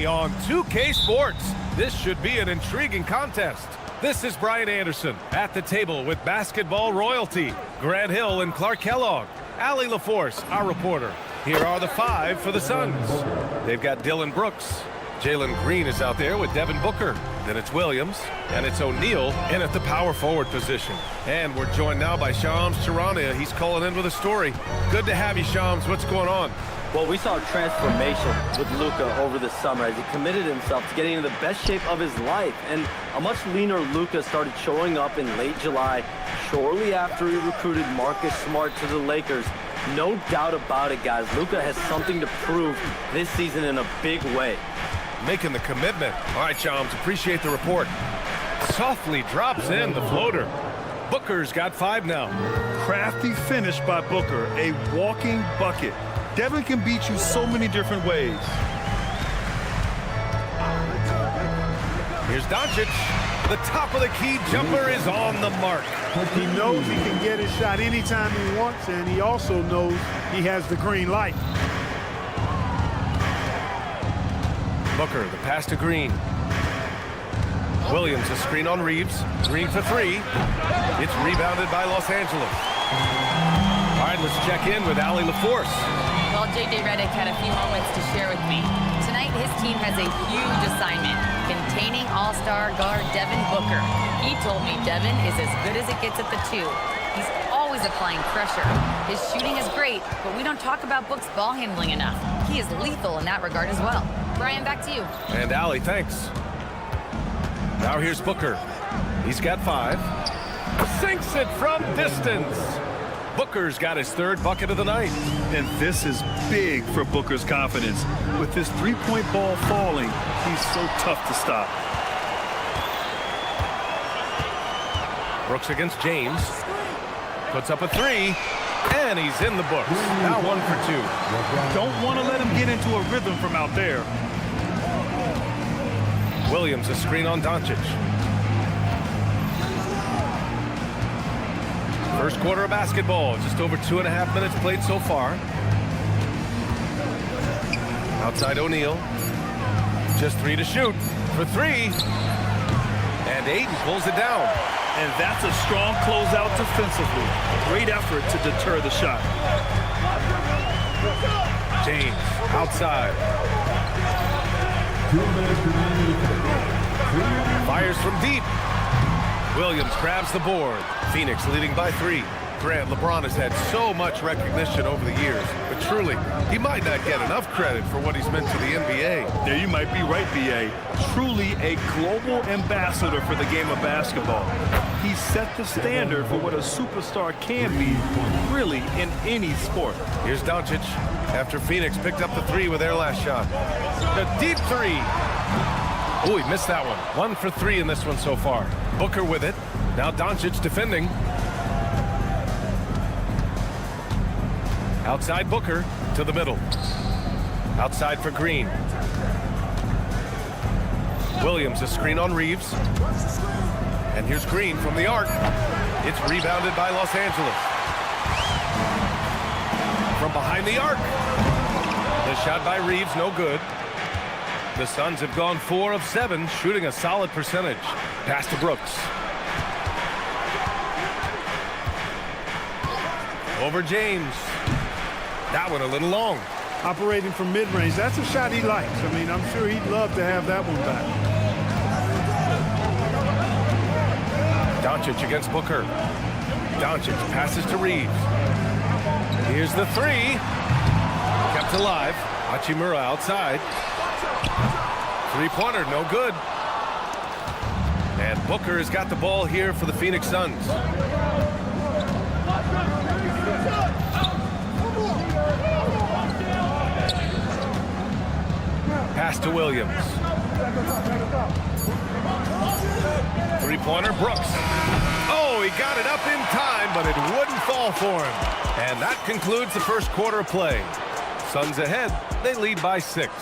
Today on 2K Sports, this should be an intriguing contest. This is Brian Anderson at the table with basketball royalty, Grant Hill and Clark Kellogg, Allie LaForce, our reporter. Here are the five for the Suns. They've got Dylan Brooks. Jalen Green is out there with Devin Booker. Then it's Williams, and it's O'Neal in at the power forward position. And we're joined now by Shams Charania. He's calling in with a story. Good to have you, Shams. What's going on? Well, we saw a transformation with Luka over the summer as he committed himself to getting into the best shape of his life. And a much leaner Luka started showing up in late July, shortly after he recruited Marcus Smart to the Lakers. No doubt about it, guys. Luka has something to prove this season in a big way. Making the commitment. All right, Shams, appreciate the report. Softly drops in the floater. Booker's got 5 now. Crafty finish by Booker, a walking bucket. Devin can beat you so many different ways. Here's Doncic. The top of the key jumper is on the mark. He knows he can get his shot anytime he wants, and he also knows he has the green light. Booker, the pass to Green. Williams, a screen on Reeves. Green for 3. It's rebounded by Los Angeles. All right, let's check in with Allie LaForce. Well, J.J. Redick had a few moments to share with me. Tonight, his team has a huge assignment, containing all-star guard Devin Booker. He told me Devin is as good as it gets at the 2. He's always applying pressure. His shooting is great, but we don't talk about Book's ball handling enough. He is lethal in that regard as well. Brian, back to you. And Allie, thanks. Now here's Booker. He's got 5. Sinks it from distance. Booker's got his 3rd bucket of the night. And this is big for Booker's confidence. With this three-point ball falling, he's so tough to stop. Brooks against James. Puts up a 3. And he's in the books. Now 1 for 2. Don't want to let him get into a rhythm from out there. Williams, a screen on Doncic. First quarter of basketball, just over 2.5 minutes played so far. Outside O'Neal. Just 3 to shoot. For 3. And Aiden pulls it down. And that's a strong closeout defensively. Great effort to deter the shot. James, outside. Fires from deep. Williams grabs the board. Phoenix leading by 3. Grant, LeBron has had so much recognition over the years, but truly, he might not get enough credit for what he's meant to the NBA. There you might be right, B.A. Truly a global ambassador for the game of basketball. He set the standard for what a superstar can be, really, in any sport. Here's Doncic after Phoenix picked up the 3 with their last shot. The deep 3. Oh, he missed that one. 1 for 3 in this one so far. Booker with it. Now Doncic defending. Outside Booker to the middle. Outside for Green. Williams, a screen on Reeves. And here's Green from the arc. It's rebounded by Los Angeles. From behind the arc. The shot by Reeves, no good. The Suns have gone 4 of 7, shooting a solid percentage. Pass to Brooks. Over James. That one a little long. Operating from mid-range, that's a shot he likes. I mean, I'm sure he'd love to have that one back. Doncic against Booker. Doncic passes to Reeves. Here's the 3. Kept alive. Hachimura outside. 3-pointer, no good. And Booker has got the ball here for the Phoenix Suns. Pass to Williams. 3-pointer, Brooks. Oh, he got it up in time, but it wouldn't fall for him. And that concludes the first quarter of play. Suns ahead. They lead by 6.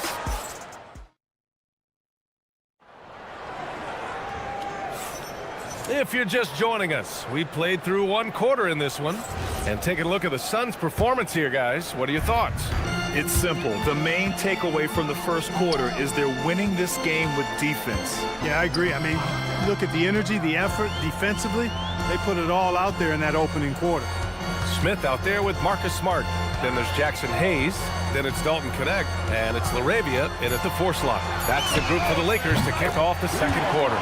If you're just joining us, we played through 1 quarter in this one. And taking a look at the Suns' performance here, guys. What are your thoughts? It's simple. The main takeaway from the first quarter is they're winning this game with defense. Yeah, I agree. I mean, look at the energy, the effort defensively. They put it all out there in that opening quarter. Smith out there with Marcus Smart. Then there's Jackson Hayes. Then it's Dalton Connect. And it's LaRavia in at the 4 slot. That's the group for the Lakers to kick off the second quarter.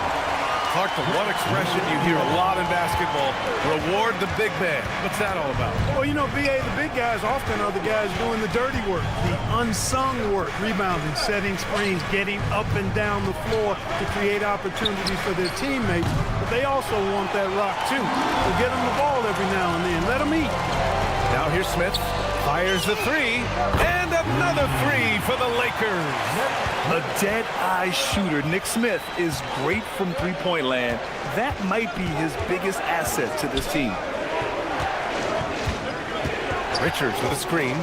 Clark, the one expression you hear a lot in basketball, reward the big man. What's that all about? Well, you know, B.A., the big guys often are the guys doing the dirty work, the unsung work, rebounding, setting screens, getting up and down the floor to create opportunities for their teammates. But they also want that rock, too. So get them the ball every now and then. Let them eat. Now here's Smith. Fires the 3. And another 3 for the Lakers. A dead-eye shooter, Nick Smith, is great from three-point land. That might be his biggest asset to this team. Richards with a screen.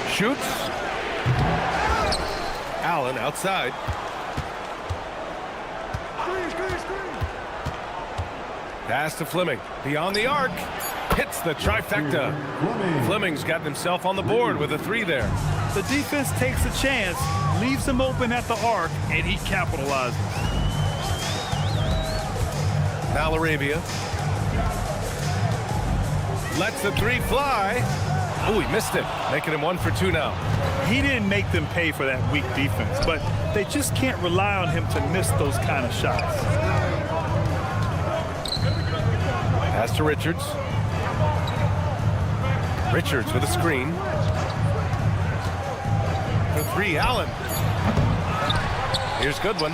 Shoots. Allen outside. Pass to Fleming. Beyond the arc. Hits the trifecta. Fleming's gotten himself on the board with a 3 there. The defense takes a chance, leaves him open at the arc, and he capitalizes. Now LaRavia. Lets the 3 fly. Oh, he missed it. Making him 1 for 2 now. He didn't make them pay for that weak defense, but they just can't rely on him to miss those kind of shots. Pass to Richards. Richards with a screen. For 3, Allen. Here's Goodwin.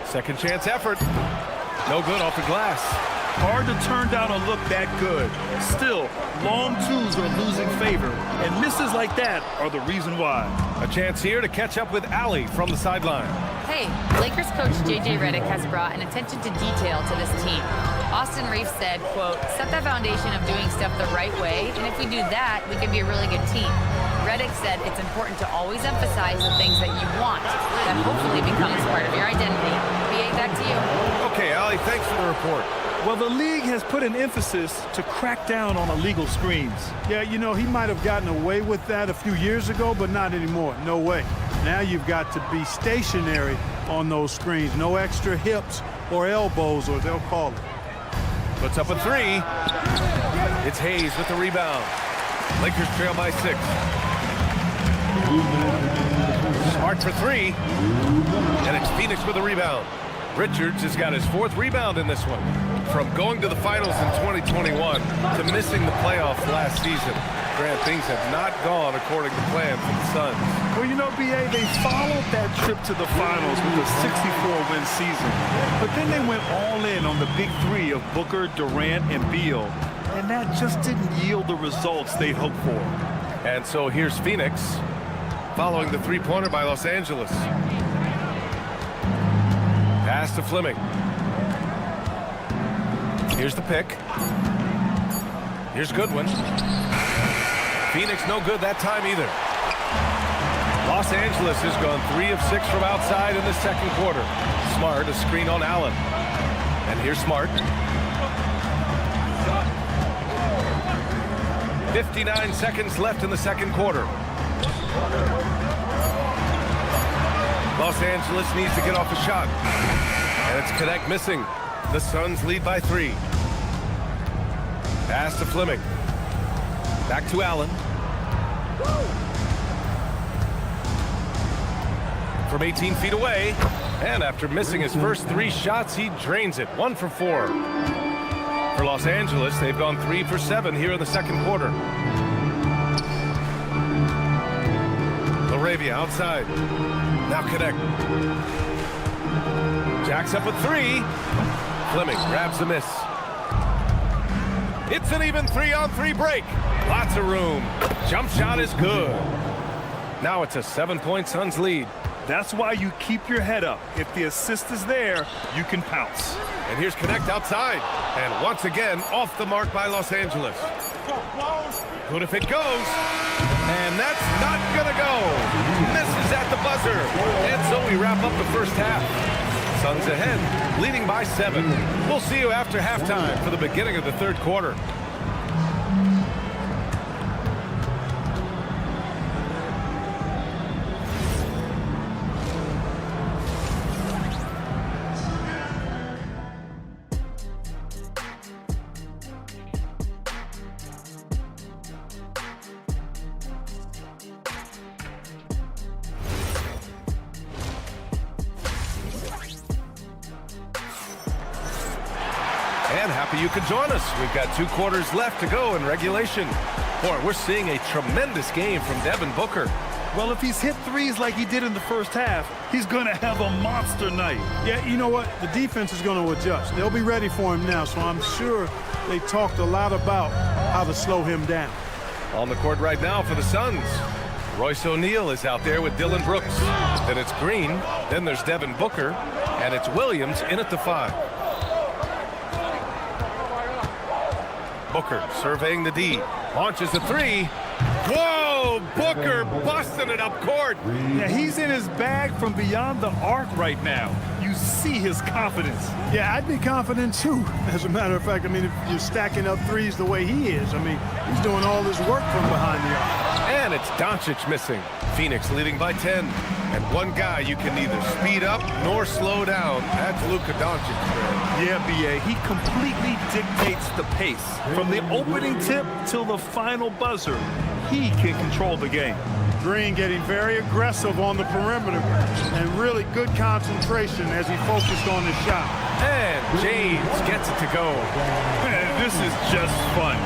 Second chance effort. No good off the glass. Hard to turn down a look that good. Still, long twos are losing favor, and misses like that are the reason why. A chance here to catch up with Allie from the sideline. Hey, Lakers coach J.J. Redick has brought an attention to detail to this team. Austin Reeves said, quote, set that foundation of doing stuff the right way, and if we do that, we can be a really good team. Redick said it's important to always emphasize the things that you want. That hopefully becomes part of your identity. B.A., back to you. Okay, Allie, thanks for the report. Well, the league has put an emphasis to crack down on illegal screens. Yeah, you know, he might have gotten away with that a few years ago, but not anymore. No way. Now you've got to be stationary on those screens. No extra hips or elbows, or they'll call it. Puts up a 3. It's Hayes with the rebound. Lakers trail by 6. Smart for 3. And it's Phoenix with the rebound. Richards has got his 4th rebound in this one. From going to the finals in 2021 to missing the playoffs last season, Grant, things have not gone according to plan for the Suns. Well, you know, B.A., they followed that trip to the finals with a 64-win season. But then they went all in on the big 3 of Booker, Durant, and Beal. And that just didn't yield the results they'd hoped for. And so here's Phoenix following the 3-pointer by Los Angeles. Pass to Fleming. Here's the pick. Here's Goodwin. Phoenix no good that time either. Los Angeles has gone 3 of 6 from outside in the second quarter. Smart, a screen on Allen. And here's Smart. 59 seconds left in the second quarter. Los Angeles needs to get off a shot. And it's Connect missing. The Suns lead by 3. Pass to Fleming. Back to Allen. From 18 feet away. And after missing his first 3 shots, he drains it. 1 for 4. For Los Angeles, they've gone 3 for 7 here in the second quarter. LaRavia outside. Now Connect. Jacks up a 3. Fleming grabs the miss. It's an even 3-on-3 break. Lots of room. Jump shot is good. Now it's a 7-point Suns lead. That's why you keep your head up. If the assist is there, you can pounce. And here's Connect outside. And once again, off the mark by Los Angeles. Good if it goes. And that's not gonna go. Misses at the buzzer. And so we wrap up the first half. Suns ahead, leading by 7. We'll see you after halftime for the beginning of the third quarter. And happy you could join us. We've got 2 quarters left to go in regulation. Boy, we're seeing a tremendous game from Devin Booker. Well, if he's hit threes like he did in the first half, he's going to have a monster night. Yeah, you know what? The defense is going to adjust. They'll be ready for him now, so I'm sure they talked a lot about how to slow him down. On the court right now for the Suns, Royce O'Neal is out there with Dillon Brooks. Then it's Green, then there's Devin Booker, and it's Williams in at the 5. Booker surveying the D, launches a 3. Whoa, Booker busting it up court. Yeah, he's in his bag from beyond the arc right now. You see his confidence. Yeah, I'd be confident too. As a matter of fact, I mean, if you're stacking up threes the way he is, I mean, he's doing all this work from behind the arc. And it's Doncic missing. Phoenix leading by 10. And one guy you can neither speed up nor slow down. That's Luka Doncic. Yeah, B.A., he completely dictates the pace. From the opening tip till the final buzzer, he can control the game. Green getting very aggressive on the perimeter and really good concentration as he focused on the shot. And James gets it to go. Man, this is just fun.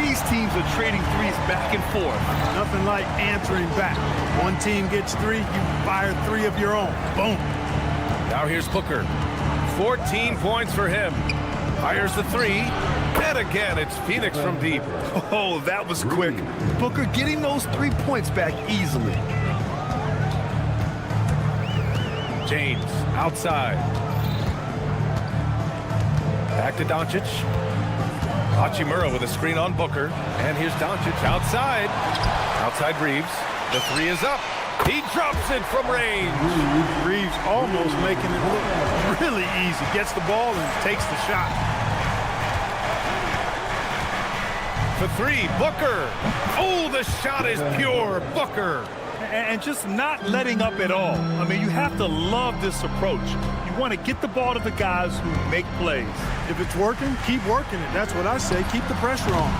These teams are trading threes back and forth. Nothing like answering back. One team gets 3, you fire 3 of your own. Boom. Now here's Booker. 14 points for him. Fires the 3. And again, it's Phoenix from deep. Oh, that was quick. Booker getting those 3 points back easily. James outside. Back to Doncic. Hachimura with a screen on Booker. And here's Doncic outside. Outside Reeves. The 3 is up. He drops it from range. Reeves almost making it look really easy. Gets the ball and takes the shot. For 3, Booker. Oh, the shot is pure. Booker. And just not letting up at all. I mean, you have to love this approach. You want to get the ball to the guys who make plays. If it's working, keep working it. That's what I say. Keep the pressure on.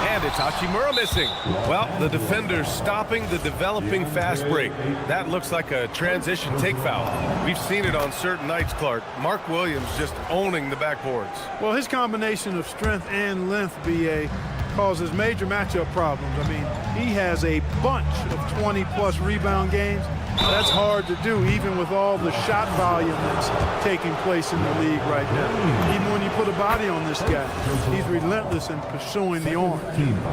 And it's Hachimura missing. Well, the defender's stopping the developing fast break. That looks like a transition take foul. We've seen it on certain nights, Clark. Mark Williams just owning the backboards. Well, his combination of strength and length, B.A., causes major matchup problems. I mean, he has a bunch of 20-plus rebound games. That's hard to do, even with all the shot volume that's taking place in the league right now. Even when you put a body on this guy, he's relentless in pursuing the arm.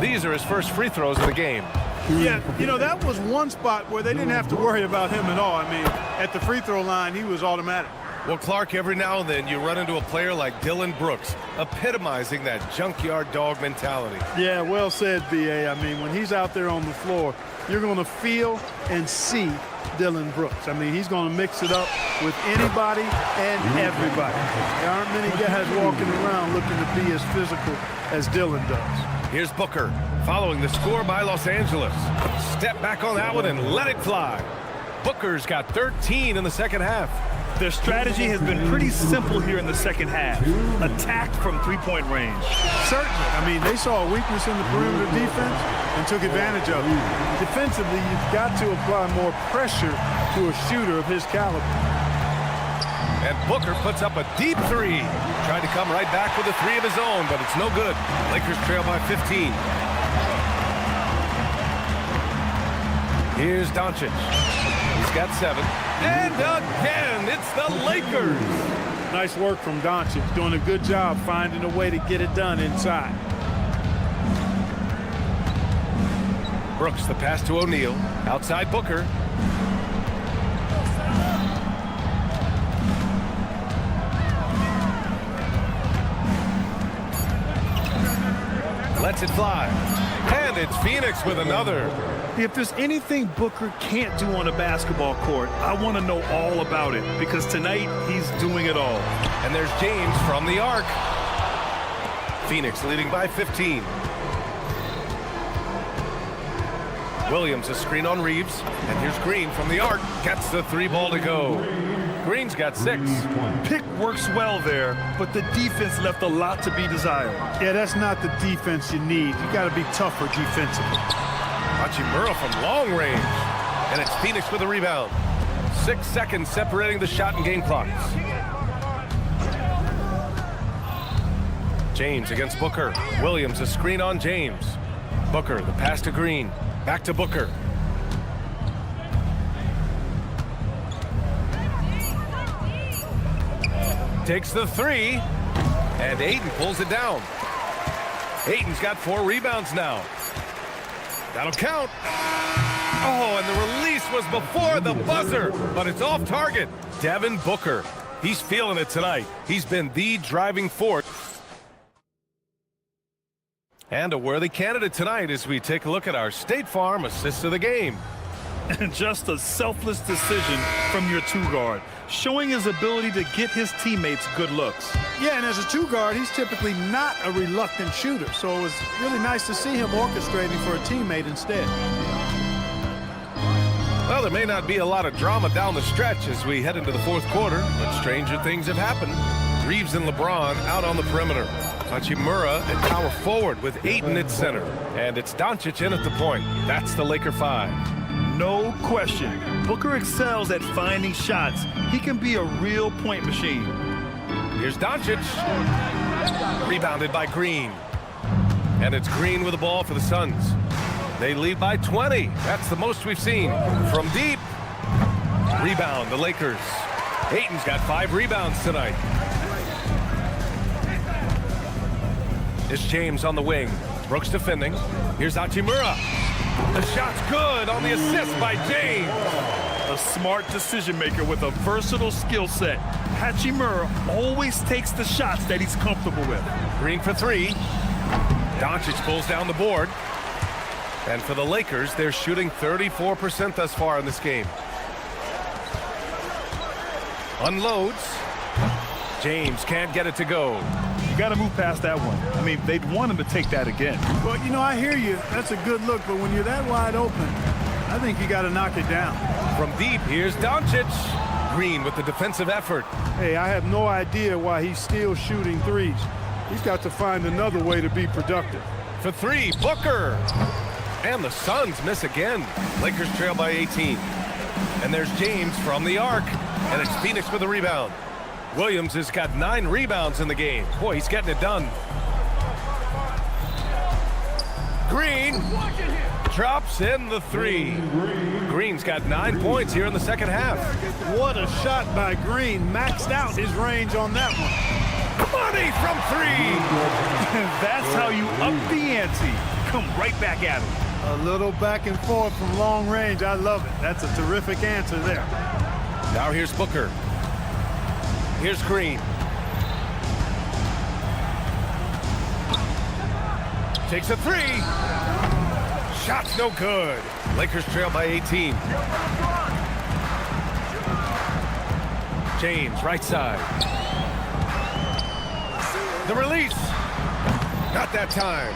These are his first free throws of the game. Yeah, you know, that was one spot where they didn't have to worry about him at all. I mean, at the free throw line, he was automatic. Well, Clark, every now and then you run into a player like Dillon Brooks, epitomizing that junkyard dog mentality. Yeah, well said, B.A. I mean, when he's out there on the floor, you're going to feel and see Dillon Brooks. I mean, he's going to mix it up with anybody and everybody. There aren't many guys walking around looking to be as physical as Dillon does. Here's Booker, following the score by Los Angeles. Step back on that one and let it fly. Booker's got 13 in the second half. Their strategy has been pretty simple here in the second half. Attack from three-point range. Certainly. I mean, they saw a weakness in the perimeter defense and took advantage of it. Defensively, you've got to apply more pressure to a shooter of his caliber. And Booker puts up a deep 3. Tried to come right back with a 3 of his own, but it's no good. Lakers trail by 15. Here's Doncic. He's got 7. And again, it's the Lakers. Nice work from Doncic, doing a good job finding a way to get it done inside. Brooks, the pass to O'Neal. Outside Booker. Lets it fly. And it's Phoenix with another. If there's anything Booker can't do on a basketball court, I want to know all about it, because tonight he's doing it all. And there's James from the arc. Phoenix leading by 15. Williams a screen on Reeves. And here's Green from the arc. Gets the 3-ball to go. Green's got 6. Pick works well there, but the defense left a lot to be desired. Yeah, that's not the defense you need. You got to be tougher defensively. Hachimura from long range. And it's Phoenix with a rebound. 6 seconds separating the shot and game clocks. James against Booker. Williams a screen on James. Booker, the pass to Green. Back to Booker. Takes the 3. And Ayton pulls it down. Ayton's got 4 rebounds now. That'll count. Oh, and the release was before the buzzer, but it's off target. Devin Booker. He's feeling it tonight. He's been the driving force. And a worthy candidate tonight as we take a look at our State Farm assist of the game. And just a selfless decision from your 2-guard, showing his ability to get his teammates good looks. Yeah, and as a 2-guard, he's typically not a reluctant shooter, so it was really nice to see him orchestrating for a teammate instead. Well, there may not be a lot of drama down the stretch as we head into the 4th quarter, but stranger things have happened. Reeves and LeBron out on the perimeter. Hachimura at power forward with Ayton at center. And it's Doncic in at the point. That's the Laker 5. No question. Booker excels at finding shots. He can be a real point machine. Here's Doncic. Rebounded by Green. And it's Green with the ball for the Suns. They lead by 20. That's the most we've seen. From deep. Rebound, the Lakers. Ayton's got 5 rebounds tonight. It's James on the wing. Brooks defending. Here's Hachimura. The shot's good on the assist by James. A smart decision maker with a versatile skill set. Hachimura always takes the shots that he's comfortable with. Green for 3. Doncic pulls down the board. And for the Lakers, they're shooting 34% thus far in this game. Unloads. James can't get it to go. You got to move past that one. I mean, they'd want him to take that again. Well, you know, I hear you. That's a good look, but when you're that wide open, I think you got to knock it down. From deep, here's Doncic. Green with the defensive effort. Hey, I have no idea why he's still shooting threes. He's got to find another way to be productive. For 3, Booker. And the Suns miss again. Lakers trail by 18. And there's James from the arc. And it's Phoenix with a rebound. Williams has got 9 rebounds in the game. Boy, he's getting it done. Green drops in the 3. Green's got 9 points here in the second half. What a shot by Green. Maxed out his range on that one. Money from 3. And that's how you up the ante. Come right back at him. A little back and forth from long range. I love it. That's a terrific answer there. Now here's Booker. Here's Green. Takes a 3. Shot's no good. Lakers trail by 18. James, right side. The release. Not that time.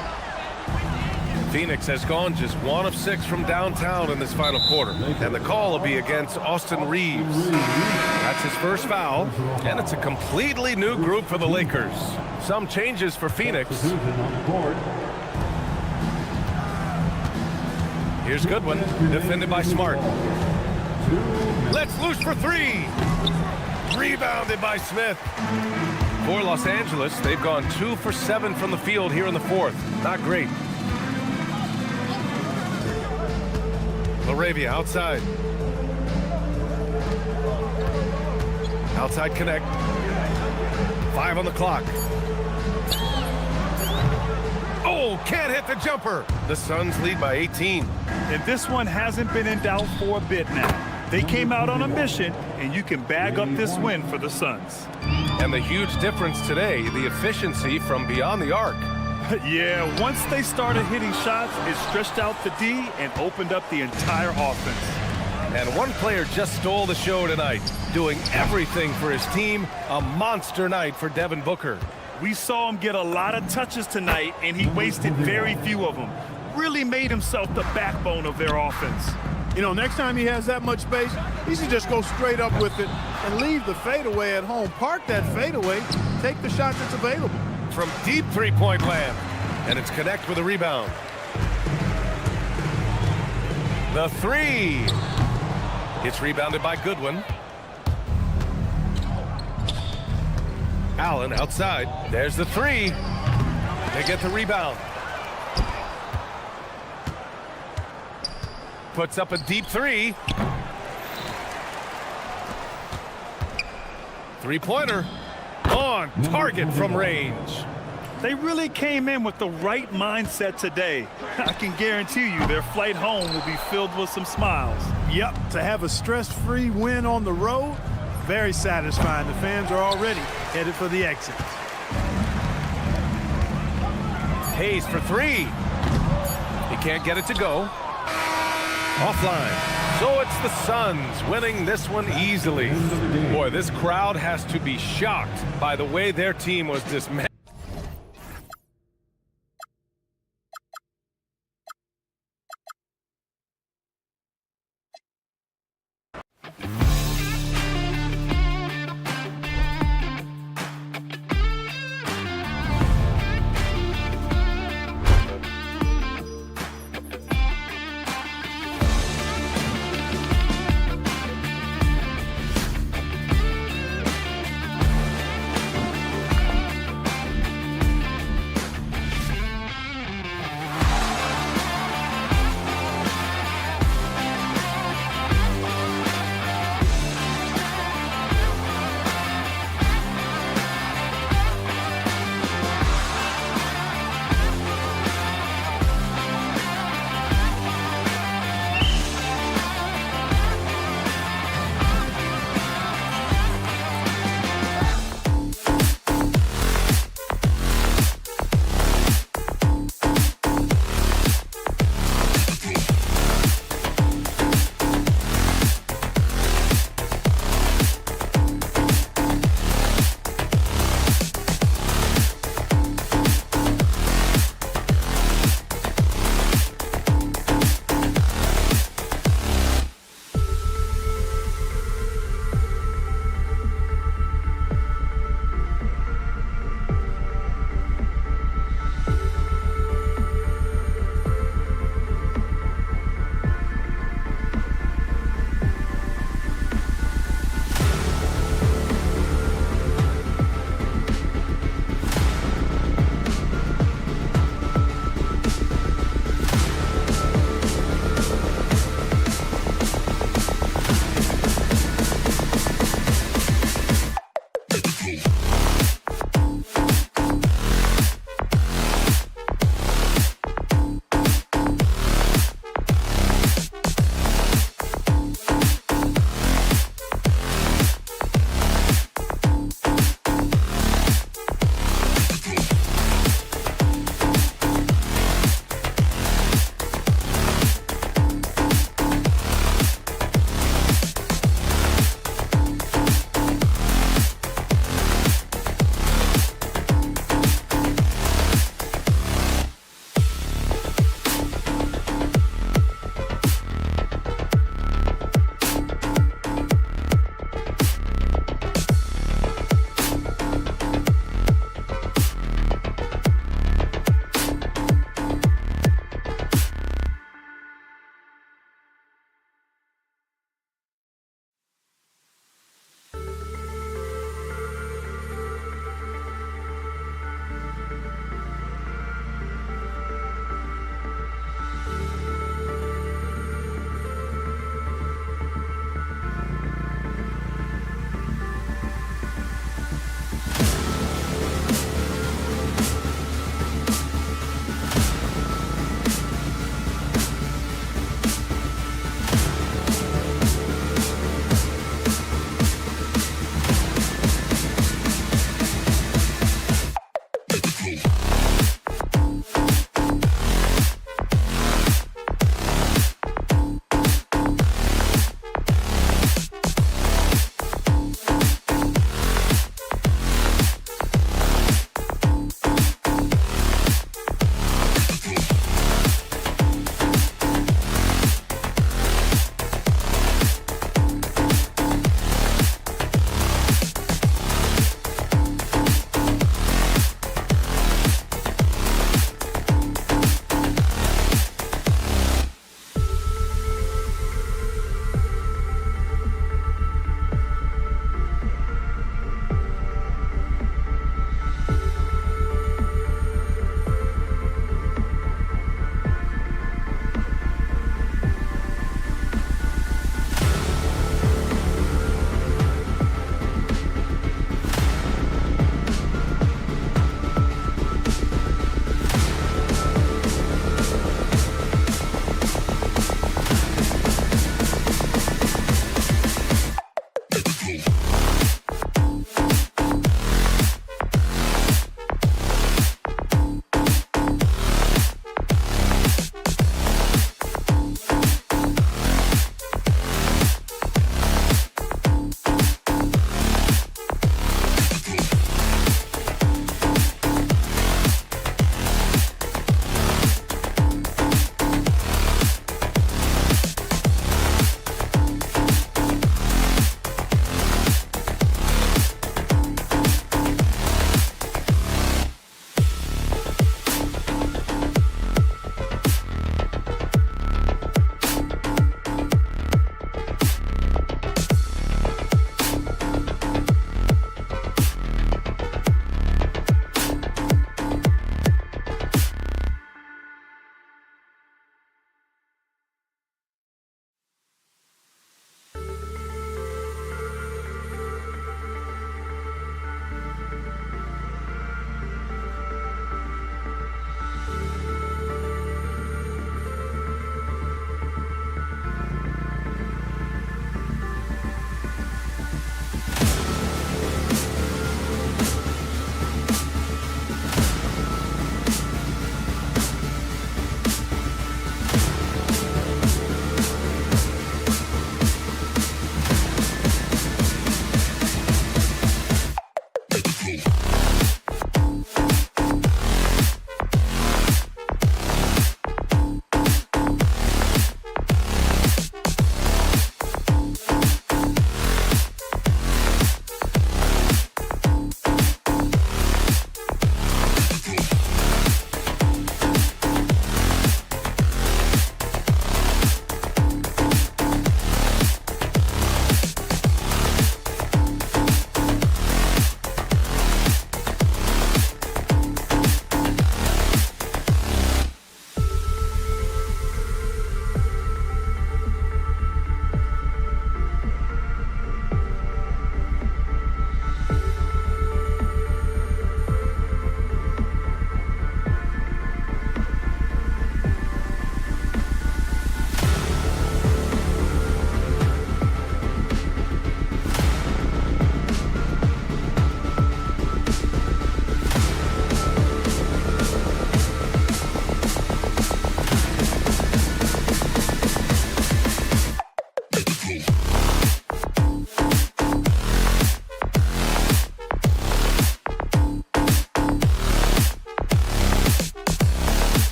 Phoenix has gone just 1 of 6 from downtown in this final quarter. And the call will be against Austin Reeves. That's his first foul. And it's a completely new group for the Lakers. Some changes for Phoenix. Here's Goodwin, defended by Smart. Let's loose for 3. Rebounded by Smith. For Los Angeles, they've gone 2 for 7 from the field here in the 4th. Not great. Laravia outside. Outside connect. 5 on the clock. Oh, can't hit the jumper. The Suns lead by 18. And this one hasn't been in doubt for a bit now. They came out on a mission, and you can bag up this win for the Suns. And the huge difference today, the efficiency from beyond the arc. Yeah, once they started hitting shots, it stretched out the D and opened up the entire offense. And one player just stole the show tonight, doing everything for his team. A monster night for Devin Booker. We saw him get a lot of touches tonight, and he wasted very few of them. Really made himself the backbone of their offense. You know, next time he has that much space, he should just go straight up with it and leave the fadeaway at home. Park that fadeaway, take the shot that's available. From deep three-point land, and it's connect with a rebound. The three. It's rebounded by Goodwin. Allen outside. There's the three. They get the rebound. Puts up a deep three. Three-pointer. On target from range. They really came in with the right mindset today. I can guarantee you their flight home will be filled with some smiles. Yep, to have a stress-free win on the road, very satisfying. The fans are already headed for the exit. Hayes for three. He can't get it to go. Offline. So it's the Suns winning this one easily. Boy, this crowd has to be shocked by the way their team was dismantled.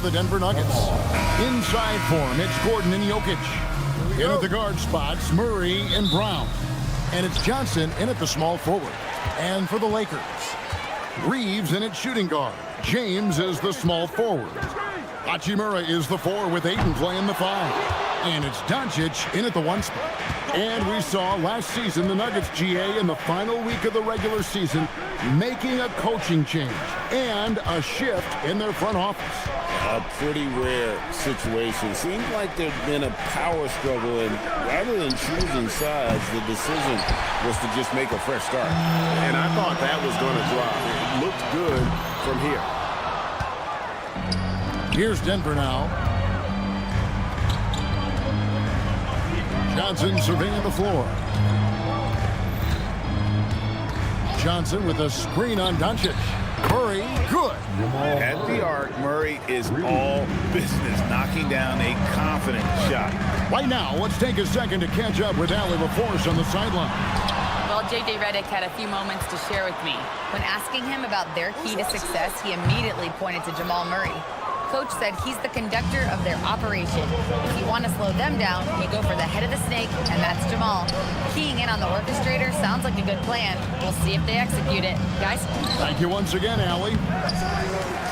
for the Denver Nuggets. Inside for him, it's Gordon and Jokic. In at the guard spots, Murray and Brown. And it's Johnson in at the small forward. And for the Lakers, Reeves in at shooting guard. James is the small forward. Hachimura is the 4 with Ayton playing the 5. And it's Doncic in at the 1 spot. And we saw last season the Nuggets GA in the final week of the regular season making a coaching change and a shift in their front office. A pretty rare situation. Seems like there's been a power struggle, and rather than choosing sides, the decision was to just make a fresh start. And I thought that was going to drop. It looked good from here. Here's Denver now. Johnson surveying the floor. Johnson with a screen on Doncic. Murray, good. At the arc, Murray is all business, knocking down a confident shot. Right now, let's take a second to catch up with Allie LaForce on the sideline. Well, J.J. Redick had a few moments to share with me. When asking him about their key to success, he immediately pointed to Jamal Murray. Coach said he's the conductor of their operation. If you want to slow them down, you go for the head of the snake, and that's Jamal. Keying in on the orchestrator sounds like a good plan. We'll see if they execute it. Guys? Thank you once again, Allie.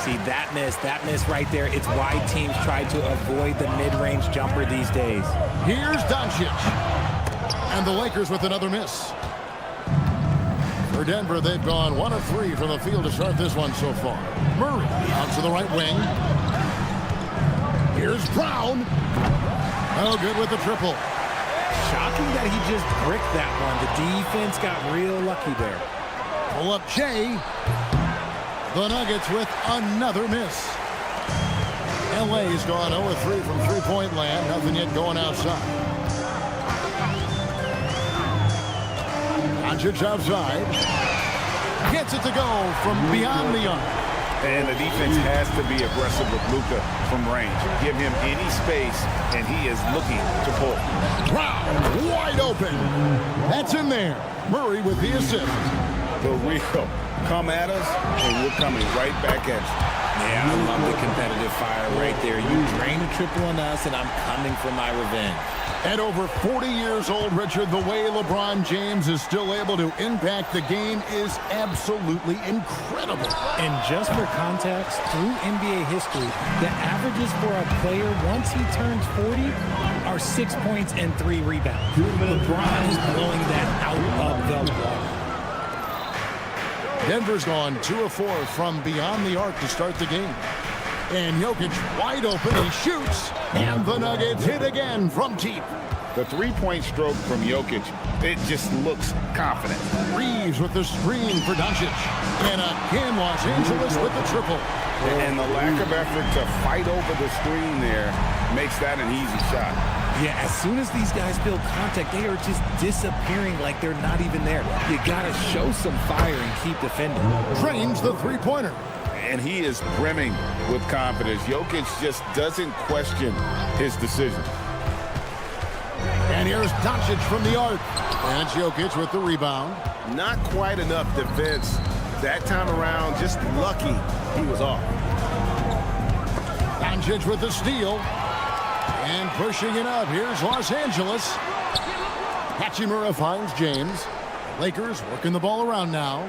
See, that miss right there, it's why teams try to avoid the mid-range jumper these days. Here's Doncic. And the Lakers with another miss. For Denver, they've gone 1 of 3 from the field to start this one so far. Murray out to the right wing. Here's Brown. Oh, good with the triple. Shocking that he just bricked that one. The defense got real lucky there. Pull up Shea. The Nuggets with another miss. LA's gone 0 of 3 from three-point land. Nothing yet going outside. Doncic outside. Gets it to go from beyond the arc. And the defense has to be aggressive with Luka from range. Give him any space, and he is looking to pull. Brown wide open. That's in there. Murray with the assist. The real come at us, and we're coming right back at you. Yeah, I love the competitive fire right there. You drain a triple on us, and I'm coming for my revenge. At over 40 years old, Richard, the way LeBron James is still able to impact the game is absolutely incredible. And just for context, through NBA history, the averages for a player once he turns 40 are 6 points and 3 rebounds. LeBron is blowing that out of the water. Denver's gone 2 of 4 from beyond the arc to start the game. And Jokic wide open, he shoots, and the Nuggets hit again from deep. The three-point stroke from Jokic, it just looks confident. Reeves with the screen for Doncic. And again, Los Angeles with the triple. And the lack of effort to fight over the screen there makes that an easy shot. Yeah, as soon as these guys feel contact, they are just disappearing like they're not even there. You gotta show some fire and keep defending. Drains the three-pointer. And he is brimming with confidence. Jokic just doesn't question his decision. And here's Doncic from the arc. And it's Jokic with the rebound. Not quite enough defense that time around. Just lucky he was off. Doncic with the steal. And pushing it up. Here's Los Angeles. Hachimura finds James. Lakers working the ball around now.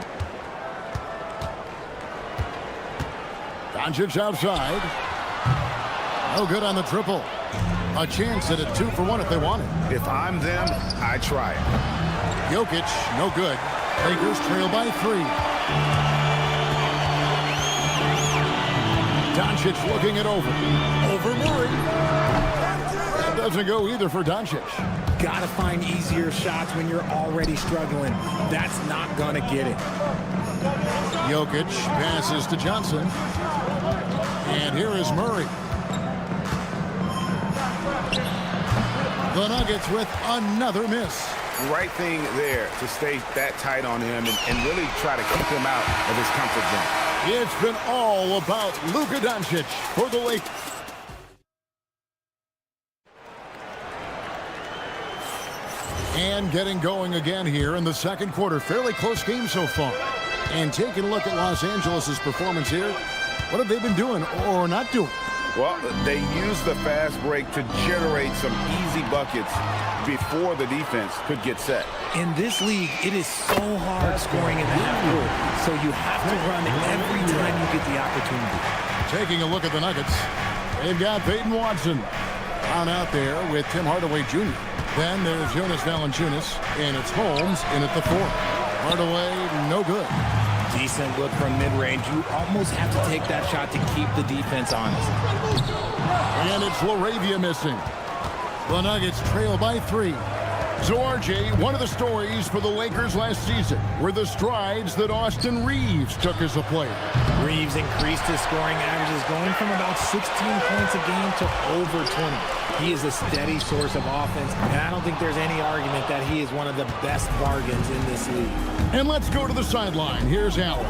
Doncic outside. No good on the triple. A chance at a 2 for 1 if they want it. If I'm them, I try it. Jokic, no good. Lakers trail by 3. Doncic looking it over. Over Murray. That doesn't go either for Doncic. Gotta find easier shots when you're already struggling. That's not gonna get it. Jokic passes to Johnson. And here is Murray. The Nuggets with another miss. Right thing there to stay that tight on him and really try to keep him out of his comfort zone. It's been all about Luka Doncic for the Lakers. And getting going again here in the second quarter. Fairly close game so far. And taking a look at Los Angeles' performance here. What have they been doing or not doing? Well, they used the fast break to generate some easy buckets before the defense could get set. In this league, it is so hard scoring in the half court, so you have to run every time you get the opportunity. Taking a look at the Nuggets, they've got Peyton Watson on out there with Tim Hardaway Jr. Then there's Jonas Valanciunas, and it's Holmes in at the 4. Hardaway, no good. Decent look from mid-range. You almost have to take that shot to keep the defense honest. And it's LaRavia missing. The Nuggets trail by 3. So, RJ, one of the stories for the Lakers last season were the strides that Austin Reeves took as a player. Reeves increased his scoring averages, going from about 16 points a game to over 20. He is a steady source of offense, and I don't think there's any argument that he is one of the best bargains in this league. And let's go to the sideline. Here's Allen.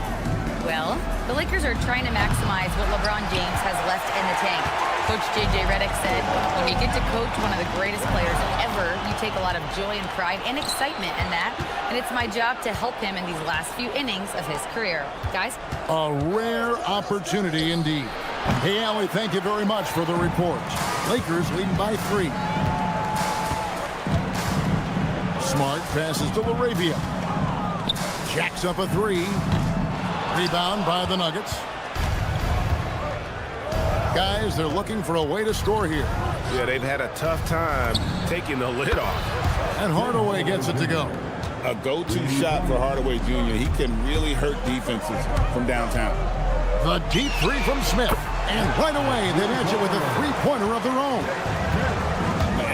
Well, the Lakers are trying to maximize what LeBron James has left in the tank. Coach J.J. Redick said, when you get to coach one of the greatest players ever, you take a lot of joy and pride and excitement in that, and it's my job to help him in these last few innings of his career. Guys? A rare opportunity indeed. Hey, Allie, thank you very much for the report. Lakers leading by 3. Smart passes to LaRavia. Jacks up a 3. Rebound by the Nuggets. Guys, they're looking for a way to score here. Yeah, they've had a tough time taking the lid off. And Hardaway gets it to go. A go-to shot for Hardaway Jr. He can really hurt defenses from downtown. The deep 3 from Smith. And right away, they match it with a 3-pointer of their own.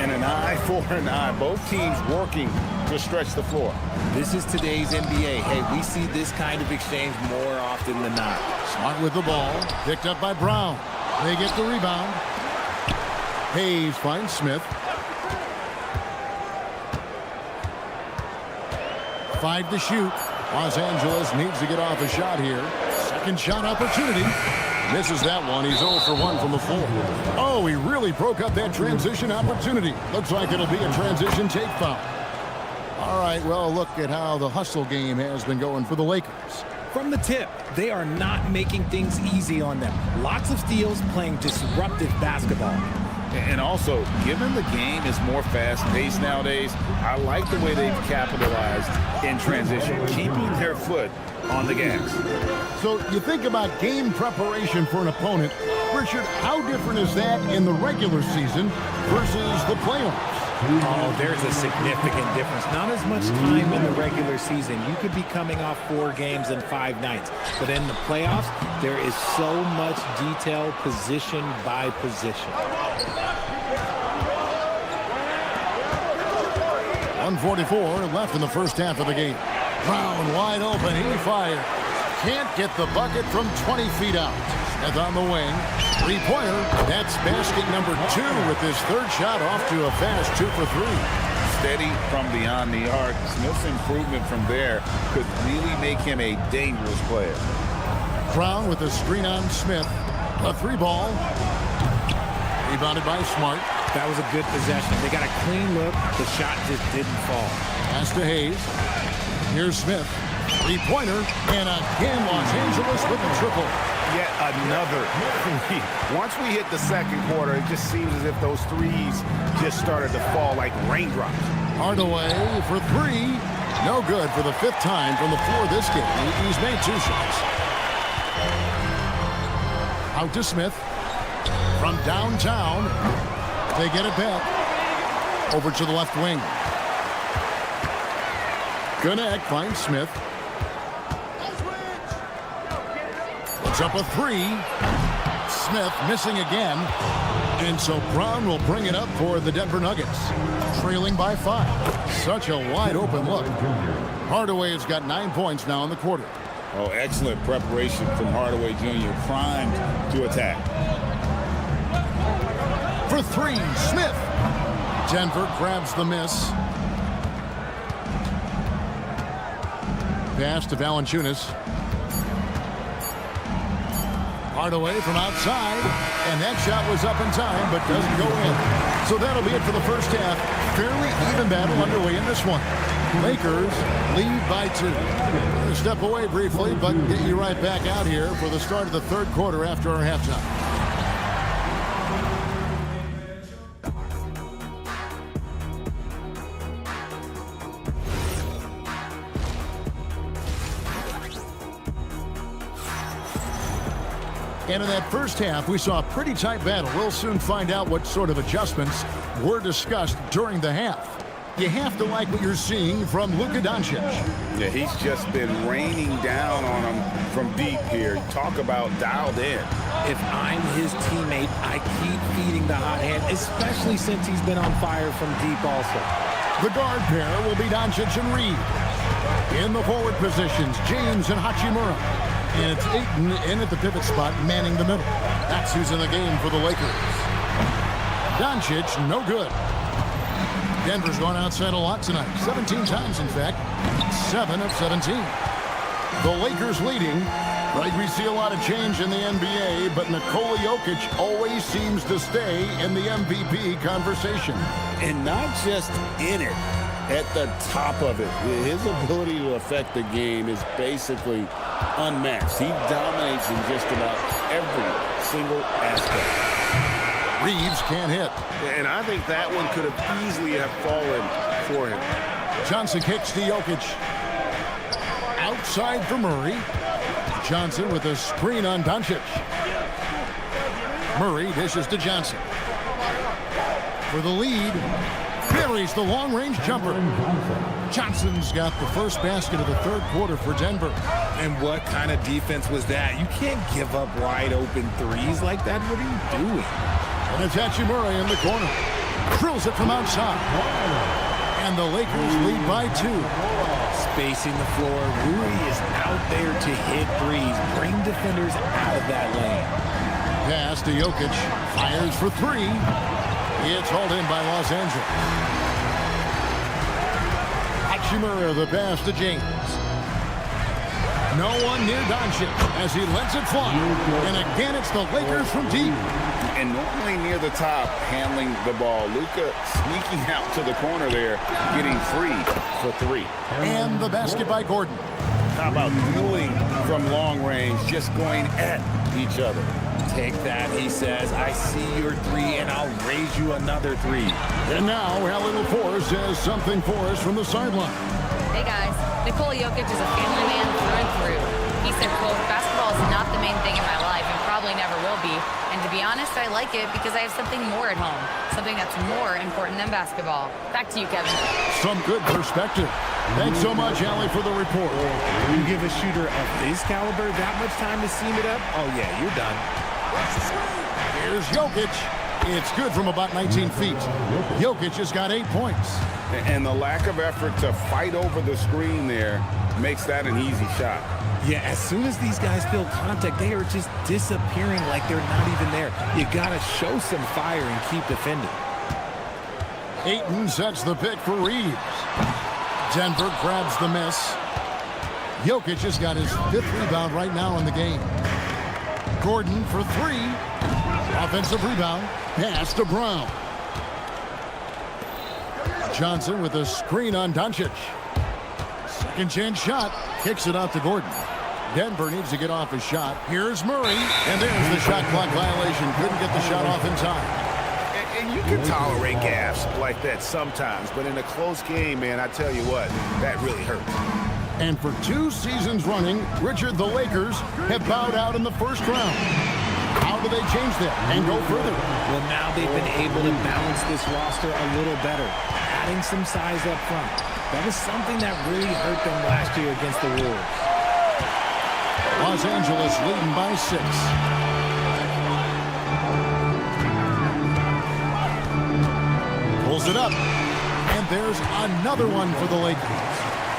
And an eye for an eye. Both teams working to stretch the floor. This is today's NBA. Hey, we see this kind of exchange more often than not. Smart with the ball. Picked up by Brown. They get the rebound. Hayes finds Smith. 5 to shoot. Los Angeles needs to get off a shot here. Second shot opportunity. Misses that one. He's 0 for 1 from the floor. Oh, he really broke up that transition opportunity. Looks like it'll be a transition take foul. All right, well, look at how the hustle game has been going for the Lakers. From the tip, they are not making things easy on them. Lots of steals, playing disruptive basketball. And also, given the game is more fast-paced nowadays, I like the way they've capitalized in transition, keeping their foot on the gas. So you think about game preparation for an opponent. Richard, how different is that in the regular season versus the playoffs? Oh, there's a significant difference. Not as much time in the regular season. You could be coming off 4 games in 5 nights. But in the playoffs, there is so much detail position by position. 1:44 left in the first half of the game. Brown wide open. He fires. Can't get the bucket from 20 feet out. Smith on the wing. 3-pointer. That's basket number 2 with his 3rd shot off to a fast 2 for 3. Steady from beyond the arc. Smith's improvement from there could really make him a dangerous player. Brown with a screen on Smith. A 3-ball. Rebounded by Smart. That was a good possession. They got a clean look. The shot just didn't fall. Pass to Hayes. Here's Smith. 3-pointer. And again, Los Angeles with a triple. Yet another three. Once we hit the second quarter, it just seems as if those threes just started to fall like raindrops. Hardaway for 3. No good for the 5th time from the floor this game. He's made 2 shots. Out to Smith. From downtown. They get it back. Over to the left wing. Gannett finds Smith. Puts up a 3. Smith missing again. And so Brown will bring it up for the Denver Nuggets. Trailing by 5. Such a wide open look. Hardaway has got 9 points now in the quarter. Oh, excellent preparation from Hardaway Jr. Primed to attack. For 3, Smith. Denver grabs the miss. Pass to Valanciunas. Hardaway from outside, and that shot was up in time, but doesn't go in. So that'll be it for the first half. Fairly even battle underway in this one. Lakers lead by 2. We're going to step away briefly, but get you right back out here for the start of the 3rd quarter after our halftime. And in that first half, we saw a pretty tight battle. We'll soon find out what sort of adjustments were discussed during the half. You have to like what you're seeing from Luka Doncic. Yeah, he's just been raining down on him from deep here. Talk about dialed in. If I'm his teammate, I keep feeding the hot hand, especially since he's been on fire from deep also. The guard pair will be Doncic and Reed. In the forward positions, James and Hachimura. And it's Ayton in at the pivot spot, manning the middle. That's who's in the game for the Lakers. Doncic, no good. Denver's gone outside a lot tonight. 17 times, in fact. 7 of 17. The Lakers leading. Right, we see a lot of change in the NBA, but Nikola Jokic always seems to stay in the MVP conversation. And not just in it, at the top of it. His ability to affect the game is basically unmatched. He dominates in just about every single aspect. Reeves can't hit. And I think that one could have easily have fallen for him. Johnson kicks to Jokic. Outside for Murray. Johnson with a screen on Doncic. Murray dishes to Johnson. For the lead, buries the long-range jumper. Johnson's got the first basket of the third quarter for Denver. And what kind of defense was that? You can't give up wide-open threes like that. What are you doing? And it's Hachimura in the corner. Drills it from outside. And the Lakers lead by 2. Spacing the floor. Rui is out there to hit threes. Bring defenders out of that lane. Pass to Jokic. Fires for 3. It's hauled in by Los Angeles. Hachimura the pass to James. No one near Doncic as he lets it fly. And again, it's the Lakers from deep. And normally near the top, handling the ball. Luka sneaking out to the corner there, getting free for 3. And the basket by Gordon. How about dueling from long range, just going at each other. Take that, he says. I see your 3, and I'll raise you another 3. And now, Allie LaForce says something for us from the sideline. Hey, guys. Nikola Jokic is a family man through and through. He said, quote, basketball is not the main thing in my life and probably never will be. And to be honest, I like it because I have something more at home. Something that's more important than basketball. Back to you, Kevin. Some good perspective. Thanks so much, Allie, for the report. You give a shooter of his caliber that much time to seam it up? Oh, yeah, you're done. Here's Jokic. It's good from about 19 feet. Jokic has got 8 points. And the lack of effort to fight over the screen there makes that an easy shot. Yeah, as soon as these guys feel contact, they are just disappearing like they're not even there. You got to show some fire and keep defending. Ayton sets the pick for Reeves. Denver grabs the miss. Jokic has got his 5th rebound right now in the game. Gordon for 3. Offensive rebound. Pass to Brown. Johnson with a screen on Doncic. Second chance shot. Kicks it out to Gordon. Denver needs to get off his shot. Here's Murray. And there's the shot clock violation. Couldn't get the shot off in time. And you can tolerate gaffes like that sometimes, but in a close game, man, I tell you what, that really hurts. And for 2 seasons running, Richard, the Lakers have bowed out in the first round. How do they change that and go further? Well, now they've been able to balance this roster a little better, adding some size up front. That was something that really hurt them last year against the Wolves. Los Angeles leading by 6. Pulls it up. And there's another one for the Lakers.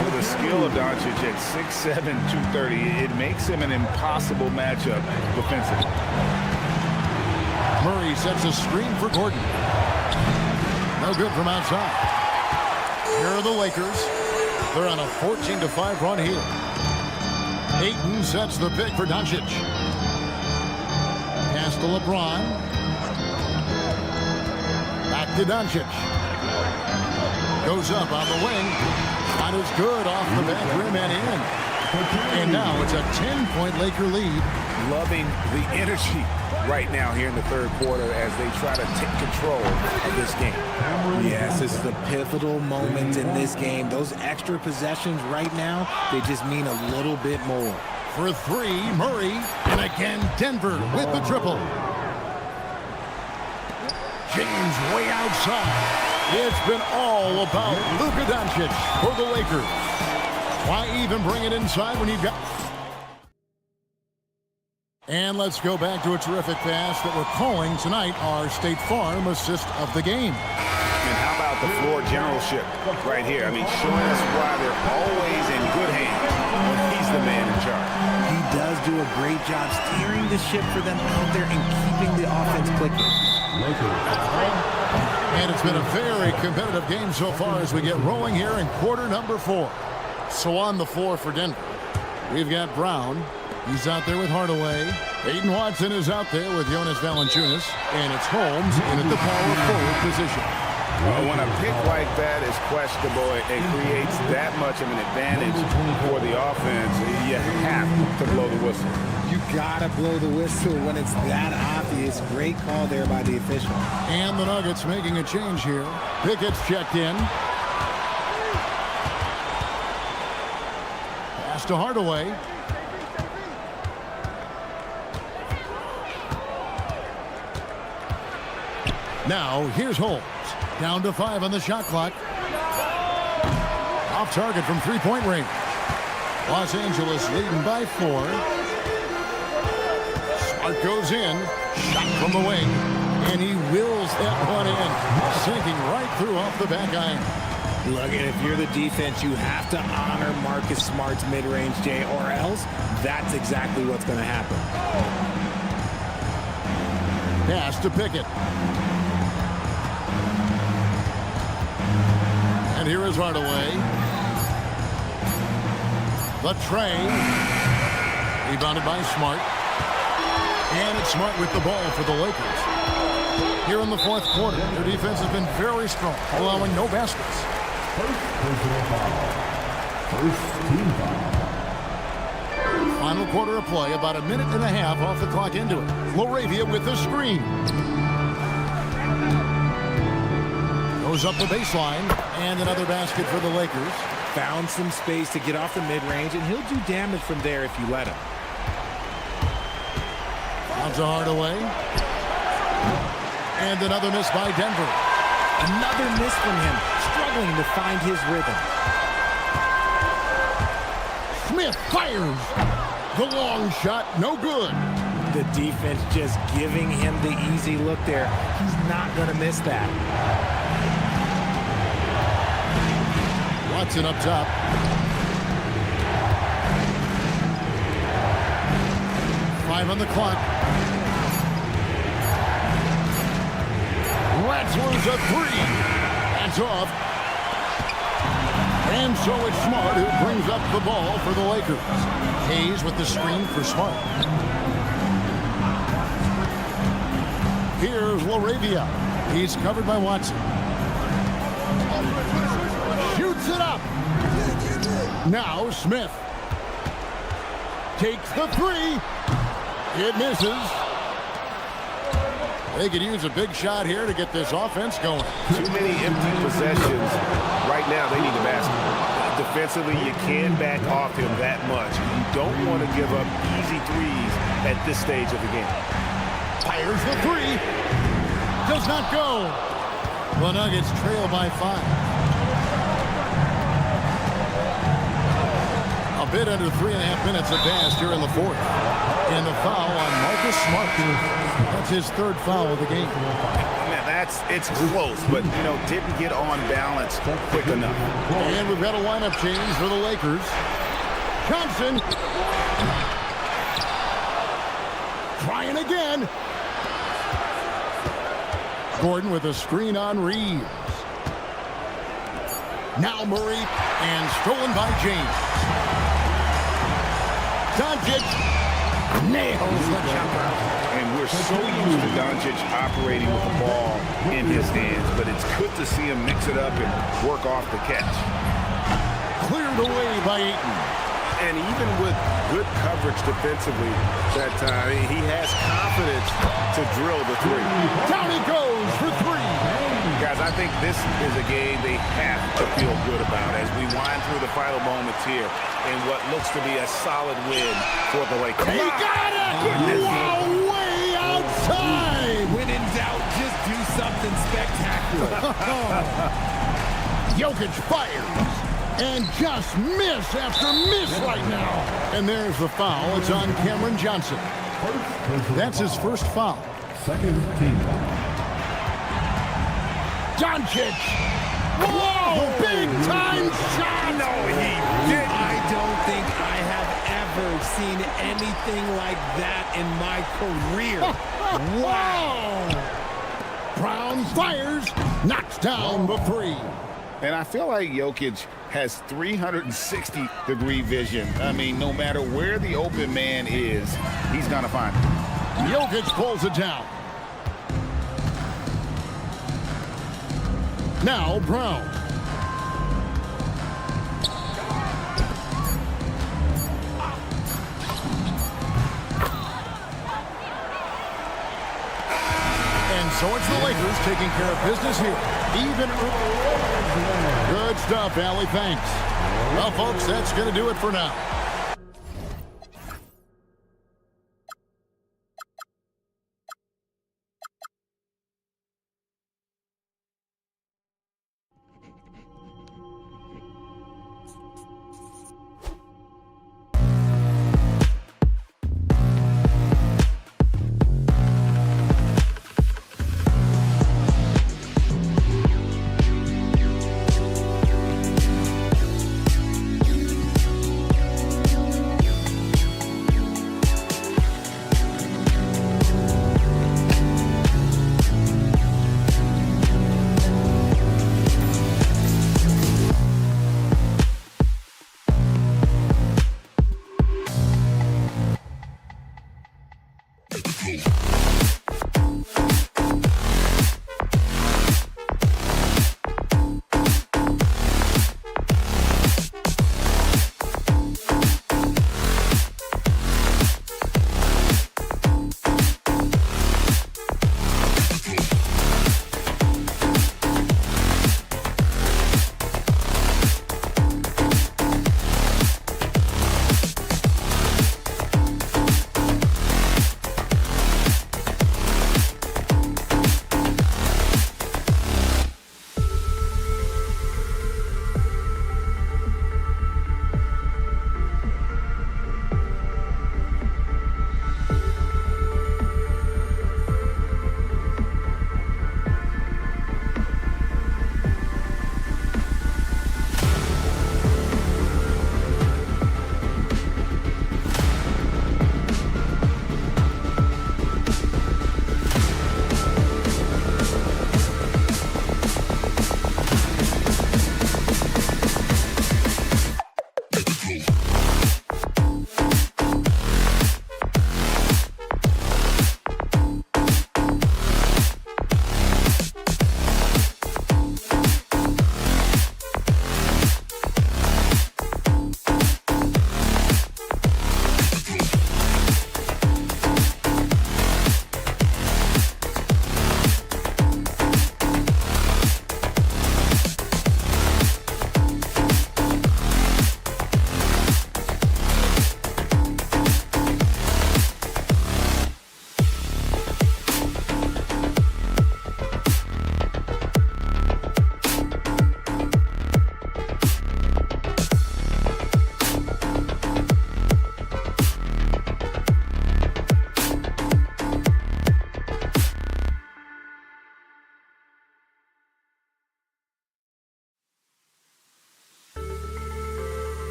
With the skill of Doncic at 6'7", 230, it makes him an impossible matchup defensively. Murray sets a screen for Gordon. No good from outside. Here are the Lakers. They're on a 14-5 run here. Ayton sets the pick for Doncic. Pass to LeBron. Back to Doncic. Goes up on the wing. Shot is good off the back rim and in. And now it's a 10-point Laker lead. Loving the energy right now here in the third quarter as they try to take control of this game. Yes, this is a pivotal moment in this game. Those extra possessions right now, they just mean a little bit more. For three, Murray. And again, Denver with the triple. James way outside. It's been all about Luka Doncic for the Lakers. Why even bring it inside when you've got... And let's go back to a terrific pass that we're calling tonight our State Farm assist of the game. And how about the floor generalship right here? I mean, showing us why they're always in good hands when he's the man in charge. He does do a great job steering the ship for them out there and keeping the offense clicking. And it's been a very competitive game so far as we get rolling here in quarter number 4. So on the floor for Denver, we've got Brown. He's out there with Hardaway. Aiden Watson is out there with Jonas Valanciunas. And it's Holmes in at the power forward position. Well, when a pick like that is questionable and creates that much of an advantage for the offense, you have to blow the whistle. You gotta blow the whistle when it's that obvious. Great call there by the official. And the Nuggets making a change here. Pickett's checked in. Pass to Hardaway. Now, here's Holmes. Down to 5 on the shot clock. Off target from three-point range. Los Angeles leading by 4. Smart goes in. Shot from the wing. And he wills that one in. Sinking right through off the back iron. Look, and if you're the defense, you have to honor Marcus Smart's mid-range, Jay, or else that's exactly what's going to happen. Pass to Pickett. And here is Hardaway. The tray. Rebounded by Smart. And it's Smart with the ball for the Lakers. Here in the fourth quarter, their defense has been very strong, allowing no baskets. Final quarter of play, about a minute and a half off the clock into it. Laravia with the screen. Goes up the baseline, and another basket for the Lakers. Found some space to get off the mid-range, and he'll do damage from there if you let him. Out to Hardaway. And another miss by Denver. Another miss from him, struggling to find his rhythm. Smith fires. The long shot, no good. The defense just giving him the easy look there. He's not going to miss that. Watson up top. Five on the clock. Rattler's a 3. That's off. And so it's Smart who brings up the ball for the Lakers. Hayes with the screen for Smart. Here's Laravia. He's covered by Watson. Shoots it up. Now Smith. Takes the 3. It misses. They could use a big shot here to get this offense going. Too many empty possessions. Right now, they need the basket. Defensively, you can't back off him that much. You don't want to give up easy threes at this stage of the game. Fires the 3. Does not go. The Nuggets trail by 5. A bit under 3.5 minutes advanced here in the fourth. And the foul on Marcus Smart. That's his 3rd foul of the game. Man, it's close, but, didn't get on balance quick enough. And we've got a lineup change for the Lakers. Johnson. Trying again. Gordon with a screen on Reeves. Now Murray, and stolen by James. Doncic nails the jumper. And we're so used to Doncic operating with the ball in his hands, but it's good to see him mix it up and work off the catch. Cleared away by Ayton. And even with good coverage defensively that time, he has confidence to drill the 3. Down he goes for 3. Guys, I think this is a game they have to feel good about as we wind through the final moments here in what looks to be a solid win for the Lakers. He got it! Wow, way outside! When in doubt, just do something spectacular. Jokic fires and just miss after miss right now. And there's the foul. It's on Cameron Johnson. That's his first foul. Second team. Doncic! Whoa! Big time shot! No, he didn't. I don't think I have ever seen anything like that in my career. Wow! Brown fires, knocks down the three. And I feel like Jokic has 360-degree vision. I mean, no matter where the open man is, he's going to find it. Jokic pulls it down. Now Brown. And so it's the Lakers taking care of business here. Even good stuff, Allie. Thanks. Well, folks, that's going to do it for now.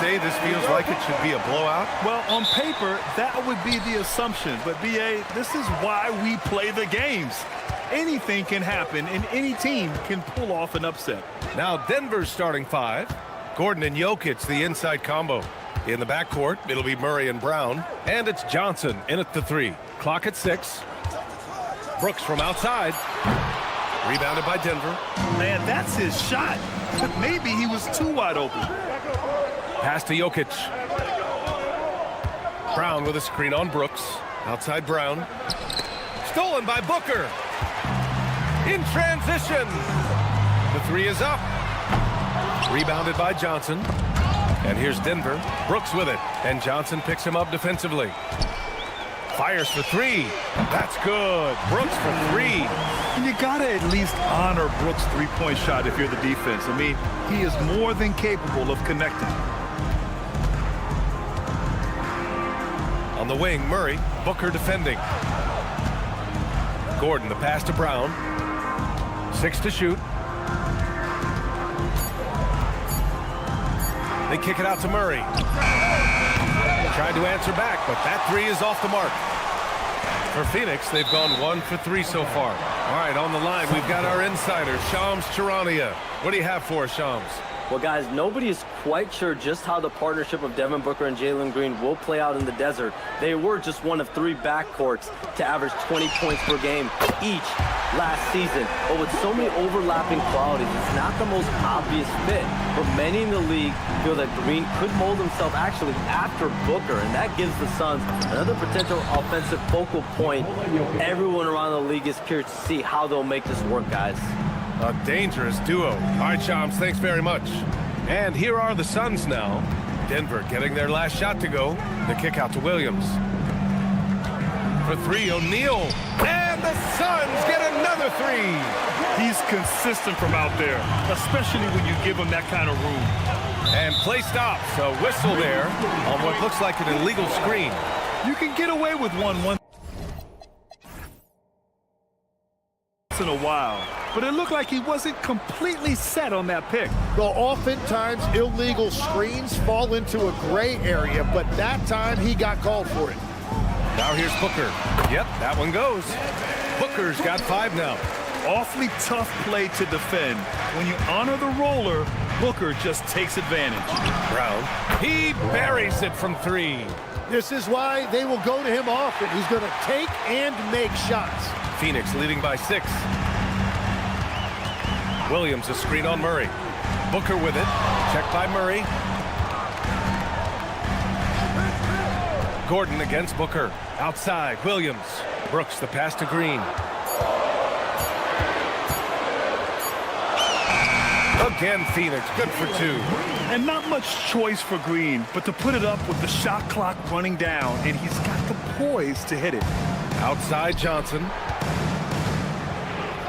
say this feels like it should be a blowout? Well, on paper, that would be the assumption. But, B.A., this is why we play the games. Anything can happen, and any team can pull off an upset. Now Denver's starting five. Gordon and Jokic, the inside combo. In the backcourt, it'll be Murray and Brown. And it's Johnson in at the three. Clock at 6. Brooks from outside. Rebounded by Denver. Man, that's his shot. Maybe he was too wide open. Pass to Jokic. Brown with a screen on Brooks. Outside Brown. Stolen by Booker. In transition. The three is up. Rebounded by Johnson. And here's Denver. Brooks with it. And Johnson picks him up defensively. Fires for three. That's good. Brooks for three. And you got to at least honor Brooks' three-point shot if you're the defense. I mean, he is more than capable of connecting. On the wing, Murray. Booker defending. Gordon, the pass to Brown. 6 to shoot. They kick it out to Murray. Tried to answer back, but that three is off the mark. For Phoenix, they've gone 1 for 3 so far. All right, on the line, we've got our insider, Shams Charania. What do you have for us, Shams? Well, guys, nobody is quite sure just how the partnership of Devin Booker and Jalen Green will play out in the desert. They were just one of 3 backcourts to average 20 points per game each last season. But with so many overlapping qualities, it's not the most obvious fit. But many in the league feel that Green could mold himself actually after Booker, and that gives the Suns another potential offensive focal point. Everyone around the league is curious to see how they'll make this work, guys. A dangerous duo. All right, Shams, thanks very much. And here are the Suns now. Denver getting their last shot to go. The kick out to Williams. For 3, O'Neal. And the Suns get another 3. He's consistent from out there, especially when you give him that kind of room. And play stops. A whistle there on what looks like an illegal screen. You can get away with one once in a while, but it looked like he wasn't completely set on that pick. Well, oftentimes illegal screens fall into a gray area, but that time he got called for it. Now here's Booker. Yep, that one goes. Booker's got 5 now. Awfully tough play to defend. When you honor the roller, Booker just takes advantage. Brown. He buries it from 3. This is why they will go to him often. He's going to take and make shots. Phoenix leading by 6. Williams a screen on Murray. Booker with it. Checked by Murray. Gordon against Booker. Outside, Williams. Brooks, the pass to Green. A Again, Phoenix, good for 2. And not much choice for Green, but to put it up with the shot clock running down, and he's got the poise to hit it. Outside Johnson.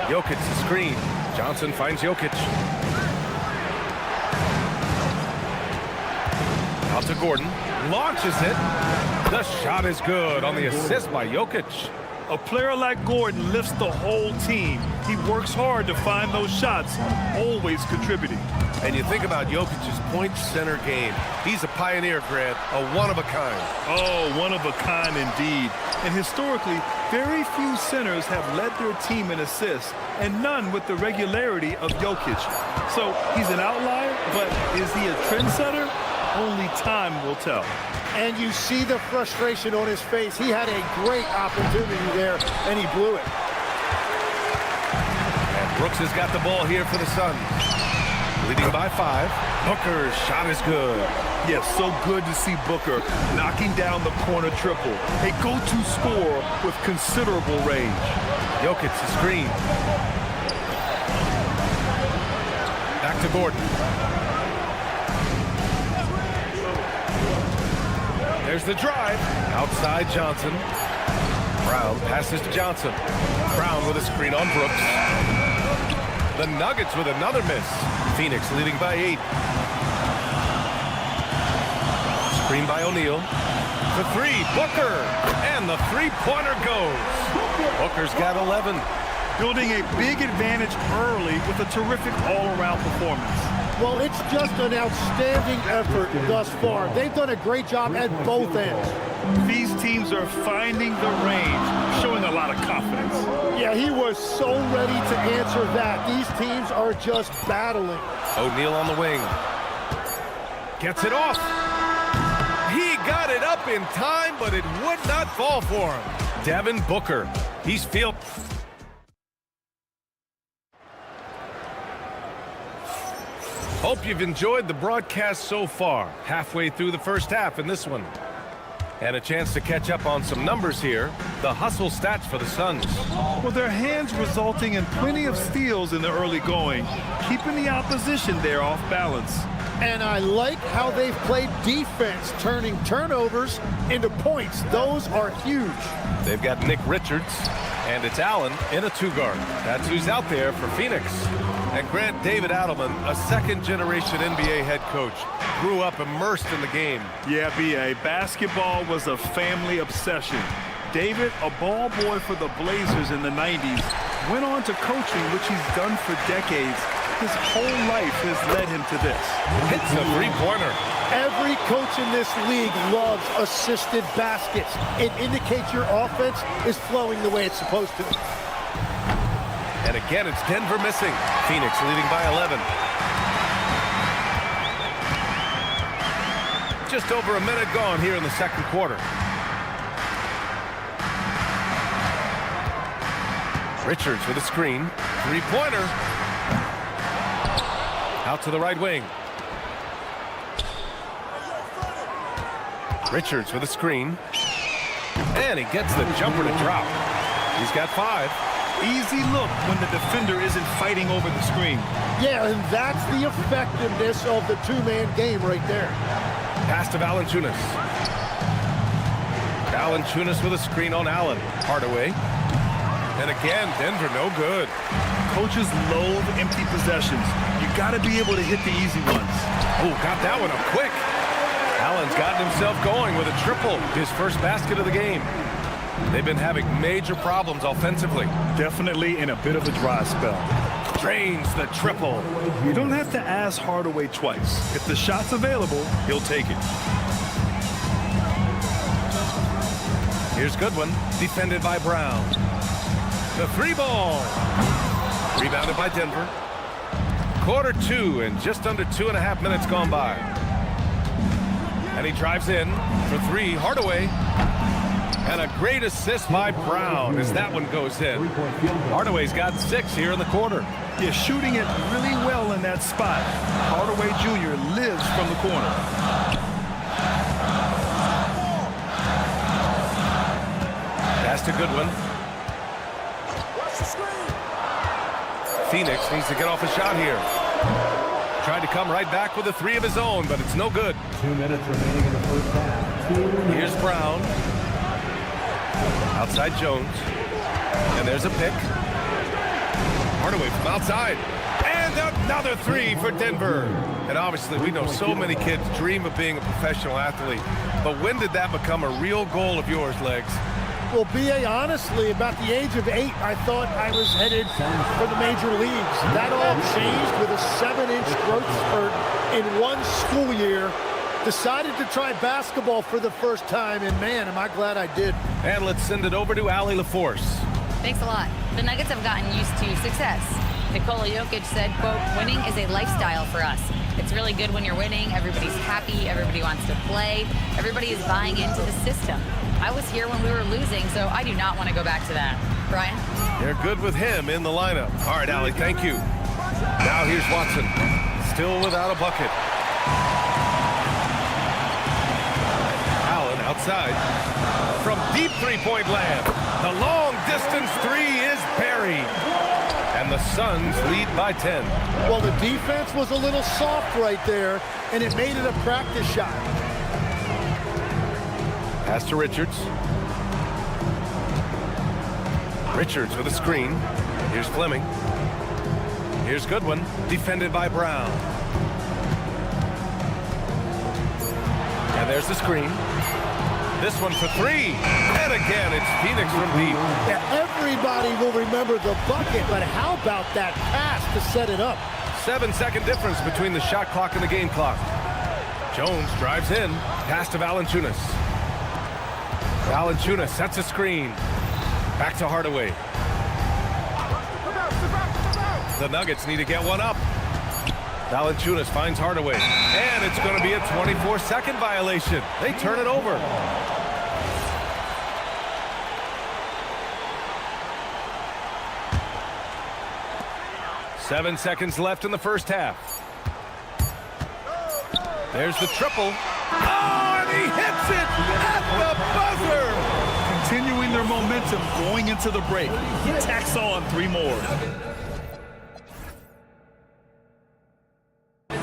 Jokic the screen. Johnson finds Jokic. Out to Gordon. Launches it. The shot is good on the assist by Jokic. A player like Gordon lifts the whole team. He works hard to find those shots, always contributing. And you think about Jokic's point center game. He's a pioneer, Grant, a one-of-a-kind. Oh, one of a kind indeed. And historically, very few centers have led their team in assists, and none with the regularity of Jokic. So he's an outlier, but is he a trendsetter? Only time will tell. And you see the frustration on his face. He had a great opportunity there, and he blew it. And Brooks has got the ball here for the Suns. Leading by 5. Booker's shot is good. Yes, so good to see Booker knocking down the corner triple. A go-to scorer with considerable range. Jokic the screen. Back to Gordon. There's the drive. Outside Johnson. Brown passes to Johnson. Brown with a screen on Brooks. The Nuggets with another miss. Phoenix leading by 8. Screen by O'Neal. The 3, Booker. And the three-pointer goes. Booker's got 11. Building a big advantage early with a terrific all-around performance. Well, it's just an outstanding effort thus far. They've done a great job at both ends. These teams are finding the range, showing a lot of confidence. Yeah, he was so ready to answer that. These teams are just battling. O'Neal on the wing. Gets it off. He got it up in time, but it would not fall for him. Devin Booker. He's field. Hope you've enjoyed the broadcast so far. Halfway through the first half in this one. And a chance to catch up on some numbers here. The hustle stats for the Suns. Well, their hands resulting in plenty of steals in the early going, keeping the opposition there off balance. And I like how they've played defense, turning turnovers into points. Those are huge. They've got Nick Richards, and it's Allen in a 2-guard. That's who's out there for Phoenix. And Grant, David Adelman, a second-generation NBA head coach, grew up immersed in the game. Yeah, B.A., basketball was a family obsession. David, a ball boy for the Blazers in the 90s, went on to coaching, which he's done for decades. His whole life has led him to this. Hits a three-pointer. Every coach in this league loves assisted baskets. It indicates your offense is flowing the way it's supposed to. And again, it's Denver missing. Phoenix leading by 11. Just over a minute gone here in the second quarter. Richards with a screen. Three-pointer. Out to the right wing. Richards with a screen. And he gets the jumper to drop. He's got 5. Easy look when the defender isn't fighting over the screen. Yeah, and that's the effectiveness of the two-man game right there. Pass to Valanciunas. Valanciunas with a screen on Allen. Hardaway. And again, Denver no good. Coaches loathe empty possessions. You got to be able to hit the easy ones. Oh, got that one up quick. Allen's gotten himself going with a triple. His first basket of the game. They've been having major problems offensively. Definitely in a bit of a dry spell. Drains the triple. You don't have to ask Hardaway twice. If the shot's available, he'll take it. Here's Goodwin, defended by Brown. The 3-ball. Rebounded by Denver. Quarter 2 and just under 2.5 minutes gone by. And he drives in for 3. Hardaway. And a great assist by Brown as that one goes in. Hardaway's got 6 here in the quarter. Yeah, shooting it really well in that spot. Hardaway Jr. lives from the corner. Pass to Goodwin. Phoenix needs to get off a shot here. tried to come right back with a three of his own, but it's no good. 2 minutes remaining in the first half. Here's Brown. Outside Jones. And there's a pick. Hardaway from outside. And another three for Denver. And obviously, we know so many kids dream of being a professional athlete. But when did that become a real goal of yours, Legs? Well, B.A., honestly, about the age of 8, I thought I was headed for the major leagues. That all changed with a 7-inch growth spurt in one school year. Decided to try basketball for the first time, and man, am I glad I did. And let's send it over to Allie LaForce. Thanks a lot. The Nuggets have gotten used to success. Nikola Jokic said, quote, winning is a lifestyle for us. It's really good when you're winning. Everybody's happy. Everybody wants to play. Everybody is buying into the system. I was here when we were losing, so I do not want to go back to that. Brian? They're good with him in the lineup. All right, Allie, thank you. Now here's Watson. Still without a bucket. Allen outside. From deep three-point land. The long-distance three is buried. And the Suns lead by 10. Well, the defense was a little soft right there, and it made it a practice shot. Pass to Richards. Richards with a screen. Here's Fleming. Here's Goodwin, defended by Brown. And there's the screen. This one for three. And again, it's Phoenix from deep. Yeah, everybody will remember the bucket, but how about that pass to set it up? 7-second difference between the shot clock and the game clock. Jones drives in. Pass to Valanciunas. Valanciunas sets a screen. Back to Hardaway. The Nuggets need to get one up. Valanciunas finds Hardaway. And it's going to be a 24-second violation. They turn it over. Seven seconds left in the first half. There's the triple. Oh, and he hits it at the buzzer. Continuing their momentum going into the break. He tacks on 3 more.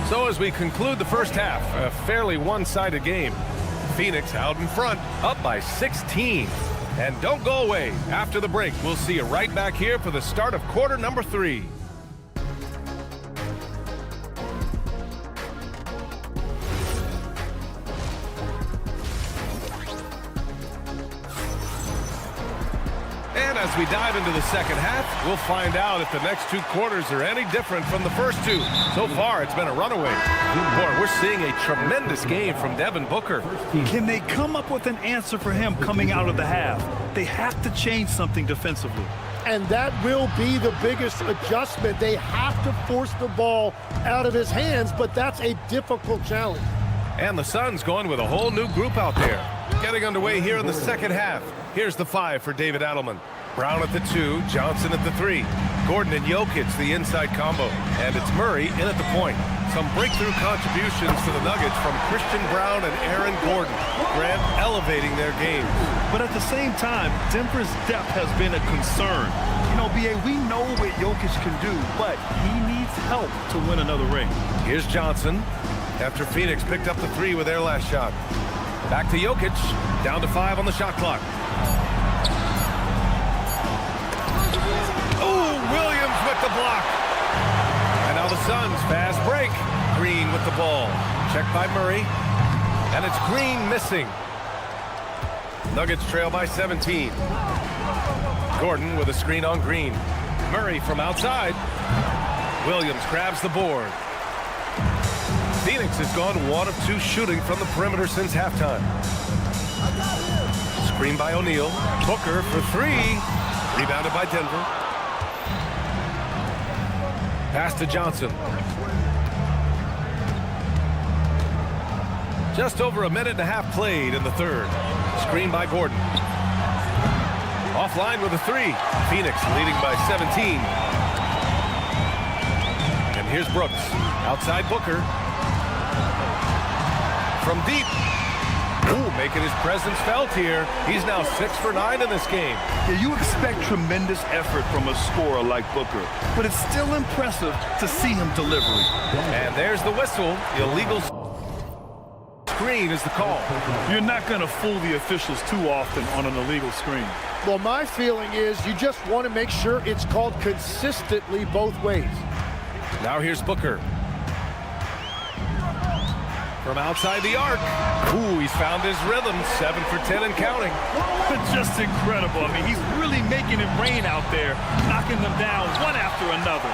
So as we conclude the first half, a fairly one-sided game. Phoenix out in front, up by 16. And don't go away. After the break, we'll see you right back here for the start of quarter number 3. And as we dive into the second half, we'll find out if the next 2 quarters are any different from the first 2. So far, it's been a runaway. Boy, we're seeing a tremendous game from Devin Booker. Can they come up with an answer for him coming out of the half? They have to change something defensively. And that will be the biggest adjustment. They have to force the ball out of his hands, but that's a difficult challenge. And the Suns going with a whole new group out there. Getting underway here in the second half. Here's the 5 for David Adelman. Brown at the 2, Johnson at the 3. Gordon and Jokic, the inside combo. And it's Murray in at the point. Some breakthrough contributions to the Nuggets from Christian Brown and Aaron Gordon. Grant elevating their games. But at the same time, Denver's depth has been a concern. You know, B.A., we know what Jokic can do, but he needs help to win another ring. Here's Johnson after Phoenix picked up the 3 with their last shot. Back to Jokic, down to 5 on the shot clock. Oh, Williams with the block. And now the Suns, fast break. Green with the ball. Checked by Murray. And it's Green missing. Nuggets trail by 17. Gordon with a screen on Green. Murray from outside. Williams grabs the board. Phoenix has gone 1 of 2 shooting from the perimeter since halftime. Screen by O'Neal. Booker for 3. Rebounded by Denver. Pass to Johnson. Just over a minute and a half played in the third. Screen by Gordon. Offline with a 3. Phoenix leading by 17. And here's Brooks. Outside Booker. From deep. Ooh, making his presence felt here. He's now 6 for 9 in this game. Yeah, you expect tremendous effort from a scorer like Booker, but it's still impressive to see him delivering. And there's the whistle. Illegal screen is the call. You're not going to fool the officials too often on an illegal screen. Well, my feeling is you just want to make sure it's called consistently both ways. Now here's Booker. From outside the arc. Ooh, he's found his rhythm. 7 for 10 and counting. Just incredible. I mean, he's really making it rain out there, knocking them down one after another.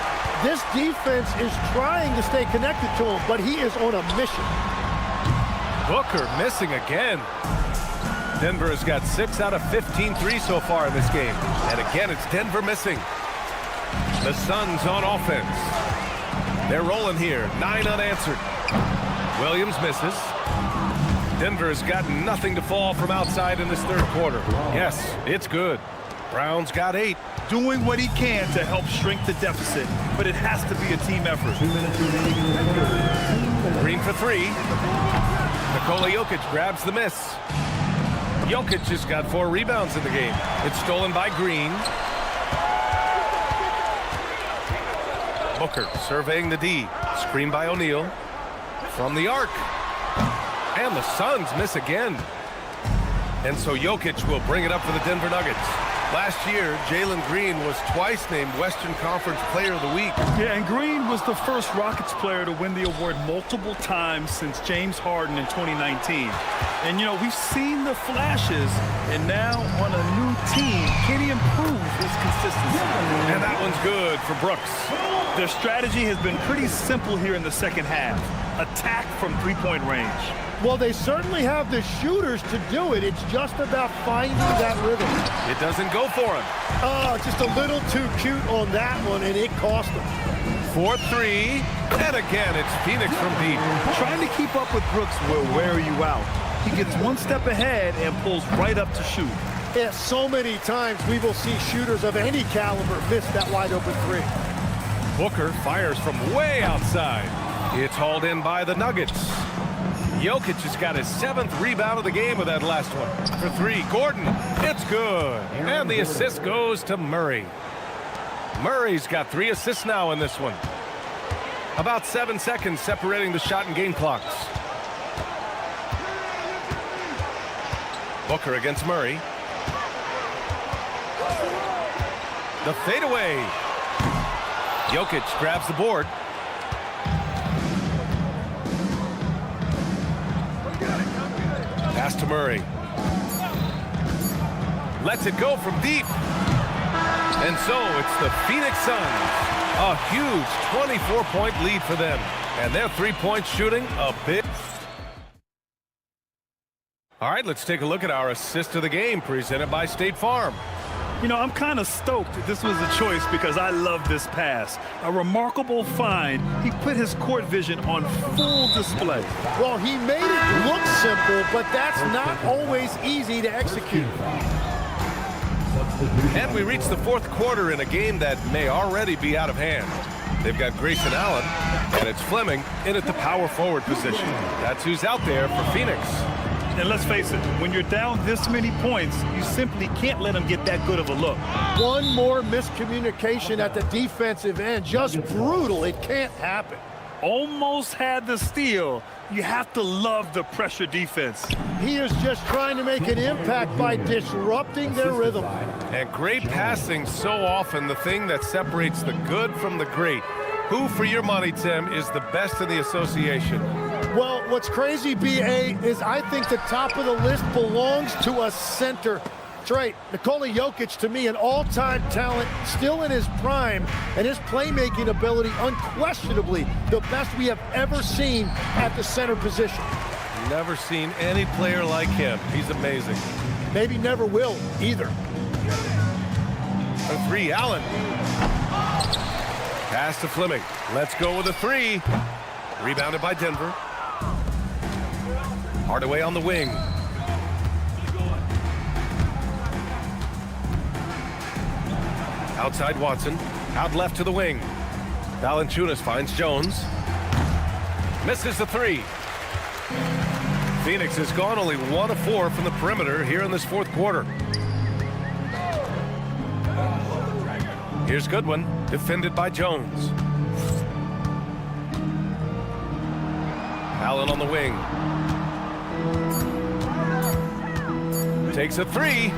This defense is trying to stay connected to him, but he is on a mission. Booker missing again. Denver has got 6 out of 15 threes so far in this game. And again, it's Denver missing. The Suns on offense. They're rolling here. 9 unanswered. Williams misses. Denver has got nothing to fall from outside in this third quarter. Yes, it's good. Brown's got 8. Doing what he can to help shrink the deficit, but it has to be a team effort. Green for 3. Nikola Jokic grabs the miss. Jokic has got 4 rebounds in the game. It's stolen by Green. Booker surveying the D. Screen by O'Neal. From the arc. And the Suns miss again. And so Jokic will bring it up for the Denver Nuggets. Last year, Jalen Green was twice named Western Conference Player of the Week. Yeah, and Green was the first Rockets player to win the award multiple times since James Harden in 2019. And, you know, we've seen the flashes, and now on a new team, can he improve his consistency? And that one's good for Brooks. Their strategy has been pretty simple here in the second half. Attack from three-point range. Well, they certainly have the shooters to do it. It's just about finding that rhythm. It doesn't go for him. Oh, just a little too cute on that one, and it cost him. 4-3, and again, it's Phoenix from deep. Trying to keep up with Brooks will wear you out. He gets one step ahead and pulls right up to shoot. Yeah, so many times we will see shooters of any caliber miss that wide-open 3. Booker fires from way outside. It's hauled in by the Nuggets. Jokic has got his 7th rebound of the game with that last one. For 3, Gordon, it's good. And the assist goes to Murray. Murray's got 3 assists now in this one. About 7 seconds separating the shot and game clocks. Booker against Murray. The fadeaway. Jokic grabs the board. Pass to Murray. Lets it go from deep. And so it's the Phoenix Suns. A huge 24-point lead for them. And their three-point shooting a bit. All right, let's take a look at our assist of the game presented by State Farm. You know, I'm kind of stoked this was a choice because I love this pass. A remarkable find. He put his court vision on full display. Well, he made it look simple, but that's not always easy to execute. And we reach the fourth quarter in a game that may already be out of hand. They've got Grayson Allen, and it's Fleming in at the power forward position. That's who's out there for Phoenix. And let's face it, when you're down this many points, you simply can't let them get that good of a look. One more miscommunication at the defensive end. Just brutal. It can't happen. Almost had the steal. You have to love the pressure defense. He is just trying to make an impact by disrupting their rhythm. And great passing, so often the thing that separates the good from the great. Who, for your money, Tim, is the best in the association? Well, what's crazy, B.A., is I think the top of the list belongs to a center. That's right. Nikola Jokic, to me, an all-time talent, still in his prime, and his playmaking ability unquestionably the best we have ever seen at the center position. Never seen any player like him. He's amazing. Maybe never will either. For 3, Allen. Pass to Fleming. Let's go with a 3. Rebounded by Denver. Hardaway on the wing. Outside Watson. Out left to the wing. Valanciunas finds Jones. Misses the 3. Phoenix has gone only 1 of 4 from the perimeter here in this fourth quarter. Here's Goodwin, defended by Jones. Allen on the wing. Takes a 3.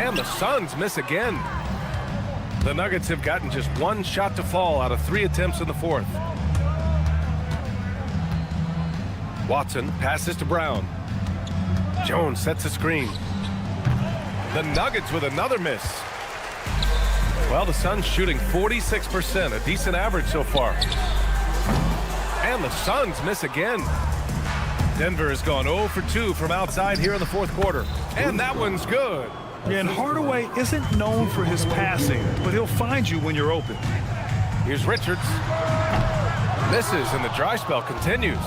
And the Suns miss again. The Nuggets have gotten just 1 shot to fall out of 3 attempts in the fourth. Watson passes to Brown. Jones sets a screen. The Nuggets with another miss. Well, the Suns shooting 46%, a decent average so far. And the Suns miss again. Denver has gone 0 for 2 from outside here in the fourth quarter. And that one's good. Yeah, and Hardaway isn't known for his passing, but he'll find you when you're open. Here's Richards. Misses, and the dry spell continues.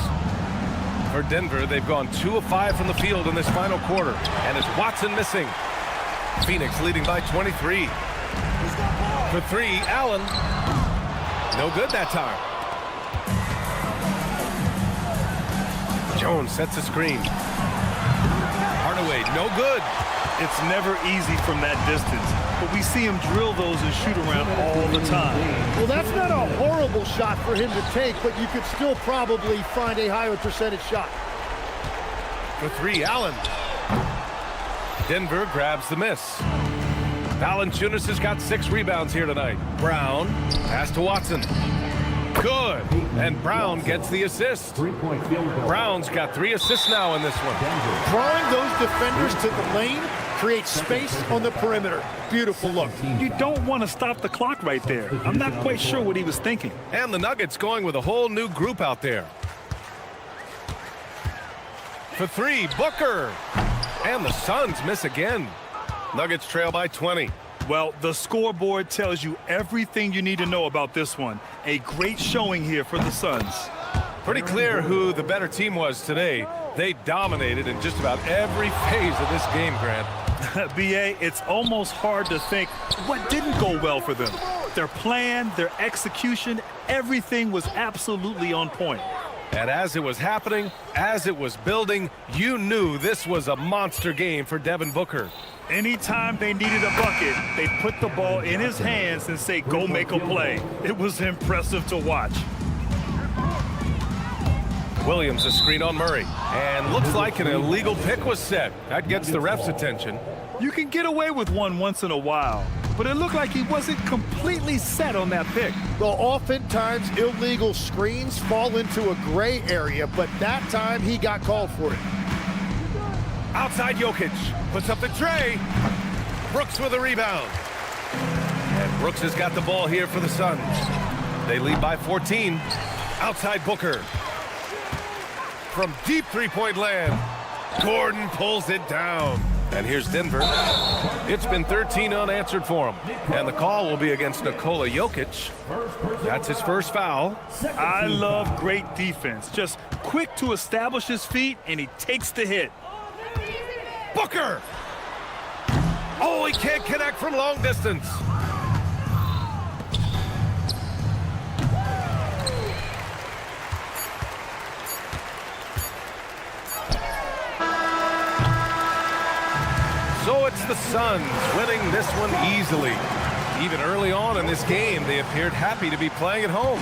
For Denver, they've gone 2 of 5 from the field in this final quarter. And it's Watson missing. Phoenix leading by 23. For 3, Allen. No good that time. Jones sets a screen. Hardaway, no good. It's never easy from that distance, but we see him drill those and shoot around all the time. Well, that's not a horrible shot for him to take, but you could still probably find a higher percentage shot. For 3, Allen. Denver grabs the miss. Valanciunas has got 6 rebounds here tonight. Brown, pass to Watson. Good. And Brown gets the assist. Brown's got 3 assists now in this one. Drawing those defenders to the lane creates space on the perimeter. Beautiful look. You don't want to stop the clock right there. I'm not quite sure what he was thinking. And the Nuggets going with a whole new group out there. For 3, Booker. And the Suns miss again. Nuggets trail by 20. Well, the scoreboard tells you everything you need to know about this one. A great showing here for the Suns. Pretty clear who the better team was today. They dominated in just about every phase of this game, Grant. B.A., it's almost hard to think what didn't go well for them. Their plan, their execution, everything was absolutely on point. And as it was happening, as it was building, you knew this was a monster game for Devin Booker. Anytime they needed a bucket, they put the ball in his hands and say, go make a play. It was impressive to watch. Williams a screen on Murray. And looks like an illegal pick was set. That gets the ref's attention. You can get away with one once in a while, but it looked like he wasn't completely set on that pick. Well, oftentimes illegal screens fall into a gray area, but that time he got called for it. Outside Jokic, puts up the tray. Brooks with a rebound. And Brooks has got the ball here for the Suns. They lead by 14. Outside Booker. From deep three-point land, Gordon pulls it down. And here's Denver. It's been 13 unanswered for him. And the call will be against Nikola Jokic. That's his first foul. I love great defense. Just quick to establish his feet, and he takes the hit. Booker! Oh, he can't connect from long distance. So it's the Suns winning this one easily. Even early on in this game, they appeared happy to be playing at home.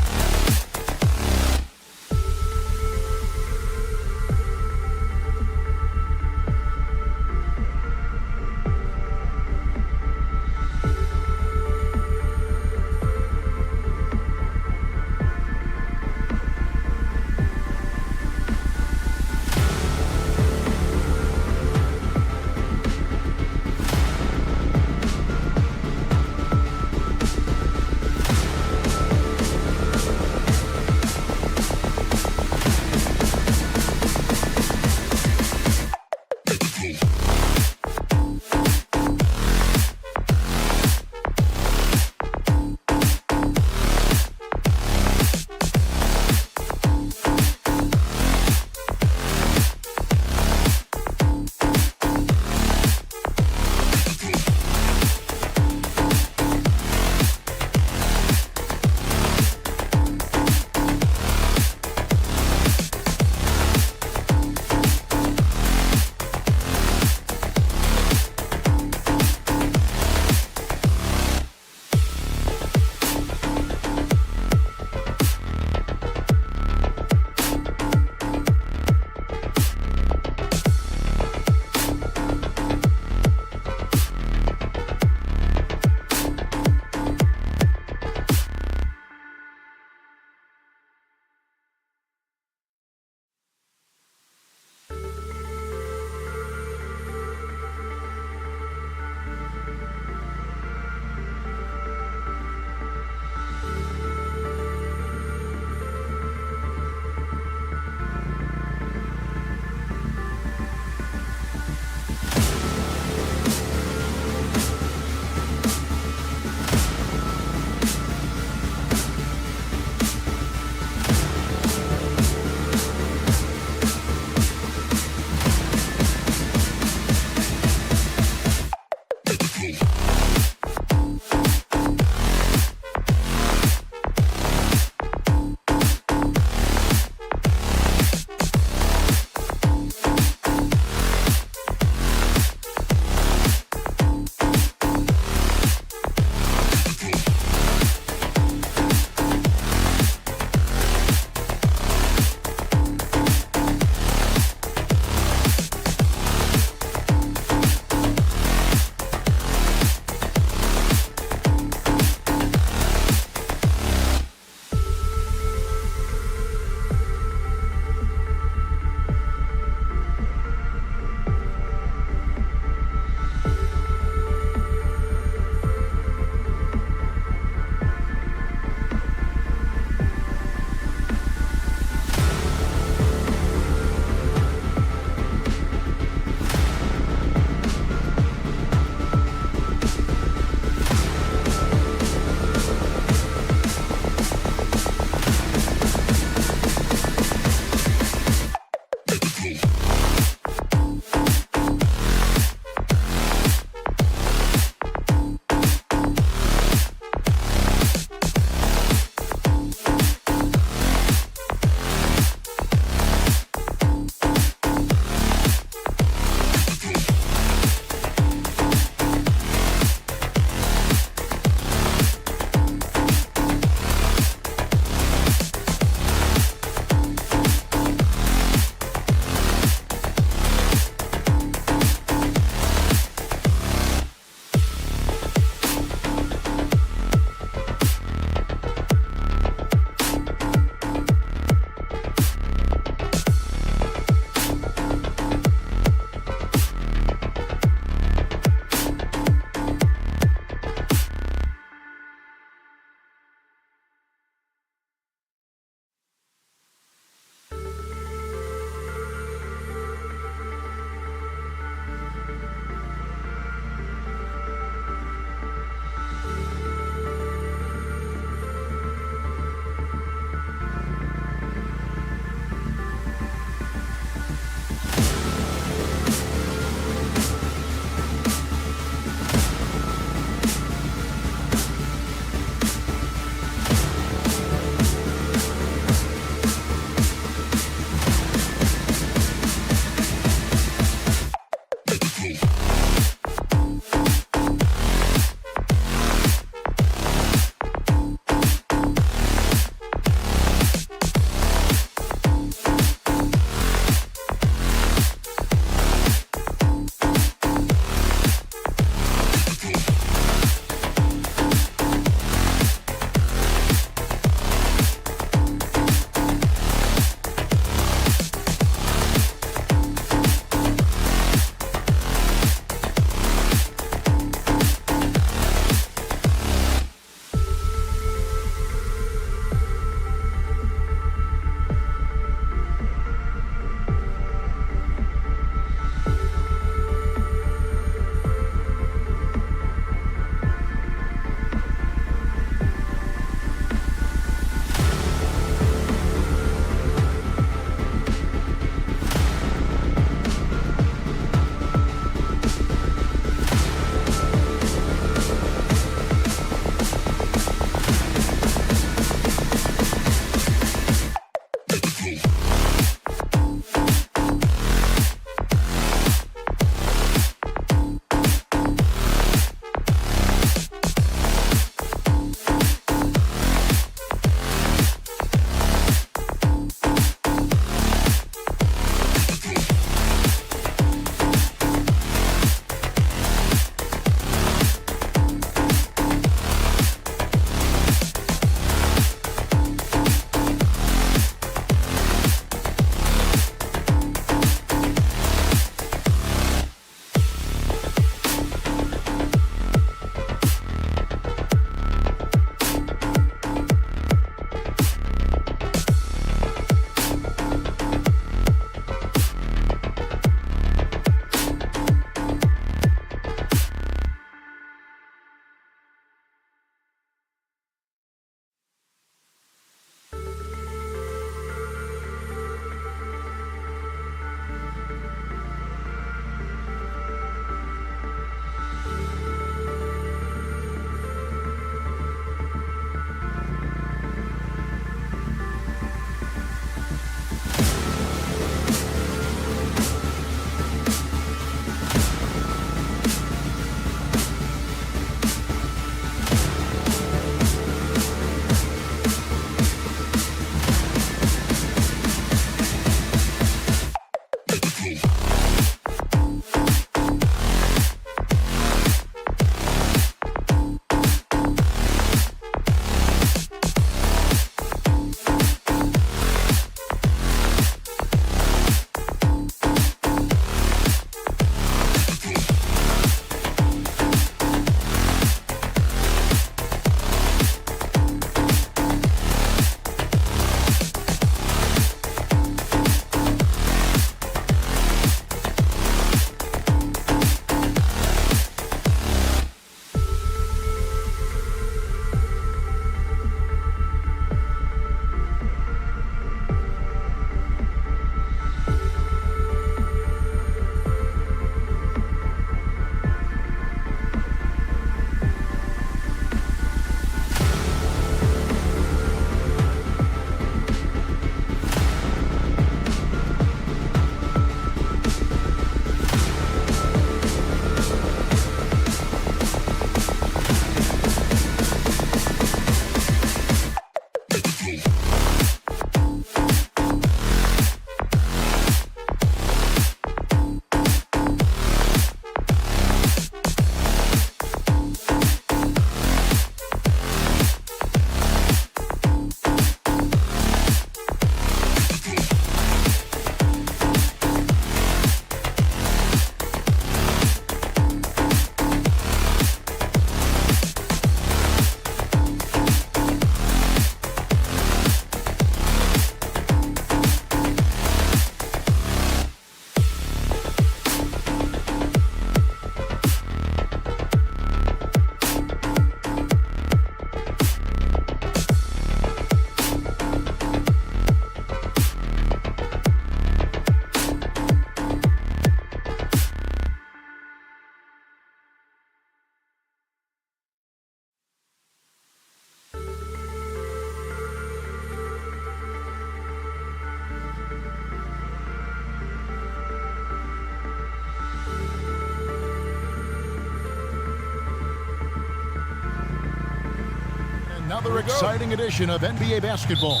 Another exciting edition of NBA basketball.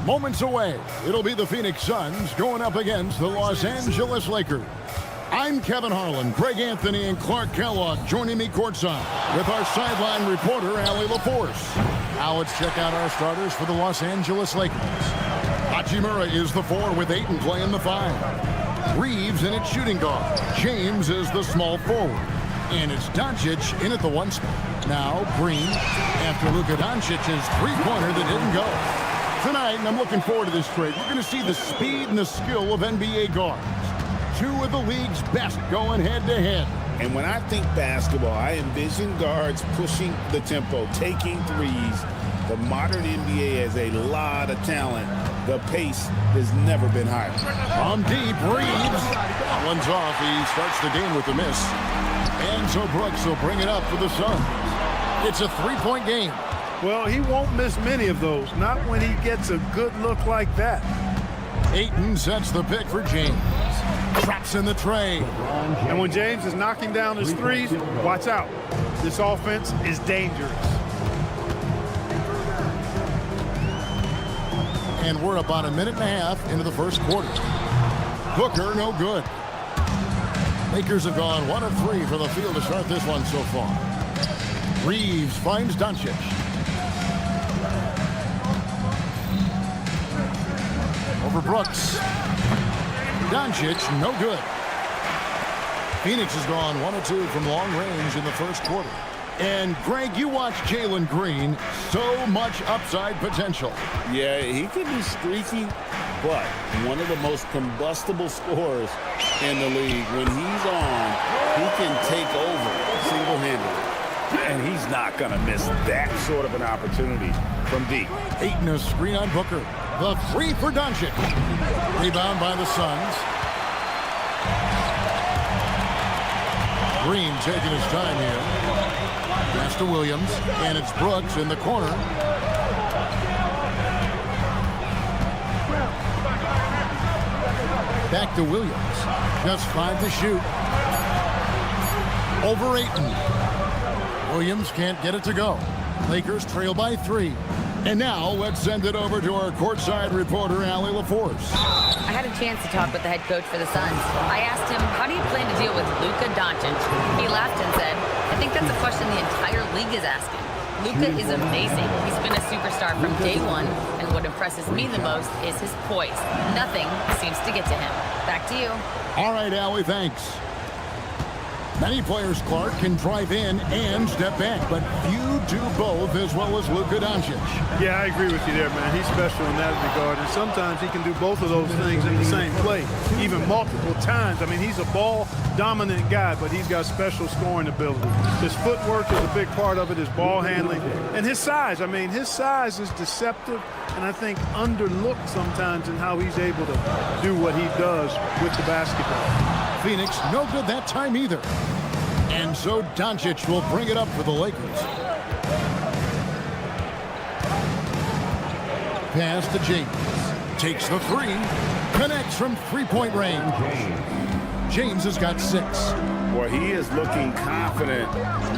Moments away, it'll be the Phoenix Suns going up against the Los Angeles Lakers. I'm Kevin Harlan, Greg Anthony, and Clark Kellogg joining me courtside with our sideline reporter, Allie LaForce. Now let's check out our starters for the Los Angeles Lakers. Hachimura is the 4 with Ayton playing the 5. Reeves in its shooting guard. James is the small forward. And it's Doncic in at the 1 spot. Now Green after Luka Doncic's three-pointer that didn't go. Tonight, and I'm looking forward to this trade, we're going to see the speed and the skill of NBA guards. 2 of the league's best going head-to-head. And when I think basketball, I envision guards pushing the tempo, taking threes. The modern NBA has a lot of talent. The pace has never been higher. From deep, Reeves. That one's off. He starts the game with a miss. And so Brooks will bring it up for the Suns. It's a 3-point game. Well, he won't miss many of those, not when he gets a good look like that. Ayton sets the pick for James. Traps in the tray. And when James is knocking down his threes, watch out. This offense is dangerous. And we're about a minute and a half into the first quarter. Booker, no good. Lakers have gone 1 of 3 for the field to start this one so far. Reeves finds Doncic. Over Brooks. Doncic, no good. Phoenix has gone 1 of 2 from long range in the first quarter. And Greg, you watch Jalen Green, so much upside potential. Yeah, he could be streaky, but one of the most combustible scorers in the league. When he's on, he can take over single-handedly. And he's not going to miss that sort of an opportunity from deep. Ayton a screen on Booker. The 3 for Doncic. Rebound by the Suns. Green taking his time here. Pass to Williams, and it's Brooks in the corner. Back to Williams. Just 5 to shoot. Over Ayton. Williams can't get it to go. Lakers trail by 3. And now let's send it over to our courtside reporter, Allie LaForce. I had a chance to talk with the head coach for the Suns. I asked him, how do you plan to deal with Luka Doncic? He laughed and said, I think that's a question the entire league is asking. Luka is amazing. He's been a superstar from day 1, and what impresses me the most is his poise. Nothing seems to get to him. Back to you. All right, Allie, thanks. Many players, Clark, can drive in and step back, but few do both as well as Luka Doncic. Yeah, I agree with you there, man. He's special in that regard, and sometimes he can do both of those things in the same play, even multiple times. I mean, he's a ball-dominant guy, but he's got special scoring ability. His footwork is a big part of it, his ball handling, and his size. I mean, his size is deceptive, and I think underlooked sometimes in how he's able to do what he does with the basketball. Phoenix, no good that time either. And so Doncic will bring it up for the Lakers. Pass to James. Takes the 3. Connects from 3-point range. James has got 6. Boy, he is looking confident.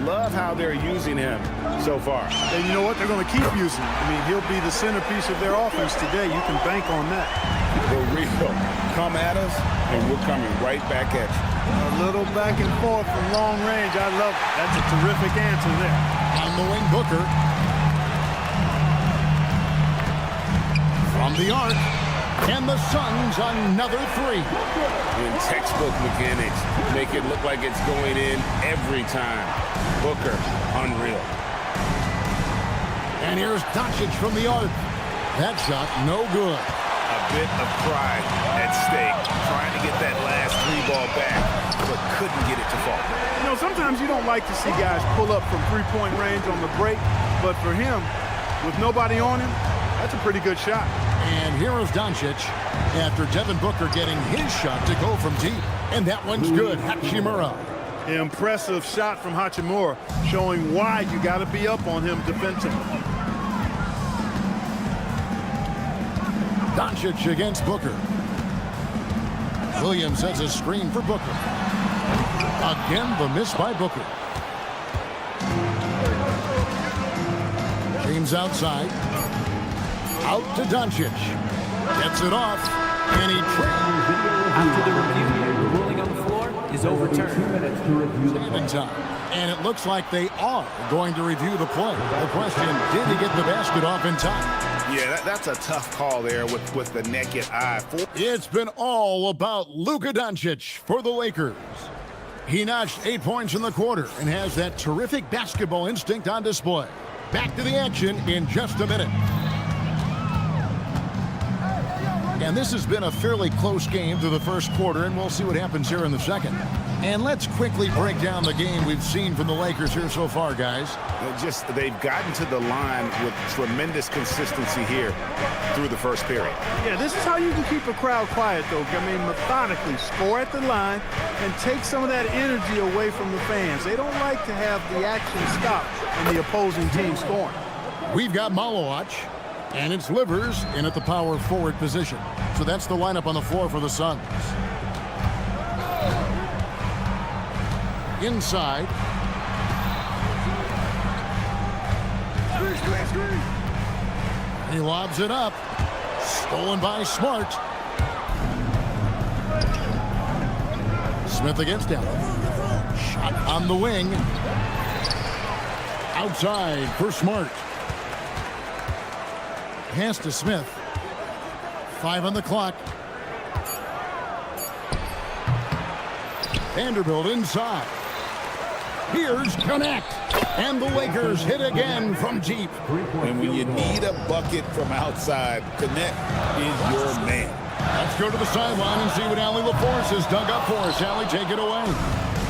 Love how they're using him so far. And you know what? They're going to keep using him. I mean, he'll be the centerpiece of their offense today. You can bank on that. For real. Come at us, and we're coming right back at you. A little back and forth from long range. I love it. That's a terrific answer there. On the wing, Booker. From the arc. And the Suns another 3. In textbook mechanics, make it look like it's going in every time. Booker, unreal. And here's Doncic from the arc. That shot, no good. A bit of pride at stake, trying to get that last 3 ball back, but couldn't get it to fall. You know, sometimes you don't like to see guys pull up from 3-point range on the break, but for him, with nobody on him, that's a pretty good shot. And here is Doncic after Devin Booker getting his shot to go from deep. And that one's good. Hachimura. Impressive shot from Hachimura, showing why you got to be up on him defensively. Doncic against Booker. Williams sets a screen for Booker. Again, the miss by Booker. James outside. Out to Doncic. Gets it off. And he After the review, the ruling on the floor is overturned. 2 minutes to review the play. time. And it looks like they are going to review the play. The question, did he get the basket off in time? Yeah, that's a tough call there with the naked eye. It's been all about Luka Doncic for the Lakers. He notched 8 points in the quarter and has that terrific basketball instinct on display. Back to the action in just a minute. And this has been a fairly close game through the first quarter, and we'll see what happens here in the second. And let's quickly break down the game we've seen from the Lakers here so far, guys. They've gotten to the line with tremendous consistency here through the first period. Yeah, this is how you can keep a crowd quiet, though. I mean, methodically score at the line and take some of that energy away from the fans. They don't like to have the action stop and the opposing team scoring. We've got Malowacz, and it's Livers in at the power forward position. So that's the lineup on the floor for the Suns. Inside. He lobs it up. Stolen by Smart. Smith against him. Shot on the wing. Outside for Smart. Pass to Smith. 5 on the clock. Vanderbilt inside. Here's Connect. And the Lakers hit again from deep. And when you need a bucket from outside, Connect is your man. Let's go to the sideline and see what Allie LaForce has dug up for us. Allie, take it away.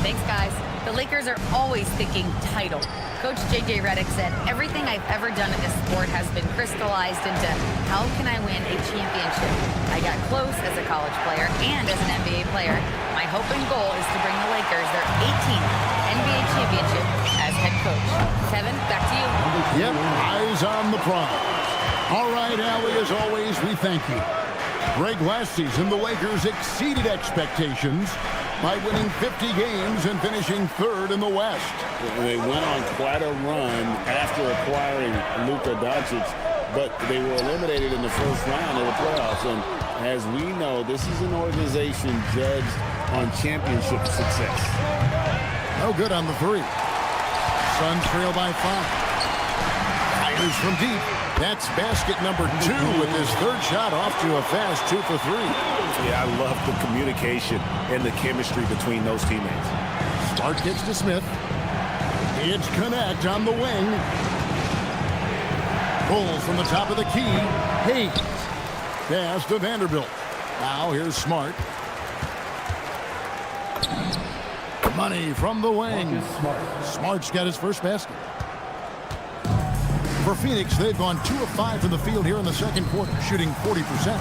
Thanks, guys. The Lakers are always thinking title. Coach J.J. Redick said, everything I've ever done in this sport has been crystallized into how can I win a championship? I got close as a college player and as an NBA player. My hope and goal is to bring the Lakers their 18th NBA championship as head coach. Kevin, back to you. Yep, eyes on the prize. All right, Allie, as always, we thank you. Greg, last season, the Lakers exceeded expectations by winning 50 games and finishing 3rd in the West. They went on quite a run after acquiring Luka Doncic, but they were eliminated in the first round of the playoffs. And as we know, this is an organization judged on championship success. No good on the 3. Suns trail by 5. Fires from deep. That's basket number 2 with his 3rd shot off to a fast 2 for 3. Yeah, I love the communication and the chemistry between those teammates. Smart gets to Smith. It's Connect on the wing. Pull from the top of the key. Hayes. Pass to Vanderbilt. Now here's Smart. Money from the wing. Smart's got his first basket. For Phoenix, they've gone 2 of 5 from the field here in the second quarter, shooting 40%.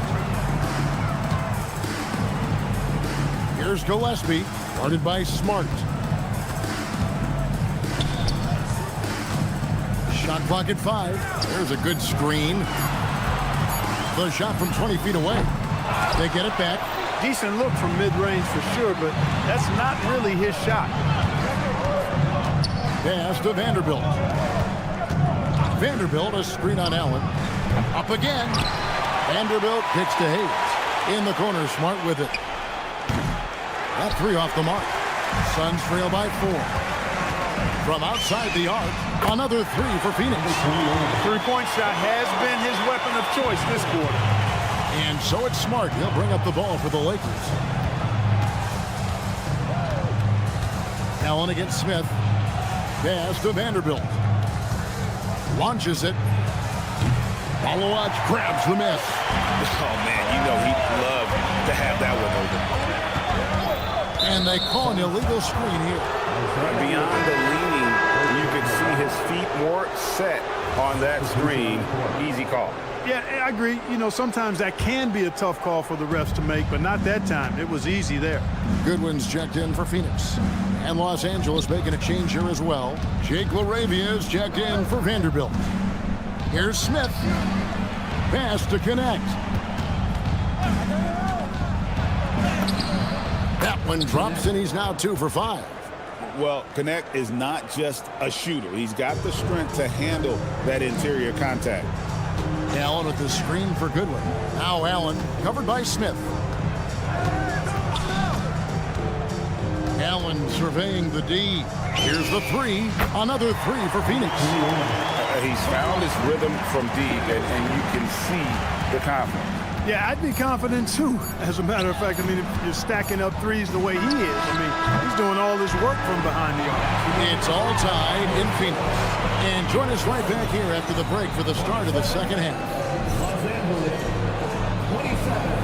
Here's Gillespie, guarded by Smart. Shot clock at 5. There's a good screen. The shot from 20 feet away. They get it back. Decent look from mid-range for sure, but that's not really his shot. Pass to Vanderbilt. Vanderbilt, a screen on Allen. Up again. Vanderbilt kicks to Hayes. In the corner, Smart with it. That 3 off the mark. Suns trail by 4. From outside the arc, another 3 for Phoenix. Three-point shot has been his weapon of choice this quarter. And so it's Smart. He'll bring up the ball for the Lakers. Allen against Smith. Pass to Vanderbilt. Launches it. Malowacz grabs the miss. Oh, man, you know he'd love to have that one open. And they call an illegal screen here. Beyond the leaning, you can see his feet more set on that screen. Easy call. Yeah, I agree. You know, sometimes that can be a tough call for the refs to make, but not that time. It was easy there. Goodwin's checked in for Phoenix. And Los Angeles making a change here as well. Jake LaRavia is checked in for Vanderbilt. Here's Smith. Pass to Connect. That one drops, and he's now 2 for 5. Well, Connect is not just a shooter. He's got the strength to handle that interior contact. Allen with the screen for Goodwin. Now Allen covered by Smith. Allen surveying the D. Here's the three. Another three for Phoenix. He's found his rhythm from deep, and you can see the confidence. Yeah, I'd be confident too. As a matter of fact, I mean, if you're stacking up threes the way he is, I mean, he's doing all this work from behind the arc. It's all tied in Phoenix. And join us right back here after the break for the start of the second half. Los Angeles, 27.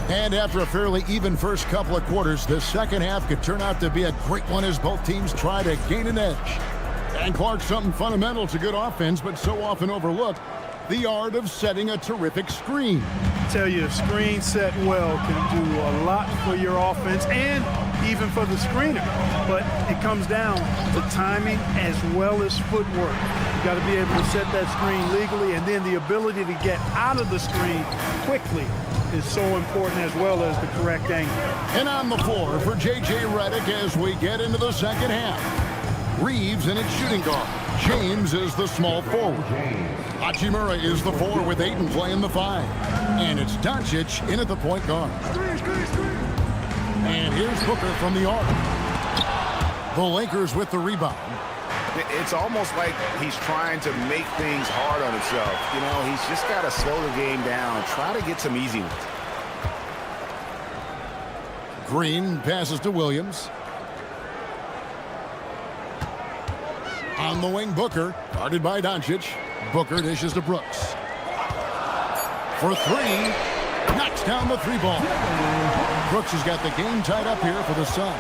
And after a fairly even first couple of quarters, the second half could turn out to be a great one as both teams try to gain an edge. And Clark, something fundamental to good offense, but so often overlooked, the art of setting a terrific screen. I tell you, a screen set well can do a lot for your offense and even for the screener. But it comes down to timing as well as footwork. You got to be able to set that screen legally, and then the ability to get out of the screen quickly is so important, as well as the correct angle. And on the floor for J.J. Redick as we get into the second half. Reeves in its shooting guard. James is the small forward. Hachimura is the 4 with Ayton playing the 5. And it's Doncic in at the point guard. And here's Booker from the arc. The Lakers with the rebound. It's almost like he's trying to make things hard on himself. You know, he's just got to slow the game down, try to get some easy ones. Green passes to Williams. On the wing, Booker, guarded by Doncic. Booker dishes to Brooks. For three, knocks down the three ball. Brooks has got the game tied up here for the Suns.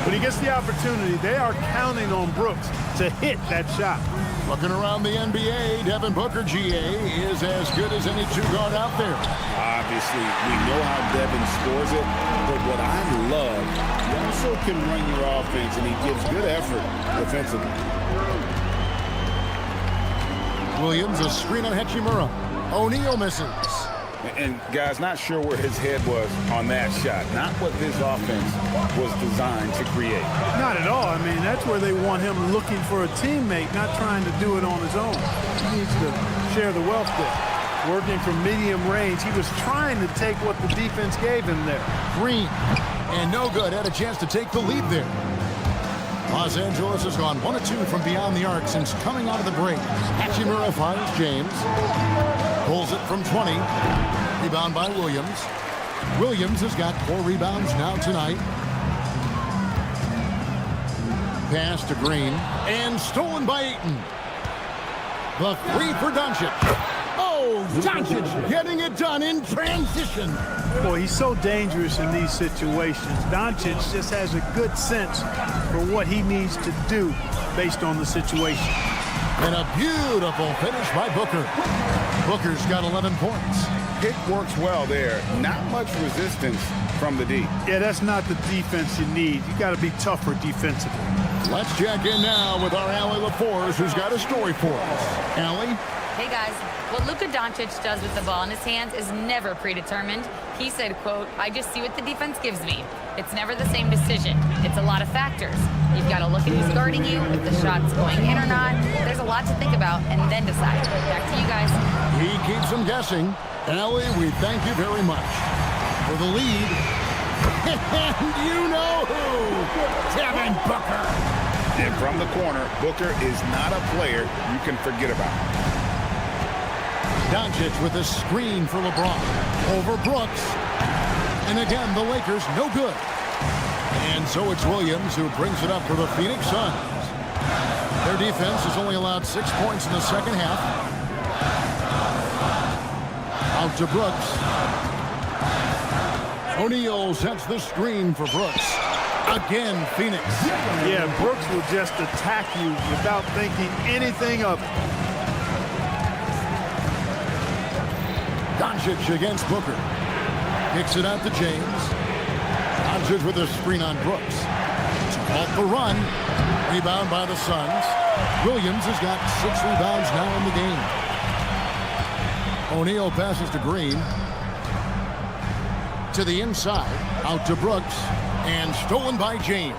When he gets the opportunity, they are counting on Brooks to hit that shot. Looking around the NBA, Devin Booker, GA, is as good as any two-guard out there. Obviously, we know how Devin scores it, but what I love, he also can run your offense, and he gives good effort defensively. Williams, a screen on Hachimura. O'Neal misses. And guys, not sure where his head was on that shot. Not what his offense was designed to create. Not at all. I mean, that's where they want him looking for a teammate, not trying to do it on his own. He needs to share the wealth there. Working from medium range, he was trying to take what the defense gave him there. Green, and no good. Had a chance to take the lead there. Los Angeles has gone 1 of 2 from beyond the arc since coming out of the break. Hachimura finds James. Pulls it from 20. Rebound by Williams. Williams has got 4 rebounds now tonight. Pass to Green. And stolen by Ayton. The 3 for Doncic. Oh, Doncic getting it done in transition. Boy, he's so dangerous in these situations. Doncic just has a good sense for what he needs to do based on the situation. And a beautiful finish by Booker. Booker's got 11 points. Pick works well there. Not much resistance from the D. Yeah, that's not the defense you need. You got to be tougher defensively. Let's check in now with our Allie LaForce, who's got a story for us. Allie? Hey, guys. What Luka Doncic does with the ball in his hands is never predetermined. He said, quote, "I just see what the defense gives me. It's never the same decision. It's a lot of factors. You've got to look at who's guarding you, if the shot's going in or not. There's a lot to think about, and then decide." Back to you guys. He keeps them guessing. Allie, we thank you very much for the lead. And you know who? Devin Booker. And from the corner, Booker is not a player you can forget about. Doncic with a screen for LeBron. Over Brooks. And again, the Lakers no good. And so it's Williams who brings it up for the Phoenix Suns. Their defense has only allowed 6 points in the second half. Out to Brooks. O'Neal sets the screen for Brooks. Again, Phoenix. Yeah, Brooks will just attack you without thinking anything of it. Doncic against Booker. Kicks it out to James. Doncic with a screen on Brooks. To halt the run. Rebound by the Suns. Williams has got 6 rebounds now in the game. O'Neal passes to Green. To the inside. Out to Brooks. And stolen by James.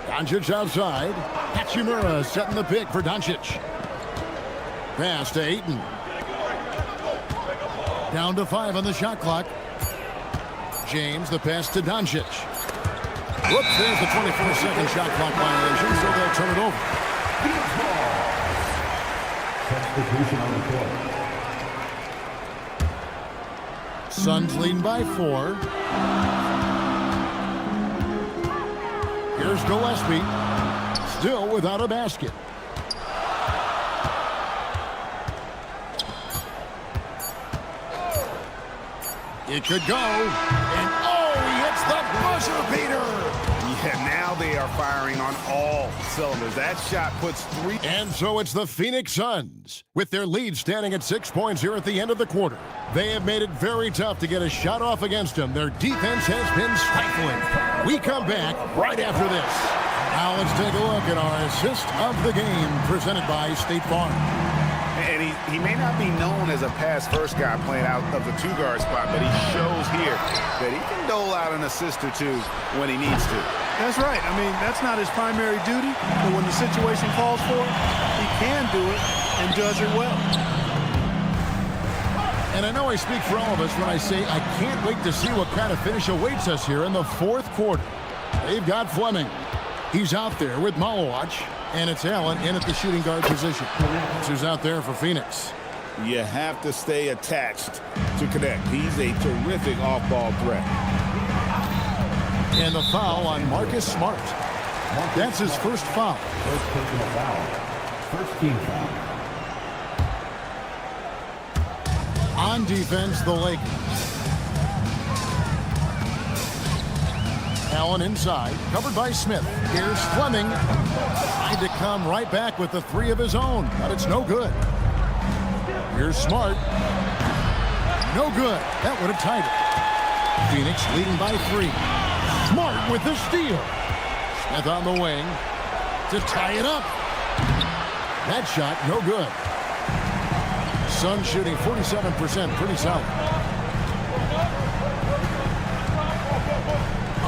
Doncic outside. Hachimura setting the pick for Doncic. Pass to Ayton. Down to 5 on the shot clock. James, the pass to Doncic. Whoops, there's the 24-second shot clock violation, so they'll turn it over. Substitution on the court. Suns leading by 4. Here's Gillespie. Still without a basket. It could go. And he hits the buzzer beater. Yeah, now they are firing on all cylinders. That shot puts 3. And so it's the Phoenix Suns. With their lead standing at 6 points here at the end of the quarter. They have made it very tough to get a shot off against them. Their defense has been stifling. We come back right after this. Now let's take a look at our assist of the game presented by State Farm. And he may not be known as a pass-first guy playing out of the 2-guard spot, but he shows here that he can dole out an assist or 2 when he needs to. That's right. I mean, that's not his primary duty, but when the situation calls for it, he can do it and does it well. And I know I speak for all of us when I say I can't wait to see what kind of finish awaits us here in the 4th quarter. They've got Fleming. He's out there with Malawach, and it's Allen in at the shooting guard position. That's who's out there for Phoenix. You have to stay attached to connect. He's a terrific off-ball threat. And the foul on Marcus Smart. That's his first foul. First personal foul. First team foul. On defense, the Lakers. Allen inside, covered by Smith. Here's Fleming. Tried to come right back with the 3 of his own, but it's no good. Here's Smart. No good. That would have tied it. Phoenix leading by 3. Smart with the steal. Smith on the wing to tie it up. That shot, no good. Suns shooting 47%, pretty solid.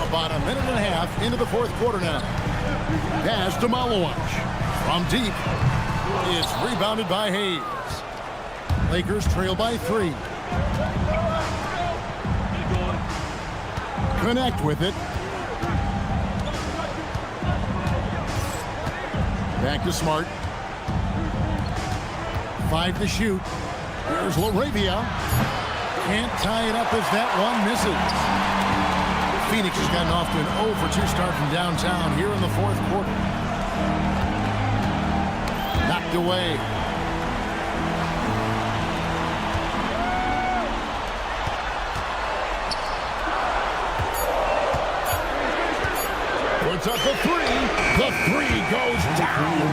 About a minute and a half into the 4th quarter now. Pass to Malawach. From deep. It's rebounded by Hayes. Lakers trail by 3. Connect with it. Back to Smart. 5 to shoot. Here's LaRavia. Can't tie it up as that one misses. Phoenix has gotten off to an 0 for 2 start from downtown here in the 4th quarter. Knocked away. Puts up the 3. The 3 goes down.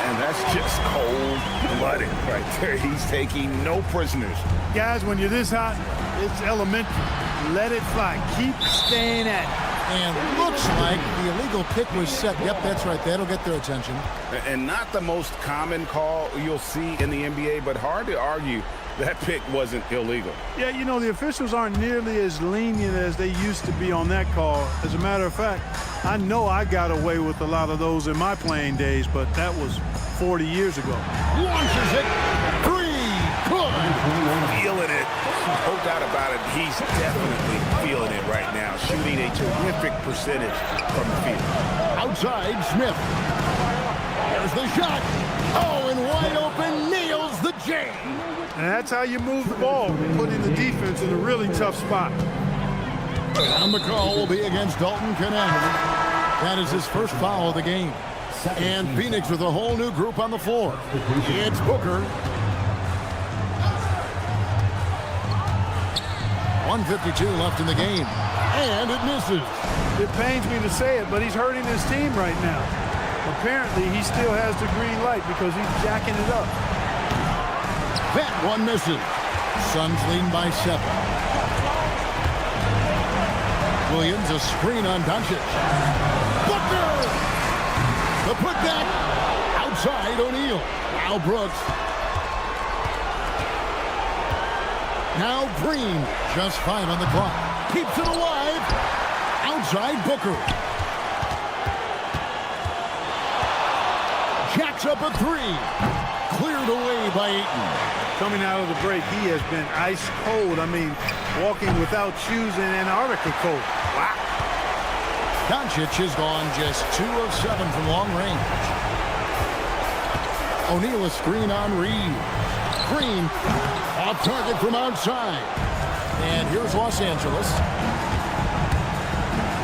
And that's just cold-blooded right there. He's taking no prisoners. Guys, when you're this hot, it's elementary. Let it fly. Keep staying at it. And looks like the illegal pick was set. Yep, that's right. That'll get their attention. And not the most common call you'll see in the NBA, but hard to argue that pick wasn't illegal. Yeah, you know, the officials aren't nearly as lenient as they used to be on that call. As a matter of fact, I know I got away with a lot of those in my playing days, but that was 40 years ago. Launches it. 3. Good. Feeling it. No doubt about it. He's definitely feeling it right now. Shooting a terrific percentage from the field. Outside, Smith. There's the shot. Oh, and wide open, nails the J. And that's how you move the ball, putting the defense in a really tough spot. And the call will be against Dalton Connect. That is his first foul of the game. And Phoenix with a whole new group on the floor. It's Booker. 1:52 left in the game. And it misses. It pains me to say it, but he's hurting his team right now. Apparently, he still has the green light because he's jacking it up. That one misses. Suns lead by 7. Williams, a screen on Doncic. Booker! The putback outside O'Neal. Now Brooks. Now Green. Just 5 on the clock. Keeps it alive. Outside Booker. Jacks up a 3. Cleared away by Ayton. Coming out of the break, he has been ice cold. I mean, walking without shoes in Antarctica cold. Wow. Doncic has gone just 2 of 7 from long range. O'Neal a screen on Reed. Green off target from outside. And here's Los Angeles.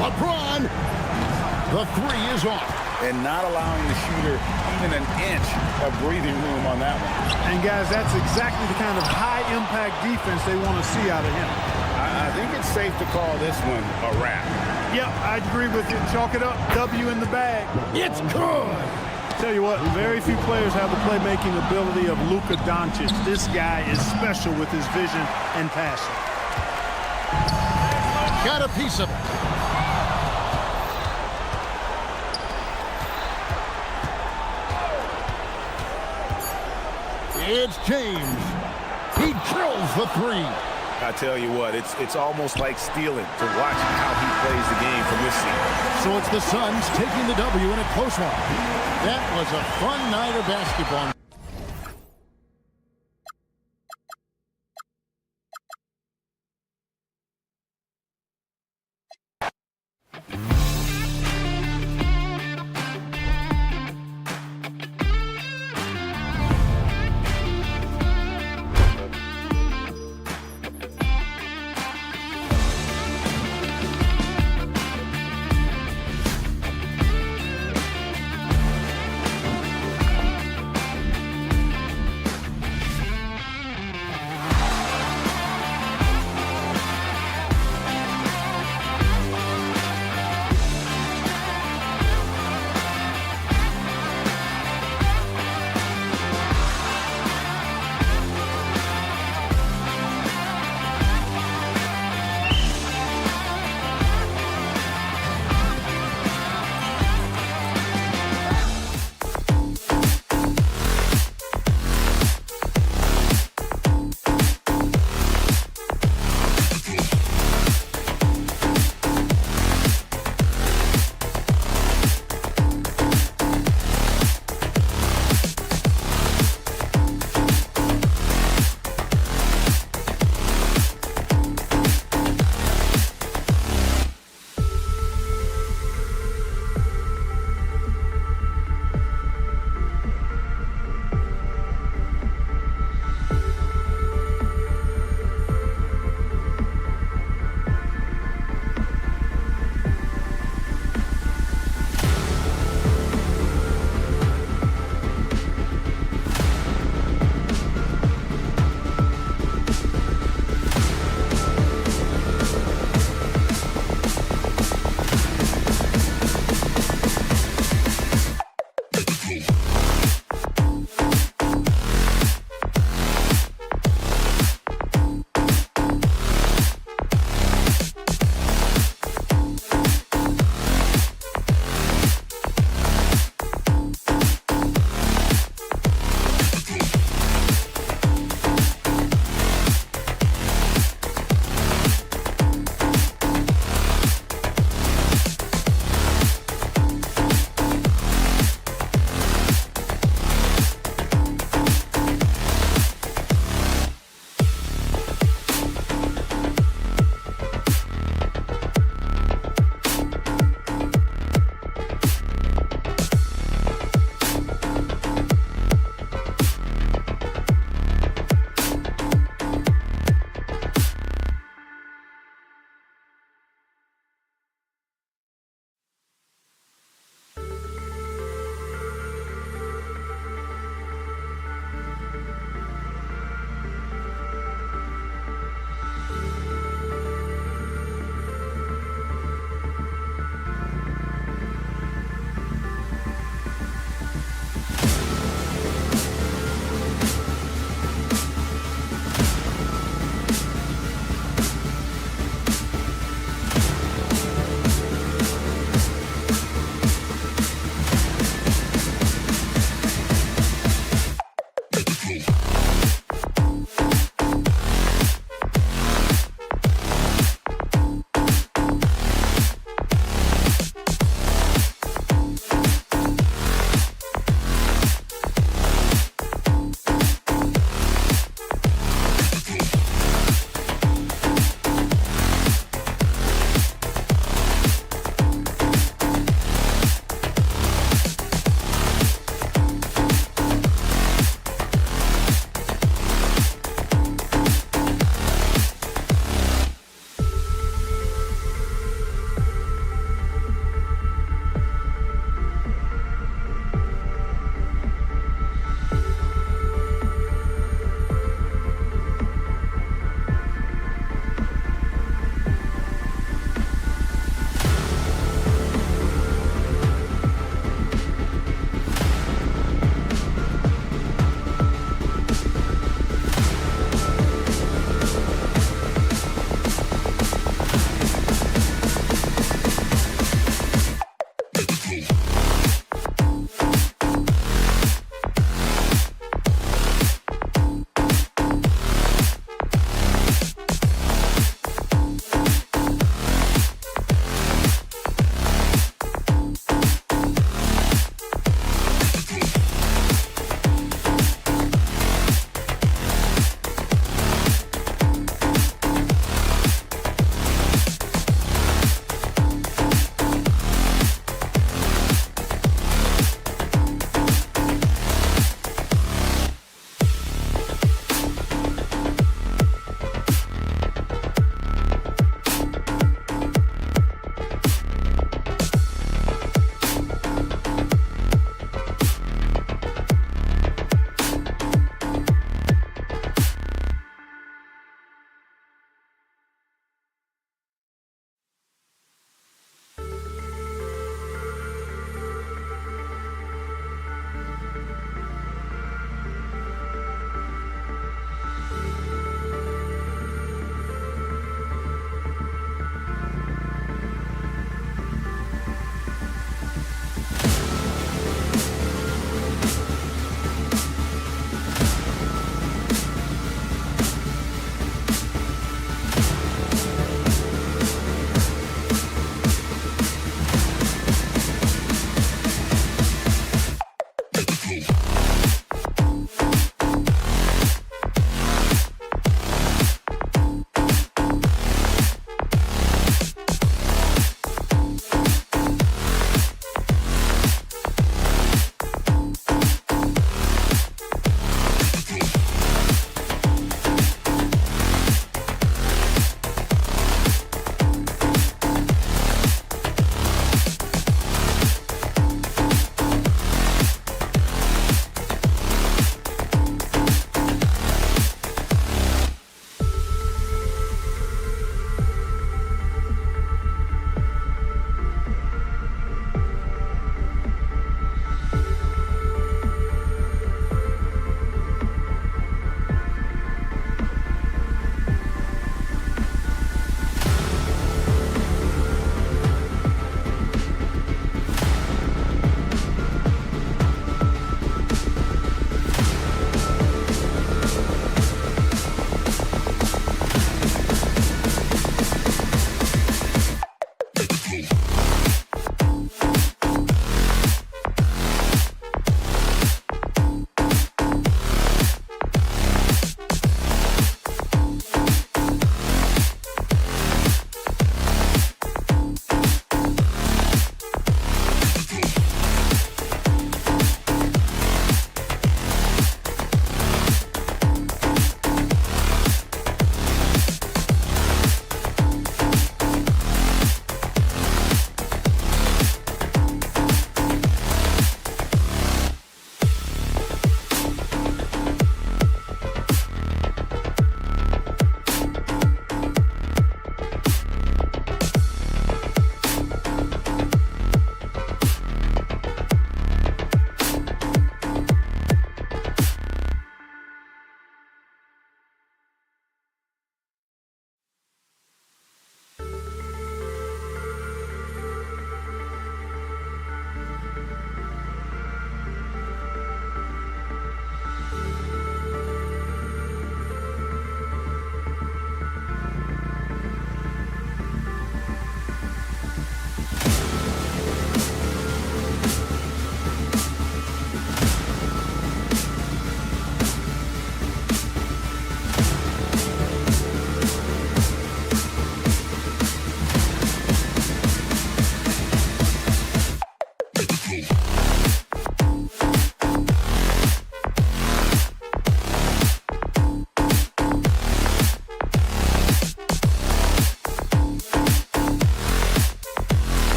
LeBron. The 3 is off. And not allowing the shooter even an inch of breathing room on that one. And guys, that's exactly the kind of high-impact defense they want to see out of him. I think it's safe to call this one a wrap. Yep, I agree with you. Chalk it up. W in the bag. It's good. Tell you what, very few players have the playmaking ability of Luka Doncic. This guy is special with his vision and passion. Got a piece of it. It's James. He drills the 3. I tell you what, it's almost like stealing to watch how he plays the game from this seat. So it's the Suns taking the W in a close one. That was a fun night of basketball.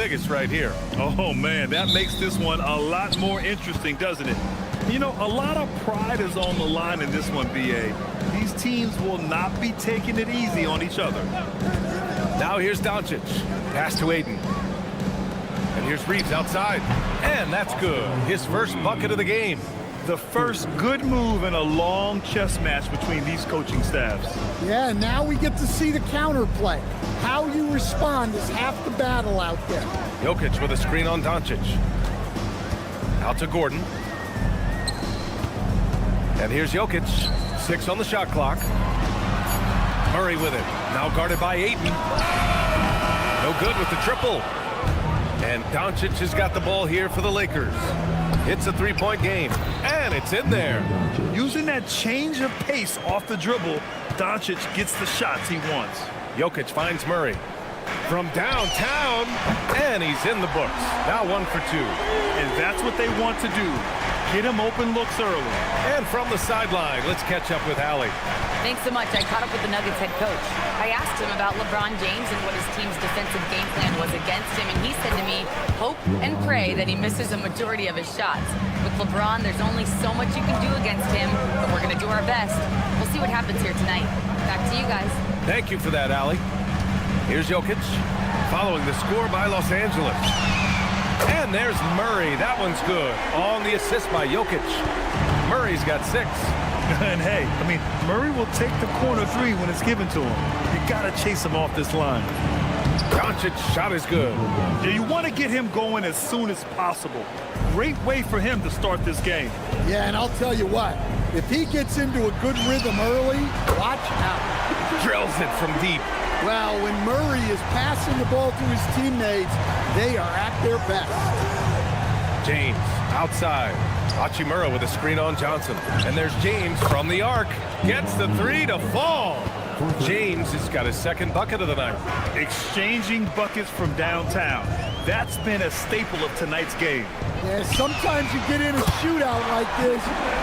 biggest right here. Oh, man, that makes this one a lot more interesting, doesn't it? You know, a lot of pride is on the line in this one, B.A. These teams will not be taking it easy on each other. Now here's Doncic. Pass to Aiden. And here's Reeves outside. And that's good. His first bucket of the game. The first good move in a long chess match between these coaching staffs. Yeah, now we get to see the counterplay. How you respond is half the battle out there. Jokic with a screen on Doncic. Out to Gordon. And here's Jokic. 6 on the shot clock. Murray with it. Now guarded by Ayton. No good with the triple. And Doncic has got the ball here for the Lakers. It's a three-point game. And it's in there. Using that change of pace off the dribble, Doncic gets the shots he wants. Jokic finds Murray. From downtown. And he's in the books. Now 1 for 2. And that's what they want to do. Get him open looks early. And from the sideline, let's catch up with Allie. Thanks so much. I caught up with the Nuggets head coach. I asked him about LeBron James and what his team's defensive game plan was against him, and he said to me, hope and pray that he misses a majority of his shots. With LeBron, there's only so much you can do against him, but we're going to do our best. We'll see what happens here tonight. Back to you guys. Thank you for that, Allie. Here's Jokic, following the score by Los Angeles. And there's Murray. That one's good. On the assist by Jokic. Murray's got 6. And hey, I mean, Murray will take the corner 3 when it's given to him. You got to chase him off this line. Doncic's shot is good. Yeah, you want to get him going as soon as possible. Great way for him to start this game. Yeah, and I'll tell you what, if he gets into a good rhythm early, watch out. Drills it from deep. Well, when Murray is passing the ball to his teammates, they are at their best. James outside. Hachimura with a screen on Johnson. And there's James from the arc. Gets the 3 to fall. James has got his second bucket of the night. Exchanging buckets from downtown. That's been a staple of tonight's game. Yeah, sometimes you get in a shootout like this,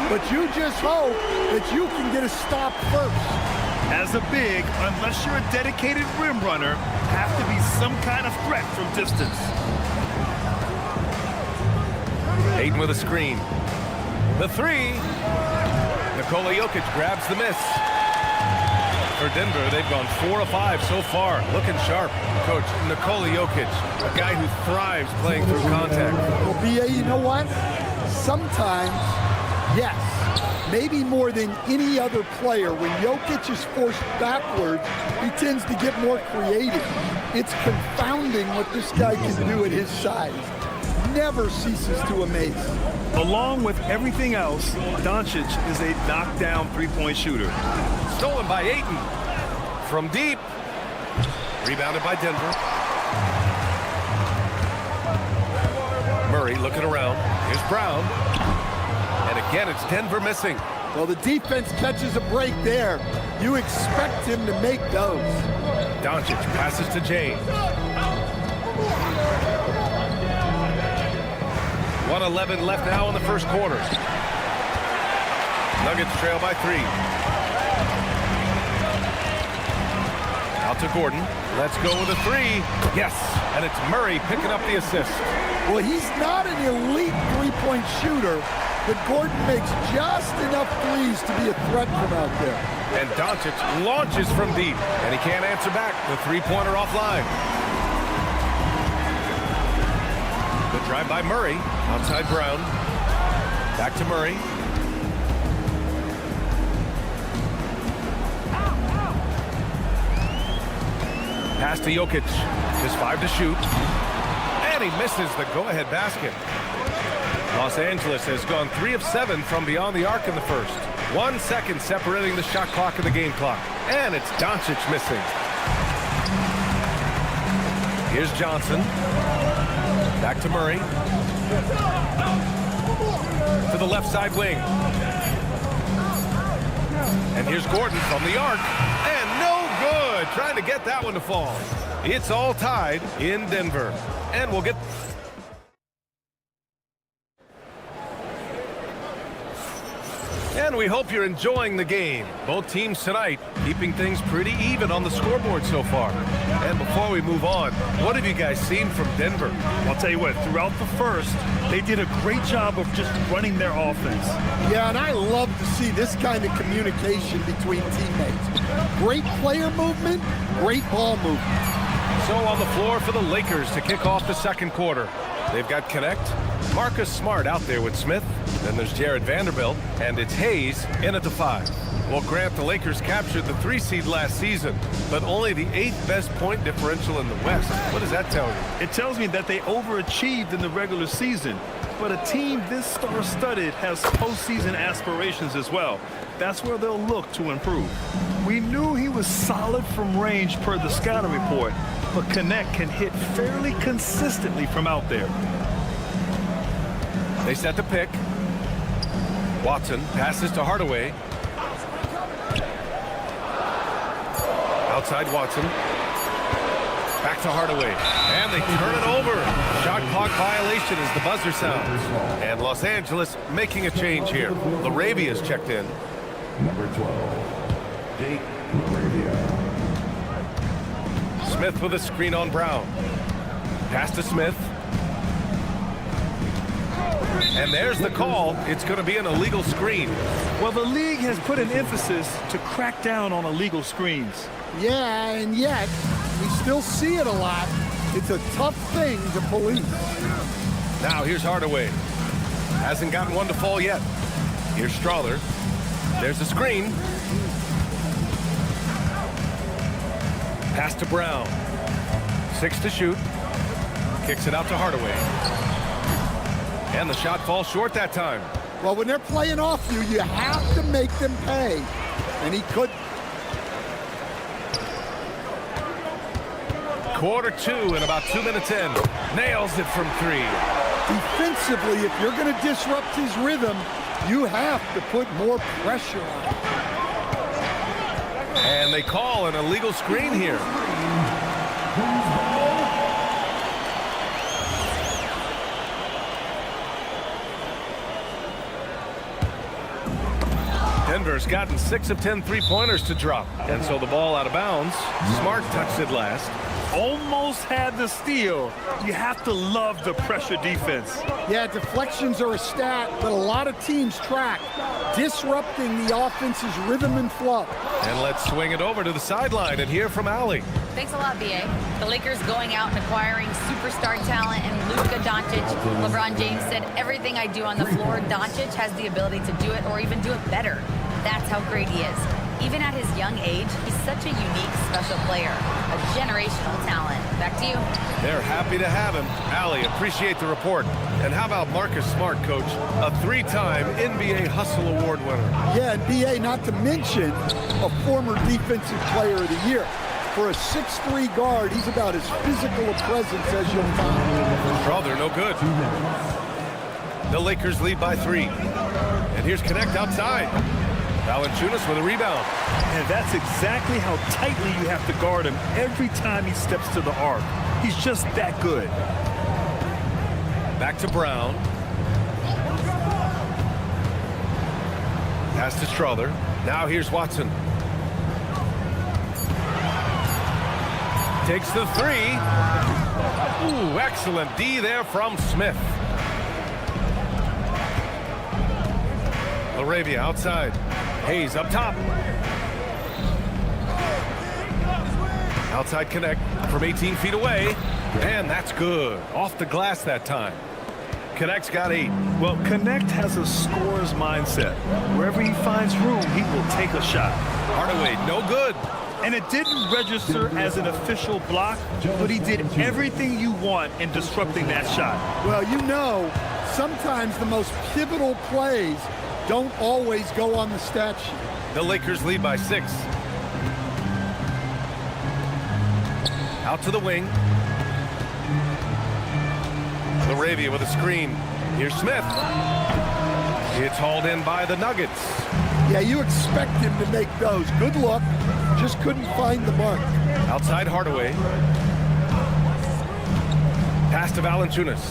but you just hope that you can get a stop first. As a big, unless you're a dedicated rim runner, have to be some kind of threat from distance. Aiden with a screen. The 3. Nikola Jokic grabs the miss. For Denver, they've gone 4 of 5 so far. Looking sharp. Coach, Nikola Jokic, a guy who thrives playing through contact. Well, B.A., you know what? Sometimes, yes, maybe more than any other player, when Jokic is forced backwards, he tends to get more creative. It's confounding what this guy can do at his size. Never ceases to amaze. Along with everything else, Doncic is a knockdown three-point shooter. Stolen by Ayton. From deep. Rebounded by Denver. Murray looking around. Here's Brown. And again, it's Denver missing. Well, the defense catches a break there. You expect him to make those. Doncic passes to James. 1:11 left now in the first quarter. Nuggets trail by 3. Out to Gordon. Let's go with a 3. Yes, and it's Murray picking up the assist. Well, he's not an elite three-point shooter, but Gordon makes just enough threes to be a threat from out there. And Doncic launches from deep, and he can't answer back. The three-pointer offline. The drive by Murray. Outside Brown. Back to Murray. Pass to Jokic. Just 5 to shoot. And he misses the go-ahead basket. Los Angeles has gone 3 of 7 from beyond the arc in the first. 1 second separating the shot clock and the game clock. And it's Doncic missing. Here's Johnson. Back to Murray. To the left side wing. And here's Gordon from the arc. And no good. Trying to get that one to fall. It's all tied in Denver. And we'll get... And we hope you're enjoying the game. Both teams tonight keeping things pretty even on the scoreboard so far. And before we move on, what have you guys seen from Denver? I'll tell you what, throughout the first, they did a great job of just running their offense. Yeah, and I love to see this kind of communication between teammates. Great player movement, great ball movement. So on the floor for the Lakers to kick off the second quarter. They've got Connect, Marcus Smart out there with Smith. Then there's Jared Vanderbilt, and it's Hayes in at the 5. Well, Grant, the Lakers captured the 3 seed last season, but only the 8th best point differential in the West. What does that tell you? It tells me that they overachieved in the regular season, but a team this star-studded has postseason aspirations as well. That's where they'll look to improve. We knew he was solid from range per the scouting report, but Connect can hit fairly consistently from out there. They set the pick. Watson passes to Hardaway. Outside Watson. Back to Hardaway. And they turn it over. Shot clock violation as the buzzer sounds. And Los Angeles making a change here. LaRavia's checked in. Number 12, Jake LaRavia. Smith with a screen on Brown. Pass to Smith. And there's the call. It's going to be an illegal screen. Well, the league has put an emphasis to crack down on illegal screens. Yeah, and yet, we still see it a lot. It's a tough thing to police. Now here's Hardaway. Hasn't gotten one to fall yet. Here's Strawler. There's the screen. Pass to Brown. 6 to shoot. Kicks it out to Hardaway. And the shot falls short that time. Well, when they're playing off you, you have to make them pay. And he could. Quarter 2 and about 2 minutes in. Nails it from 3. Defensively, if you're going to disrupt his rhythm, you have to put more pressure on him. And they call an illegal screen here. Denver's gotten 6 of 10 3-pointers to drop. And so the ball out of bounds. Smart touched it last. Almost had the steal. You have to love the pressure defense. Yeah, deflections are a stat that a lot of teams track. Disrupting the offense's rhythm and flow. And let's swing it over to the sideline and hear from Allie. Thanks a lot, B.A. The Lakers going out and acquiring superstar talent and Luka Doncic. LeBron James said, everything I do on the floor, Doncic has the ability to do it or even do it better. That's how great he is. Even at his young age, he's such a unique, special player. A generational talent. Back to you. They're happy to have him. Allie, appreciate the report. And how about Marcus Smart, Coach? A 3-time NBA Hustle Award winner. Yeah, and B.A., not to mention a former Defensive Player of the Year. For a 6'3" guard, he's about as physical a presence as you'll find. Draw, they're no good. The Lakers lead by 3. And here's Connect outside. Valanciunas with a rebound. And that's exactly how tightly you have to guard him every time he steps to the arc. He's just that good. Back to Brown. Pass to Strawler. Now here's Watson. Takes the 3. Ooh, excellent D there from Smith. LaRavia outside. Hayes up top. Outside Connect from 18 feet away. And that's good. Off the glass that time. Connect's got 8. Well, Connect has a scorer's mindset. Wherever he finds room, he will take a shot. Hardaway, no good. And it didn't register as an official block, but he did everything you want in disrupting that shot. Well, you know, sometimes the most pivotal plays don't always go on the stat sheet. The Lakers lead by 6. Out to the wing. LaRavia with a screen. Here's Smith. It's hauled in by the Nuggets. Yeah, you expect him to make those. Good luck. Just couldn't find the mark. Outside Hardaway. Pass to Valanciunas.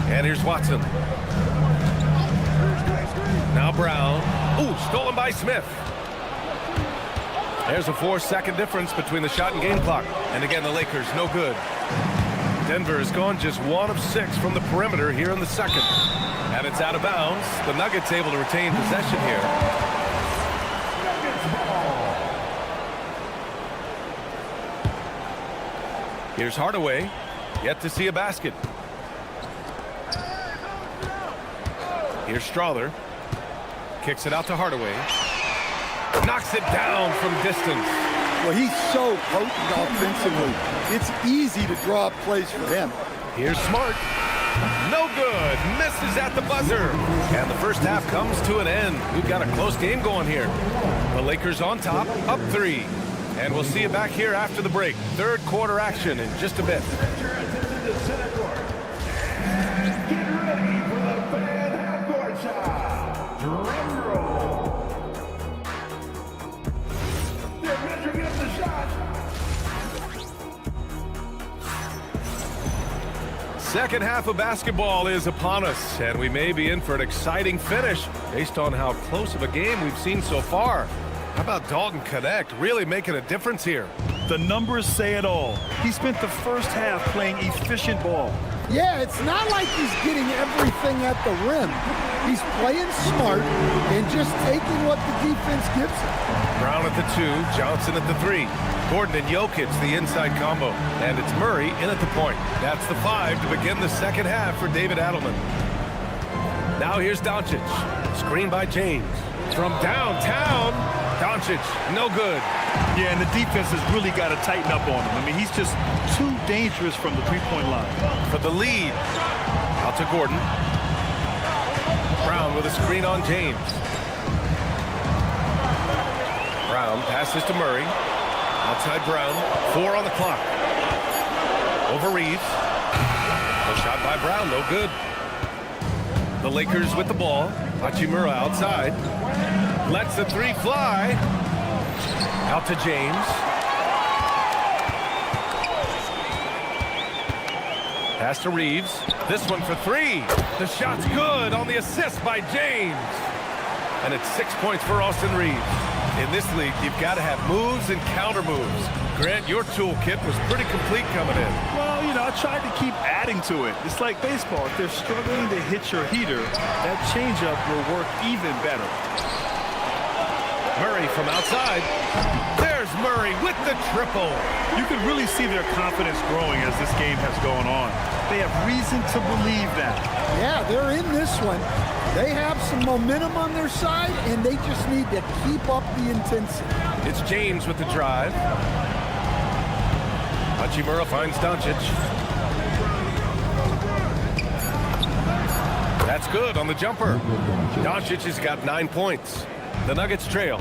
And here's Watson. Now Brown. Ooh, stolen by Smith. There's a 4-second difference between the shot and game clock. And again, the Lakers, no good. Denver has gone just 1 of 6 from the perimeter here in the second. And it's out of bounds. The Nuggets able to retain possession here. Here's Hardaway. Yet to see a basket. Here's Strawther. Kicks it out to Hardaway. Knocks it down from distance. Well, he's so potent offensively. It's easy to draw up plays for him. Here's Smart. No good. Misses at the buzzer. And the first half comes to an end. We've got a close game going here. The Lakers on top, up 3. And we'll see you back here after the break. Third quarter action in just a bit. Second half of basketball is upon us, and we may be in for an exciting finish based on how close of a game we've seen so far. How about Dalton Connect really making a difference here? The numbers say it all. He spent the first half playing efficient ball. Yeah, it's not like he's getting everything at the rim. He's playing smart and just taking what the defense gives him. Brown at the 2, Johnson at the 3. Gordon and Jokic, the inside combo. And it's Murray in at the point. That's the 5 to begin the second half for David Adelman. Now here's Doncic. Screen by James. From downtown, Doncic, no good. Yeah, and the defense has really got to tighten up on him. I mean, he's just too dangerous from the three-point line. For the lead. Out to Gordon. Brown with a screen on James. Brown passes to Murray. Outside Brown. 4 on the clock. Over Reeves. A shot by Brown, no good. The Lakers with the ball. Hachimura outside. Lets the 3 fly. Out to James. Pass to Reeves. This one for 3. The shot's good on the assist by James. And it's 6 points for Austin Reeves. In this league, you've got to have moves and counter moves. Grant, your toolkit was pretty complete coming in. Well, you know, I tried to keep adding to it. It's like baseball. If they're struggling to hit your heater, that changeup will work even better. Murray from outside. There's Murray with the triple. You can really see their confidence growing as this game has gone on. They have reason to believe that. Yeah, they're in this one. They have some momentum on their side, and they just need to keep up the intensity. It's James with the drive. Hachimura finds Doncic. That's good on the jumper. Doncic has got 9 points. The Nuggets trail.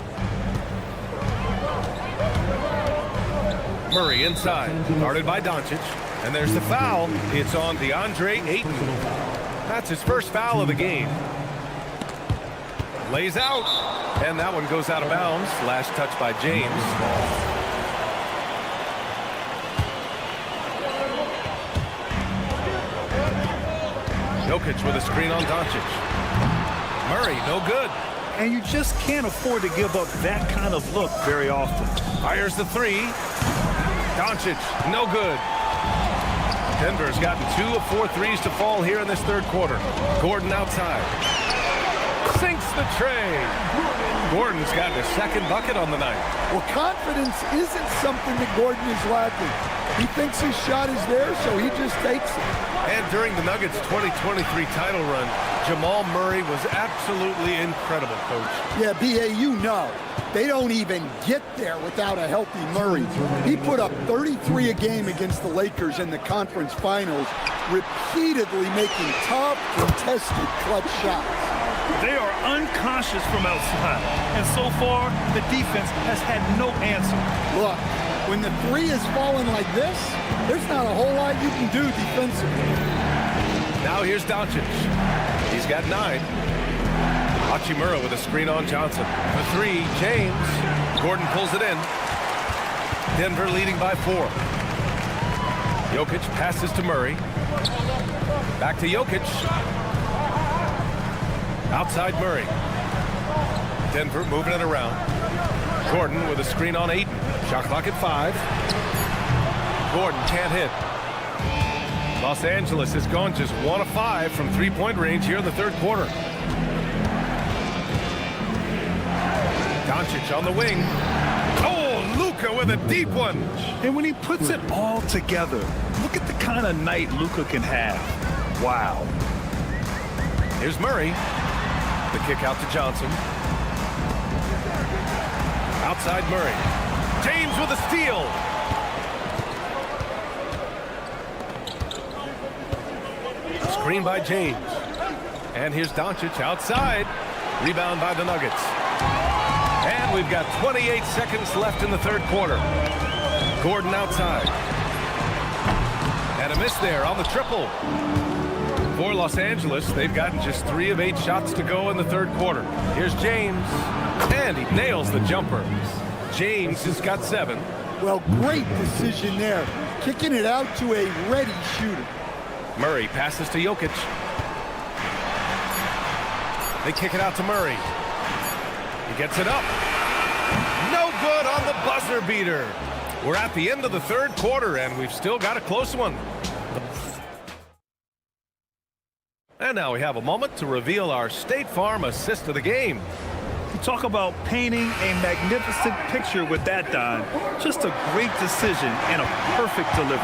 Murray inside, guarded by Doncic. And there's the foul. It's on DeAndre Ayton. That's his first foul of the game. Lays out. And that one goes out of bounds. Last touch by James. Jokic with a screen on Doncic. Murray, no good. And you just can't afford to give up that kind of look very often. Fires the 3. Doncic, no good. Denver's gotten 2 of 4 threes to fall here in this third quarter. Gordon outside. Sinks the tray. Gordon's gotten a second bucket on the night. Well, confidence isn't something that Gordon is lacking. He thinks his shot is there, so he just takes it. And during the Nuggets' 2023 title run, Jamal Murray was absolutely incredible, Coach. Yeah, B.A., you know. They don't even get there without a healthy Murray. He put up 33 a game against the Lakers in the conference finals, repeatedly making tough, contested clutch shots. They are unconscious from outside, and so far, the defense has had no answer. Look, when the 3 is falling like this, there's not a whole lot you can do defensively. Now here's Doncic. He's got 9. Hachimura with a screen on Johnson. For 3, James. Gordon pulls it in. Denver leading by 4. Jokic passes to Murray. Back to Jokic. Outside Murray. Denver moving it around. Gordon with a screen on Ayton. Shot clock at 5. Gordon can't hit. Los Angeles has gone just 1 of 5 from three-point range here in the third quarter. Doncic on the wing. Oh, Luka with a deep one. And when he puts it all together, look at the kind of night Luka can have. Wow. Here's Murray. The kick out to Johnson. Outside Murray. James with a steal. Screen by James. And here's Doncic outside. Rebound by the Nuggets. And we've got 28 seconds left in the third quarter. Gordon outside. And a miss there on the triple. For Los Angeles, they've gotten just 3 of 8 shots to go in the third quarter. Here's James. And he nails the jumper. James has got 7. Well, great decision there. Kicking it out to a ready shooter. Murray passes to Jokic. They kick it out to Murray. He gets it up. No good on the buzzer beater. We're at the end of the third quarter, and we've still got a close one. And now we have a moment to reveal our State Farm assist of the game. You talk about painting a magnificent picture with that, Don. Just a great decision and a perfect delivery.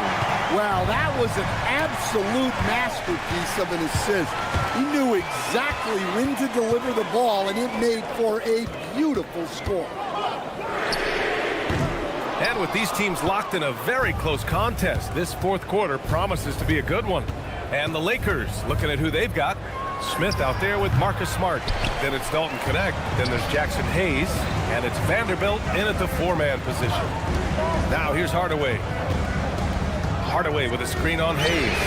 Wow, that was an absolute masterpiece of an assist. He knew exactly when to deliver the ball, and it made for a beautiful score. And with these teams locked in a very close contest, this fourth quarter promises to be a good one. And the Lakers, looking at who they've got. Smith out there with Marcus Smart. Then it's Dalton Connect. Then there's Jackson Hayes. And it's Vanderbilt in at the 4-man position. Now here's Hardaway. Hardaway with a screen on Hayes.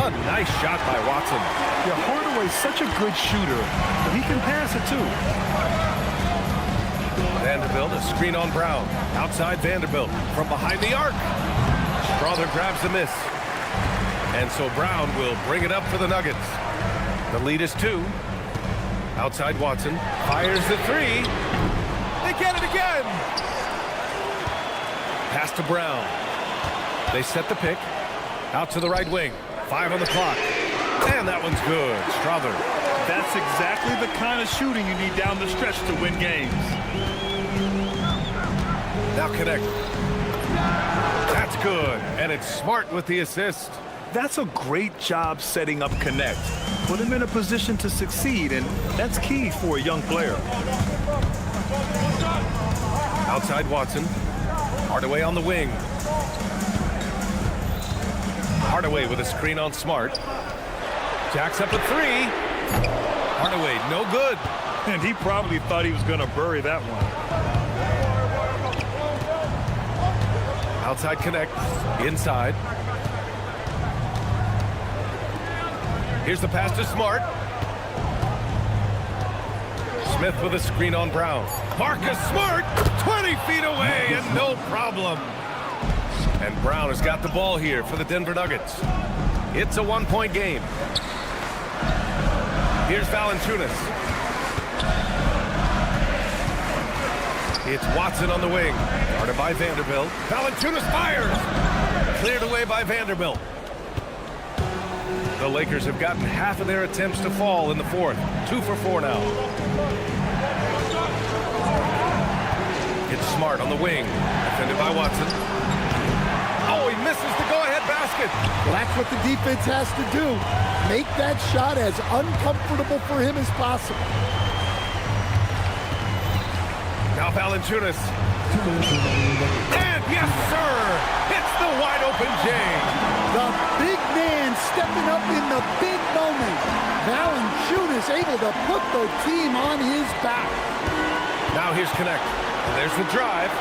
A nice shot by Watson. Yeah, Hardaway's such a good shooter, but he can pass it too. Vanderbilt, a screen on Brown. Outside Vanderbilt from behind the arc. Strother grabs the miss. And so Brown will bring it up for the Nuggets. The lead is 2. Outside Watson. Fires the 3. They get it again. Pass to Brown. They set the pick. Out to the right wing. 5 on the clock. And that one's good. Strother. That's exactly the kind of shooting you need down the stretch to win games. Now Connect. That's good. And it's Smart with the assist. That's a great job setting up Connect. Put him in a position to succeed, and that's key for a young player. Outside Watson. Hardaway on the wing. Hardaway with a screen on Smart. Jacks up a 3. Hardaway, no good. And he probably thought he was going to bury that one. Outside Connect. Inside. Here's the pass to Smart. Smith with a screen on Brown. Marcus Smart, 20 feet away and no problem. And Brown has got the ball here for the Denver Nuggets. It's a 1-point game. Here's Valanciunas. It's Watson on the wing. Guarded by Vanderbilt. Valanciunas fires. Cleared away by Vanderbilt. The Lakers have gotten half of their attempts to fall in the fourth. 2 for 4 now. It's Smart on the wing. Defended by Watson. Oh, he misses the go-ahead basket. Well, that's what the defense has to do. Make that shot as uncomfortable for him as possible. Now Valanciunas. And yes, sir! It's the wide-open J. The big man stepping up in the big moment. Valanciunas able to put the team on his back. Now here's Connect. There's the drive.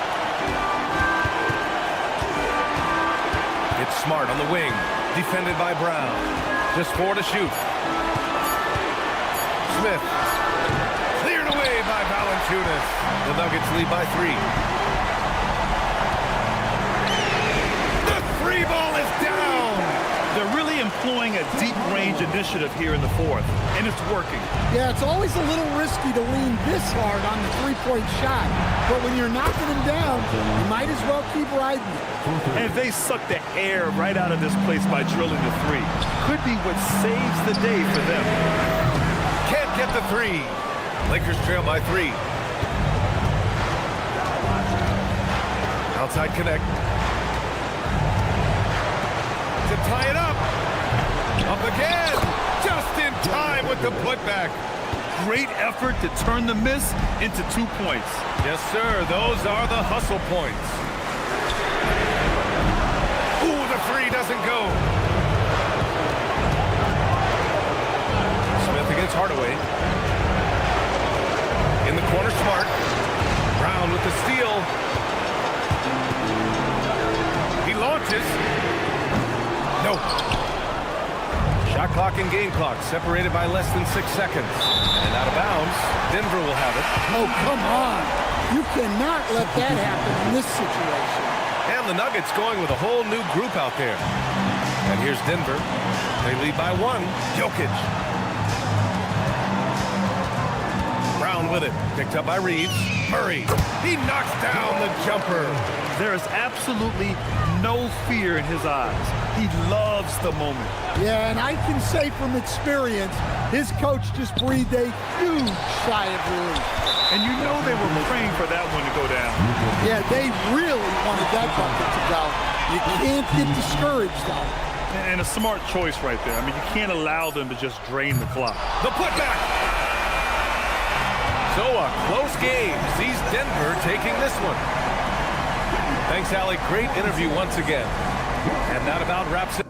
It's Smart on the wing. Defended by Brown. Just 4 to shoot. Smith. Cleared away by Valanciunas. The Nuggets lead by 3. The 3 ball is down. They're really employing a deep range and initiative here in the fourth, and it's working. Yeah, it's always a little risky to lean this hard on the three-point shot, but when you're knocking him down, you might as well keep riding it. And they suck the air right out of this place by drilling the three. Could be what saves the day for them. Can't get the three. Lakers trail by 3. Outside connect. To tie it up. Up again. Just in time with the putback. Great effort to turn the miss into 2 points. Yes, sir. Those are the hustle points. Ooh, the three doesn't go. Smith against Hardaway. In the corner, Smart. Brown with the steal. He launches. No. Shot clock and game clock separated by less than 6 seconds. And out of bounds, Denver will have it. Oh, come on. You cannot let that happen in this situation. And the Nuggets going with a whole new group out there. And here's Denver. They lead by 1. Jokic. Brown with it. Picked up by Reeves. Murray. He knocks down the jumper. There is absolutely no fear in his eyes. He loves the moment. Yeah, and I can say from experience, his coach just breathed a huge sigh of relief. And you know they were praying for that one to go down. Yeah, they really wanted that bucket to go. You can't get discouraged, though. And a smart choice right there. I mean, you can't allow them to just drain the clock. The putback. So a close game sees Denver taking this one. Thanks, Allie. Great interview once again. And that about wraps it.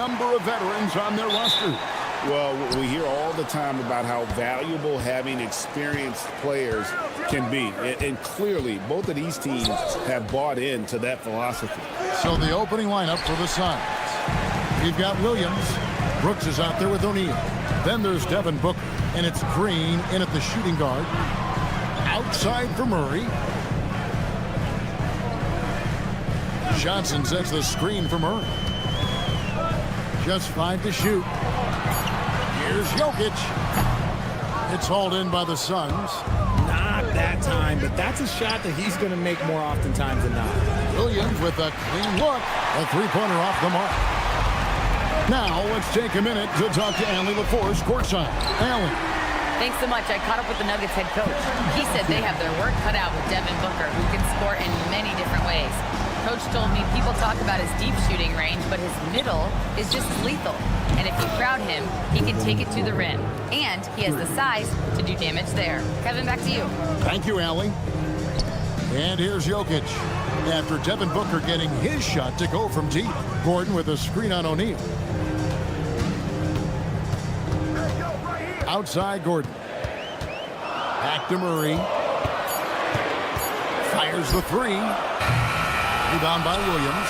number of veterans on their roster. Well, we hear all the time about how valuable having experienced players can be. And clearly, both of these teams have bought into that philosophy. So the opening lineup for the Suns. We've got Williams. Brooks is out there with O'Neal. Then there's Devin Booker. And it's Green in at the shooting guard. Outside for Murray. Johnson sets the screen for Murray. Just 5 to shoot. Here's Jokic. It's hauled in by the Suns. Not that time, but that's a shot that he's going to make more oftentimes than not. Williams with a clean look. A three-pointer off the mark. Now, let's take a minute to talk to Allie LaForce courtside. Allie. Thanks so much. I caught up with the Nuggets head coach. He said they have their work cut out with Devin Booker, who can score in many different ways. Coach told me people talk about his deep shooting range, but his middle is just as lethal. And if you crowd him, he can take it to the rim. And he has the size to do damage there. Kevin, back to you. Thank you, Allie. And here's Jokic. After Devin Booker getting his shot to go from deep. Gordon with a screen on O'Neal. Outside Gordon. Back to Murray. Fires the three. Rebound by Williams.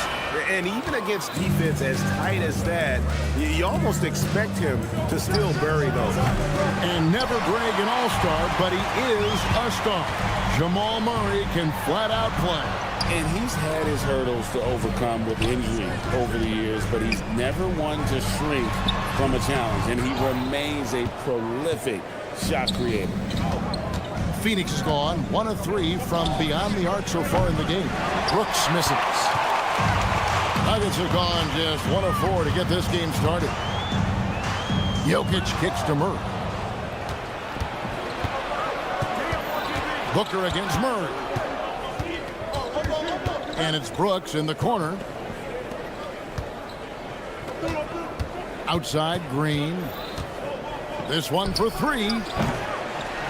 And even against defense as tight as that, you almost expect him to still bury those. And never brag an all-star, but he is a star. Jamal Murray can flat out play. And he's had his hurdles to overcome with injury over the years, but he's never one to shrink from a challenge, and he remains a prolific shot creator. Phoenix is gone 1 of 3 from beyond the arc so far in the game. Brooks misses. Nuggets have gone just 1 of 4 to get this game started. Jokic kicks to Murray. Booker against Murray. And it's Brooks in the corner. Outside, Green. This one for 3.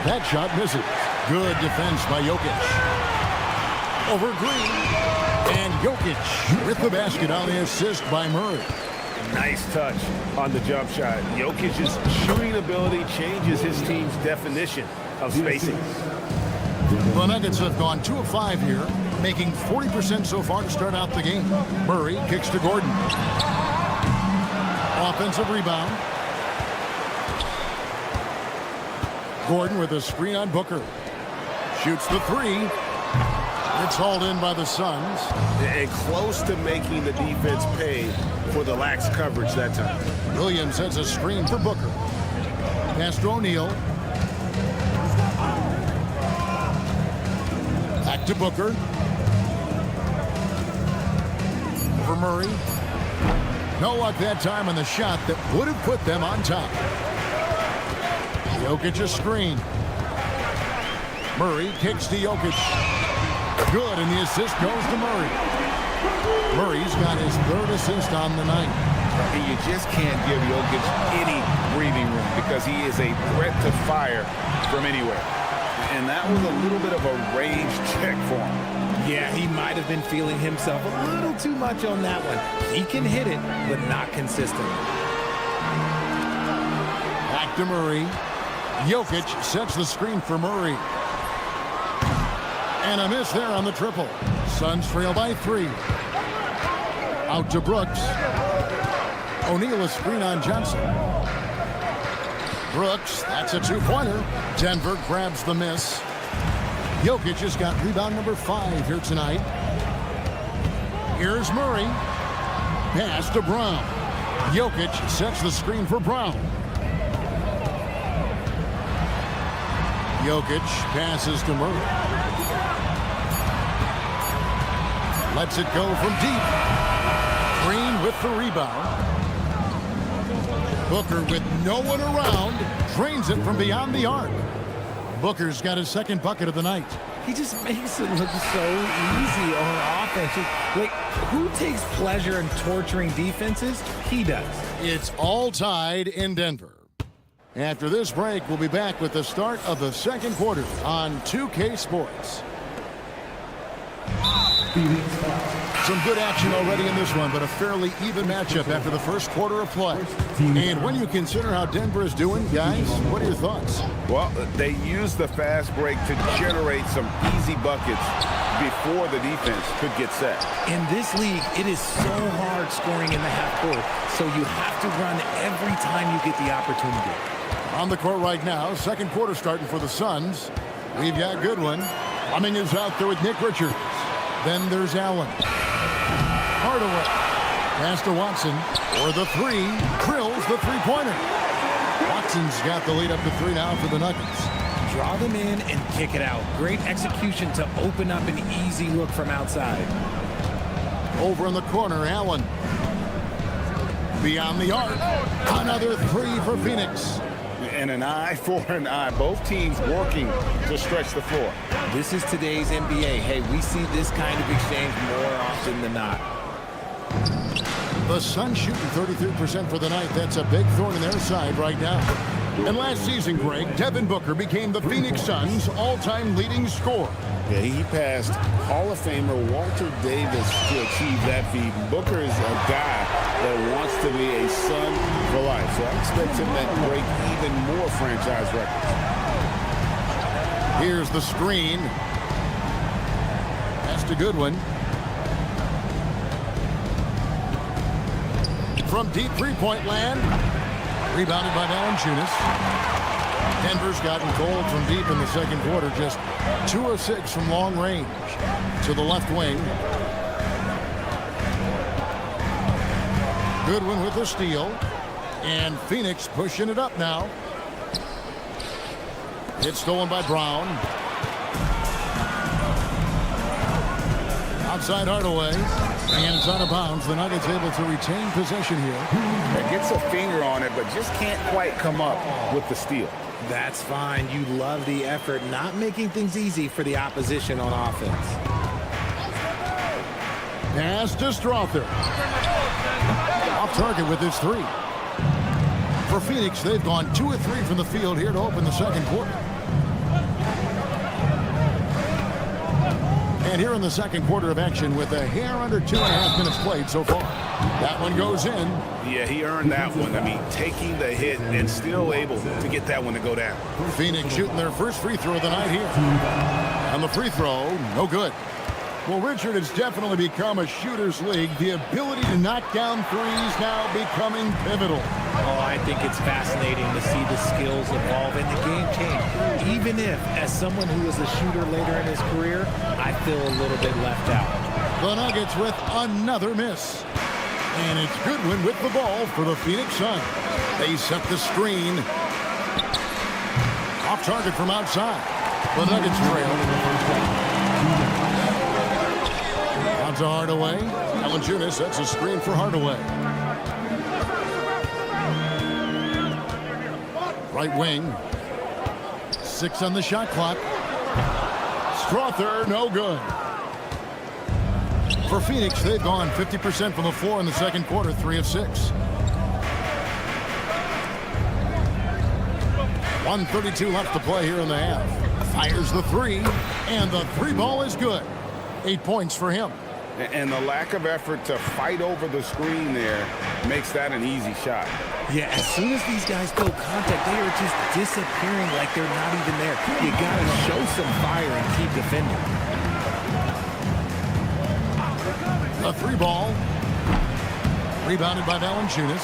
That shot misses. Good defense by Jokic. Over Green. And Jokic with the basket on the assist by Murray. Nice touch on the jump shot. Jokic's shooting ability changes his team's definition of spacing. The Nuggets have gone 2 of 5 here, making 40% so far to start out the game. Murray kicks to Gordon. Offensive rebound. Gordon with a screen on Booker. Shoots the 3. It's hauled in by the Suns. And close to making the defense pay for the lax coverage that time. Williams sets a screen for Booker. Pass to O'Neal. Back to Booker. For Murray. No luck that time on the shot that would have put them on top. Jokic a screen. Murray kicks to Jokic. Good, and the assist goes to Murray. Murray's got his 3rd assist on the night. And you just can't give Jokic any breathing room because he is a threat to fire from anywhere. And that was a little bit of a rage check for him. Yeah, he might have been feeling himself a little too much on that one. He can hit it, but not consistently. Back to Murray. Jokic sets the screen for Murray. And a miss there on the triple. Suns trail by 3. Out to Brooks. O'Neal a screen on Johnson. Brooks, that's a 2-pointer. Denver grabs the miss. Jokic has got rebound number 5 here tonight. Here's Murray. Pass to Brown. Jokic sets the screen for Brown. Jokic passes to Murray. Lets it go from deep. Green with the rebound. Booker with no one around. Drains it from beyond the arc. Booker's got his 2nd bucket of the night. He just makes it look so easy on offense. Like, who takes pleasure in torturing defenses? He does. It's all tied in Denver. After this break, we'll be back with the start of the 2nd quarter on 2K Sports. Some good action already in this one, but a fairly even matchup after the first quarter of play. And when you consider how Denver is doing, guys, what are your thoughts? Well, they used the fast break to generate some easy buckets before the defense could get set. In this league, it is so hard scoring in the half court, so you have to run every time you get the opportunity. On the court right now, second quarter starting for the Suns. We've got Goodwin. Humming is out there with Nick Richards. Then there's Allen. Hardaway. Pass to Watson. Or the three. Drills the three-pointer. Watson's got the lead up to 3 now for the Nuggets. Draw them in and kick it out. Great execution to open up an easy look from outside. Over in the corner, Allen. Beyond the arc. Another 3 for Phoenix. And an eye for an eye. Both teams working to stretch the floor. This is today's NBA. Hey, we see this kind of exchange more often than not. The Suns shooting 33% for the night. That's a big thorn in their side right now. And last season, Greg, Devin Booker became the Phoenix Suns' all-time leading scorer. Yeah, he passed Hall of Famer Walter Davis to achieve that feat. Booker is a guy that wants to be a Sun for life. So I expect him to break even more franchise records. Here's the screen. That's to Goodwin. From deep three-point land. Rebounded by Valanciunas. Denver's gotten cold from deep in the second quarter. Just 2 of 6 from long range. To the left wing. Goodwin with the steal. And Phoenix pushing it up now. It's stolen by Brown. Outside Hardaway. And it's out of bounds. The Nuggets able to retain possession here. That gets a finger on it, but just can't quite come up with the steal. That's fine. You love the effort, not making things easy for the opposition on offense. Pass to Strother. Off target with his 3. For Phoenix, they've gone 2 of 3 from the field here to open the second quarter. And here in the second quarter of action with a hair under 2.5 minutes played so far. That one goes in. Yeah, he earned that one. I mean, taking the hit and still able to get that one to go down. Phoenix shooting their first free throw of the night here. And the free throw, no good. Well, Richard, it's definitely become a shooter's league. The ability to knock down threes now becoming pivotal. Oh, I think it's fascinating to see the skills evolve and the game change. Even if, as someone who was a shooter later in his career, I feel a little bit left out. The Nuggets with another miss. And it's Goodwin with the ball for the Phoenix Suns. They set the screen. Off target from outside. The Nuggets trail. On to Hardaway. Valanciunas sets a screen for Hardaway. Right wing. 6 on the shot clock. Strother, no good. For Phoenix, they've gone 50% from the floor in the second quarter, 3 of 6. 1:32 left to play here in the half. Fires the 3, and the 3 ball is good. 8 points for him. And the lack of effort to fight over the screen there makes that an easy shot. Yeah, as soon as these guys feel contact, they are just disappearing like they're not even there. You got to show some fire and keep defending. A 3 ball. Rebounded by Valanciunas.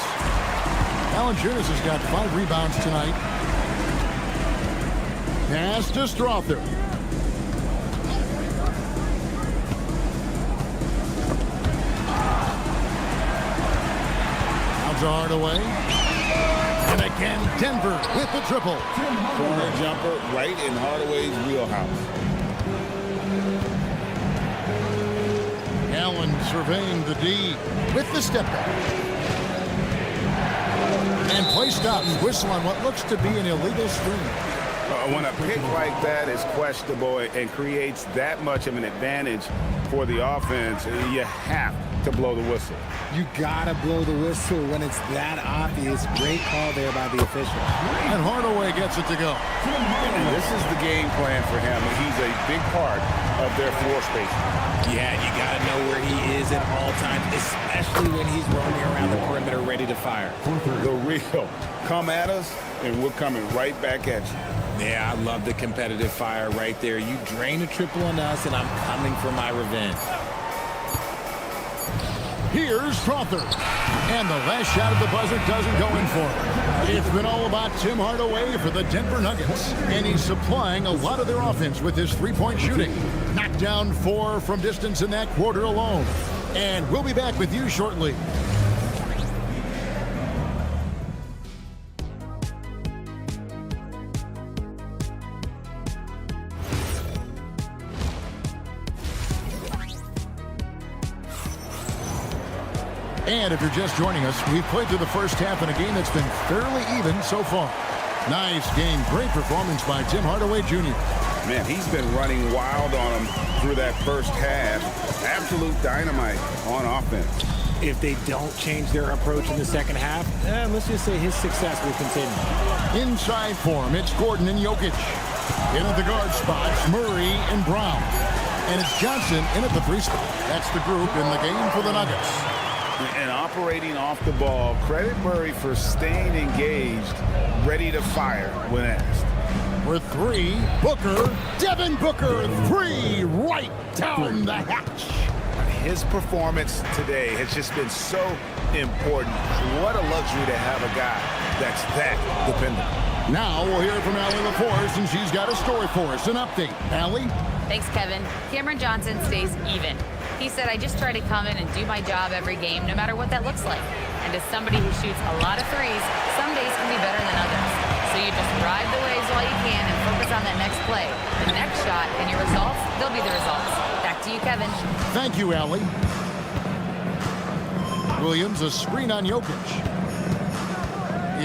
Valanciunas has got 5 rebounds tonight. Pass to Strother. Hardaway. And again, Denver with the triple. Corner jumper right in Hardaway's wheelhouse. Allen surveying the D with the step back. And play stops. Whistle on what looks to be an illegal screen. When a pick like that is questionable and creates that much of an advantage for the offense, you have to blow the whistle. You gotta blow the whistle when it's that obvious. Great call there by the official. And Hardaway gets it to go. And this is the game plan for him. He's a big part of their floor space. Yeah, you gotta know where he is at all times, especially when he's roaming around the perimeter ready to fire. The real come at us, and we're coming right back at you. Yeah, I love the competitive fire right there. You drain a triple on us, and I'm coming for my revenge. Here's Crowther. And the last shot of the buzzer doesn't go in for him. It's been all about Tim Hardaway for the Denver Nuggets. And he's supplying a lot of their offense with his three-point shooting. Knocked down 4 from distance in that quarter alone. And we'll be back with you shortly. And if you're just joining us, we've played through the first half in a game that's been fairly even so far. Nice game. Great performance by Tim Hardaway Jr. Man, he's been running wild on him through that first half. Absolute dynamite on offense. If they don't change their approach in the second half, let's just say his success will continue. Inside for him, it's Gordon and Jokic. In at the guard spots, Murray and Brown. And it's Johnson in at the 3 spot. That's the group in the game for the Nuggets. And operating off the ball, credit Murray for staying engaged, ready to fire when asked. For 3, Booker, Devin Booker, 3, right down the hatch. His performance today has just been so important. What a luxury to have a guy that's that dependable. Now we'll hear from Allie LaForce, and she's got a story for us. An update. Allie? Thanks, Kevin. Cameron Johnson stays even. He said, I just try to come in and do my job every game, no matter what that looks like. And as somebody who shoots a lot of threes, some days can be better than others. So you just ride the waves while you can and focus on that next play. The next shot and your results, they'll be the results. Back to you, Kevin. Thank you, Allie. Williams, a screen on Jokic.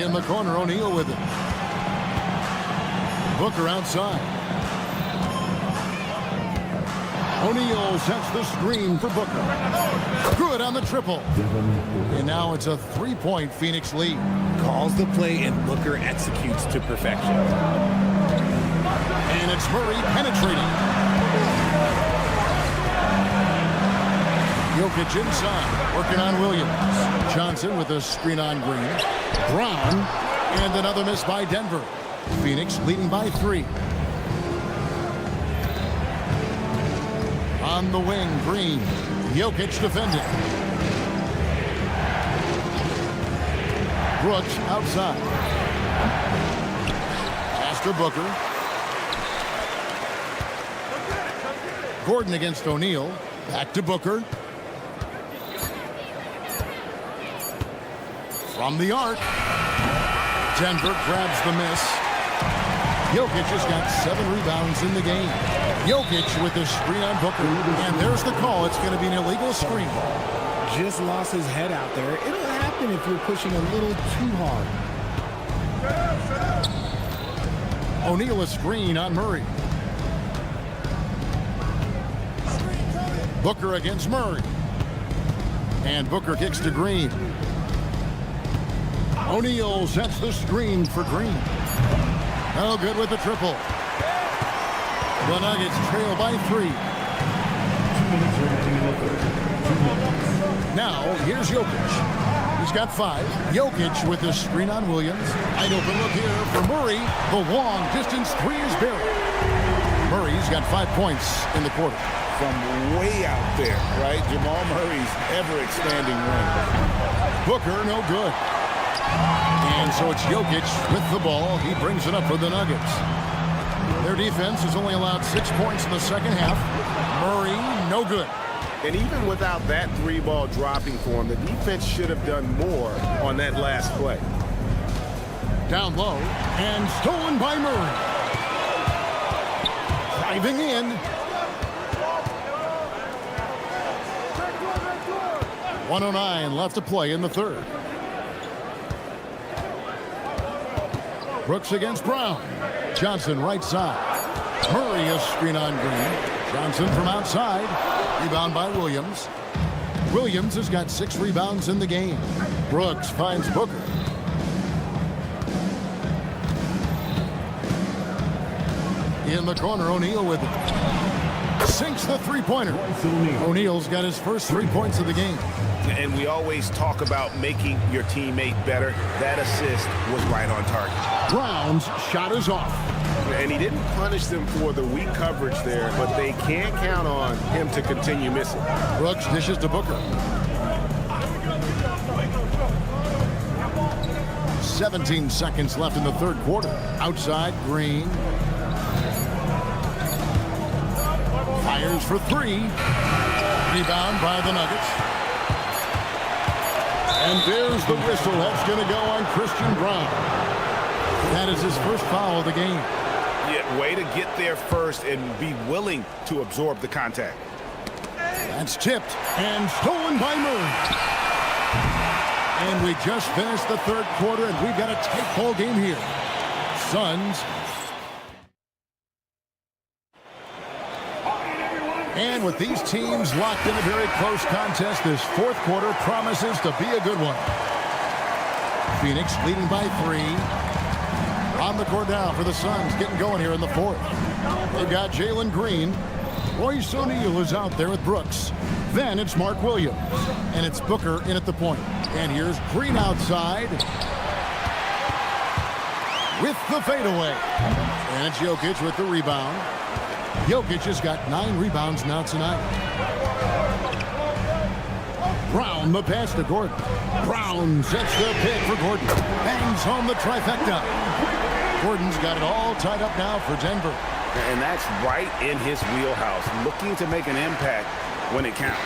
In the corner, O'Neal with it. Booker outside. O'Neal sets the screen for Booker. Good on the triple. And now it's a 3-point Phoenix lead. Calls the play and Booker executes to perfection. And it's Murray penetrating. Jokic inside, working on Williams. Johnson with a screen on Green. Brown, and another miss by Denver. Phoenix leading by 3. On the wing, Green. Jokic defending. Brooks outside. Pass to Booker. Gordon against O'Neal. Back to Booker. From the arc. Denver grabs the miss. Jokic has got 7 rebounds in the game. Jokic with the screen on Booker. And there's the call. It's going to be an illegal screen. Just lost his head out there. It'll happen if you're pushing a little too hard. O'Neal a screen on Murray. Booker against Murray. And Booker kicks to Green. O'Neal sets the screen for Green. No good with the triple. The Nuggets trail by 3. Now, here's Jokic. He's got 5. Jokic with the screen on Williams. Wide open look here for Murray. The long distance 3 is buried. Murray's got 5 points in the quarter. From way out there, right? Jamal Murray's ever-expanding ring. Booker, no good. And so it's Jokic with the ball. He brings it up for the Nuggets. Their defense has only allowed 6 points in the second half. Murray, no good. And even without that 3-ball dropping for him, the defense should have done more on that last play. Down low and stolen by Murray. Driving in. 1:09 left to play in the third. Brooks against Brown. Johnson right side. Murray a screen on Green. Johnson from outside. Rebound by Williams. Williams has got 6 rebounds in the game. Brooks finds Booker. In the corner, O'Neal with it. Sinks the three-pointer. O'Neal's got his first 3 points of the game. And we always talk about making your teammate better. That assist was right on target. Brown's shot is off. And he didn't punish them for the weak coverage there, but they can't count on him to continue missing. Brooks dishes to Booker. 17 seconds left in the third quarter. Outside, Green. Fires for 3. Rebound by the Nuggets. And there's the whistle. That's going to go on Christian Brown. That is his first foul of the game. Yeah, way to get there first and be willing to absorb the contact. That's tipped and stolen by Murray. And we just finished the third quarter, and we've got a tight ball game here. Suns. And with these teams locked in a very close contest, this fourth quarter promises to be a good one. Phoenix leading by 3. On the court now for the Suns, getting going here in the fourth. They've got Jalen Green. Royce O'Neal is out there with Brooks. Then it's Mark Williams. And it's Booker in at the point. And here's Green outside with the fadeaway. And it's Jokic with the rebound. Jokic has got 9 rebounds now tonight. Brown, the pass to Gordon. Brown sets the pick for Gordon. Bangs home the trifecta. Gordon's got it all tied up now for Denver. And that's right in his wheelhouse, looking to make an impact when it counts.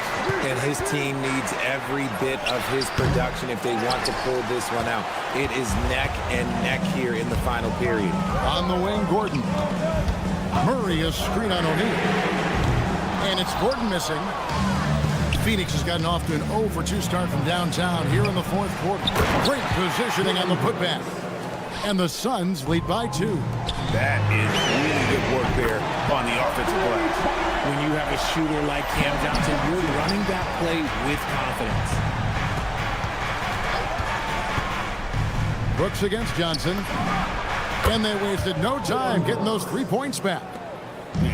And his team needs every bit of his production if they want to pull this one out. It is neck and neck here in the final period. On the wing, Gordon. Murray is screen on O'Neal. And it's Gordon missing. Phoenix has gotten off to an 0 for 2 start from downtown here in the fourth quarter. Great positioning on the putback. And the Suns lead by 2. That is really good work there on the offensive glass. When you have a shooter like Cam Johnson, you're running that play with confidence. Brooks against Johnson. And they wasted no time getting those 3 points back.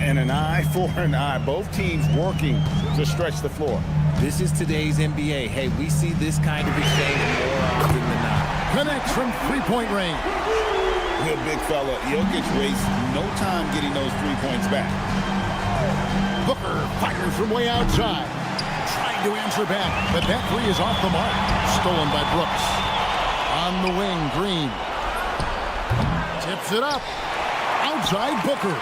And an eye for an eye. Both teams working to stretch the floor. This is today's NBA. Hey, we see this kind of exchange more often than not. Connects from 3-point range. Good big fella. Jokic wastes no time getting those 3 points back. Booker fires from way outside. Trying to answer back, but that 3 is off the mark. Stolen by Brooks. On the wing, Green. Tips it up. Outside Booker.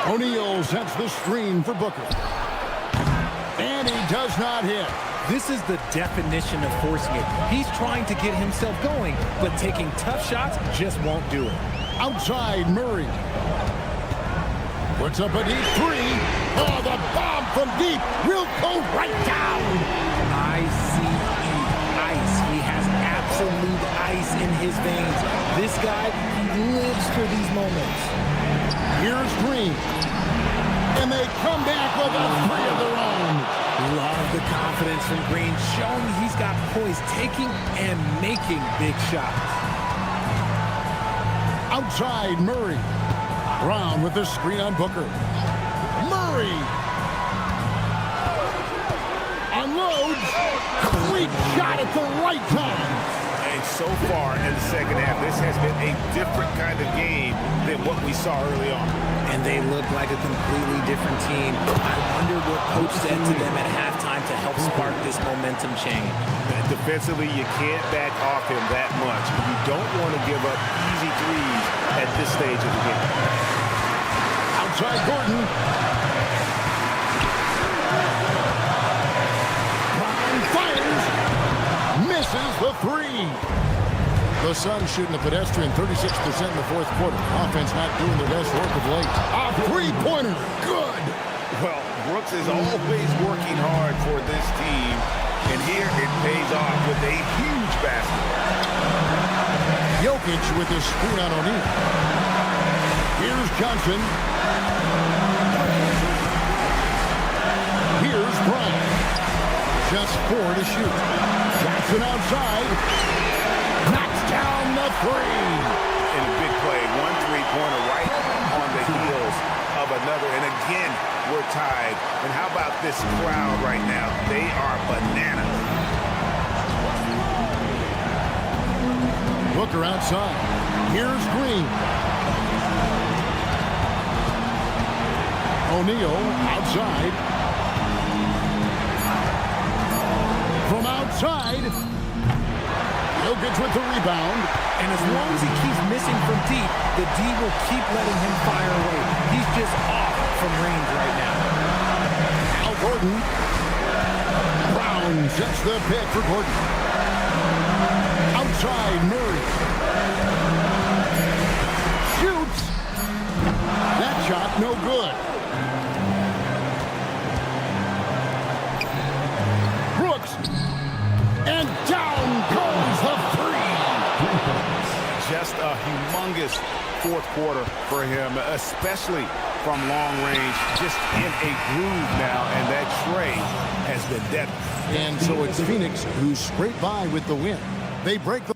O'Neal sets the screen for Booker. And he does not hit. This is the definition of forcing it. He's trying to get himself going, but taking tough shots just won't do it. Outside Murray. Puts up a deep 3. Oh, the bomb from deep will go right down. ICE. He has absolute ice in his veins. This guy, he lives for these moments. Here's Green. And they come back with a 3 of their own. Love the confidence from Green, showing he's got poise, taking and making big shots. Outside Murray. Brown with the screen on Booker. Murray unloads. Great shot at the right time. And so far in the second half, this has been a different kind of game than what we saw early on. And they look like a completely different team. I wonder what coach said to them at halftime to help spark this momentum change. Defensively, you can't back off him that much. You don't want to give up easy threes at this stage of the game. Outside Gordon. Brown fires. Misses the 3. The Suns shooting a pedestrian 36% in the fourth quarter. Offense not doing their best work of late. A 3-pointer. Good. Well, Brooks is always working hard for this team. And here it pays off with a huge basket. Jokic with his screen on O'Neal. Here's Johnson. Here's Brown. Just 4 to shoot. Jackson outside. Knocks down the 3. In a big play, 1 3-pointer right on the heels of another. And again, we're tied. And how about this crowd right now? They are bananas. Booker outside. Here's Green. O'Neal outside. From outside. Jokic with the rebound. And as long as he keeps missing from deep, the D will keep letting him fire away. He's just off from range right now. Al Gordon. Brown sets the pick for Gordon. Outside Murray. Shoots. That shot no good. Brooks. And down goes the 3. Just a humongous fourth quarter for him, especially from long range, just in a groove now, and that trade has been deadly. And so it's Phoenix who scraped by with the win. They break the...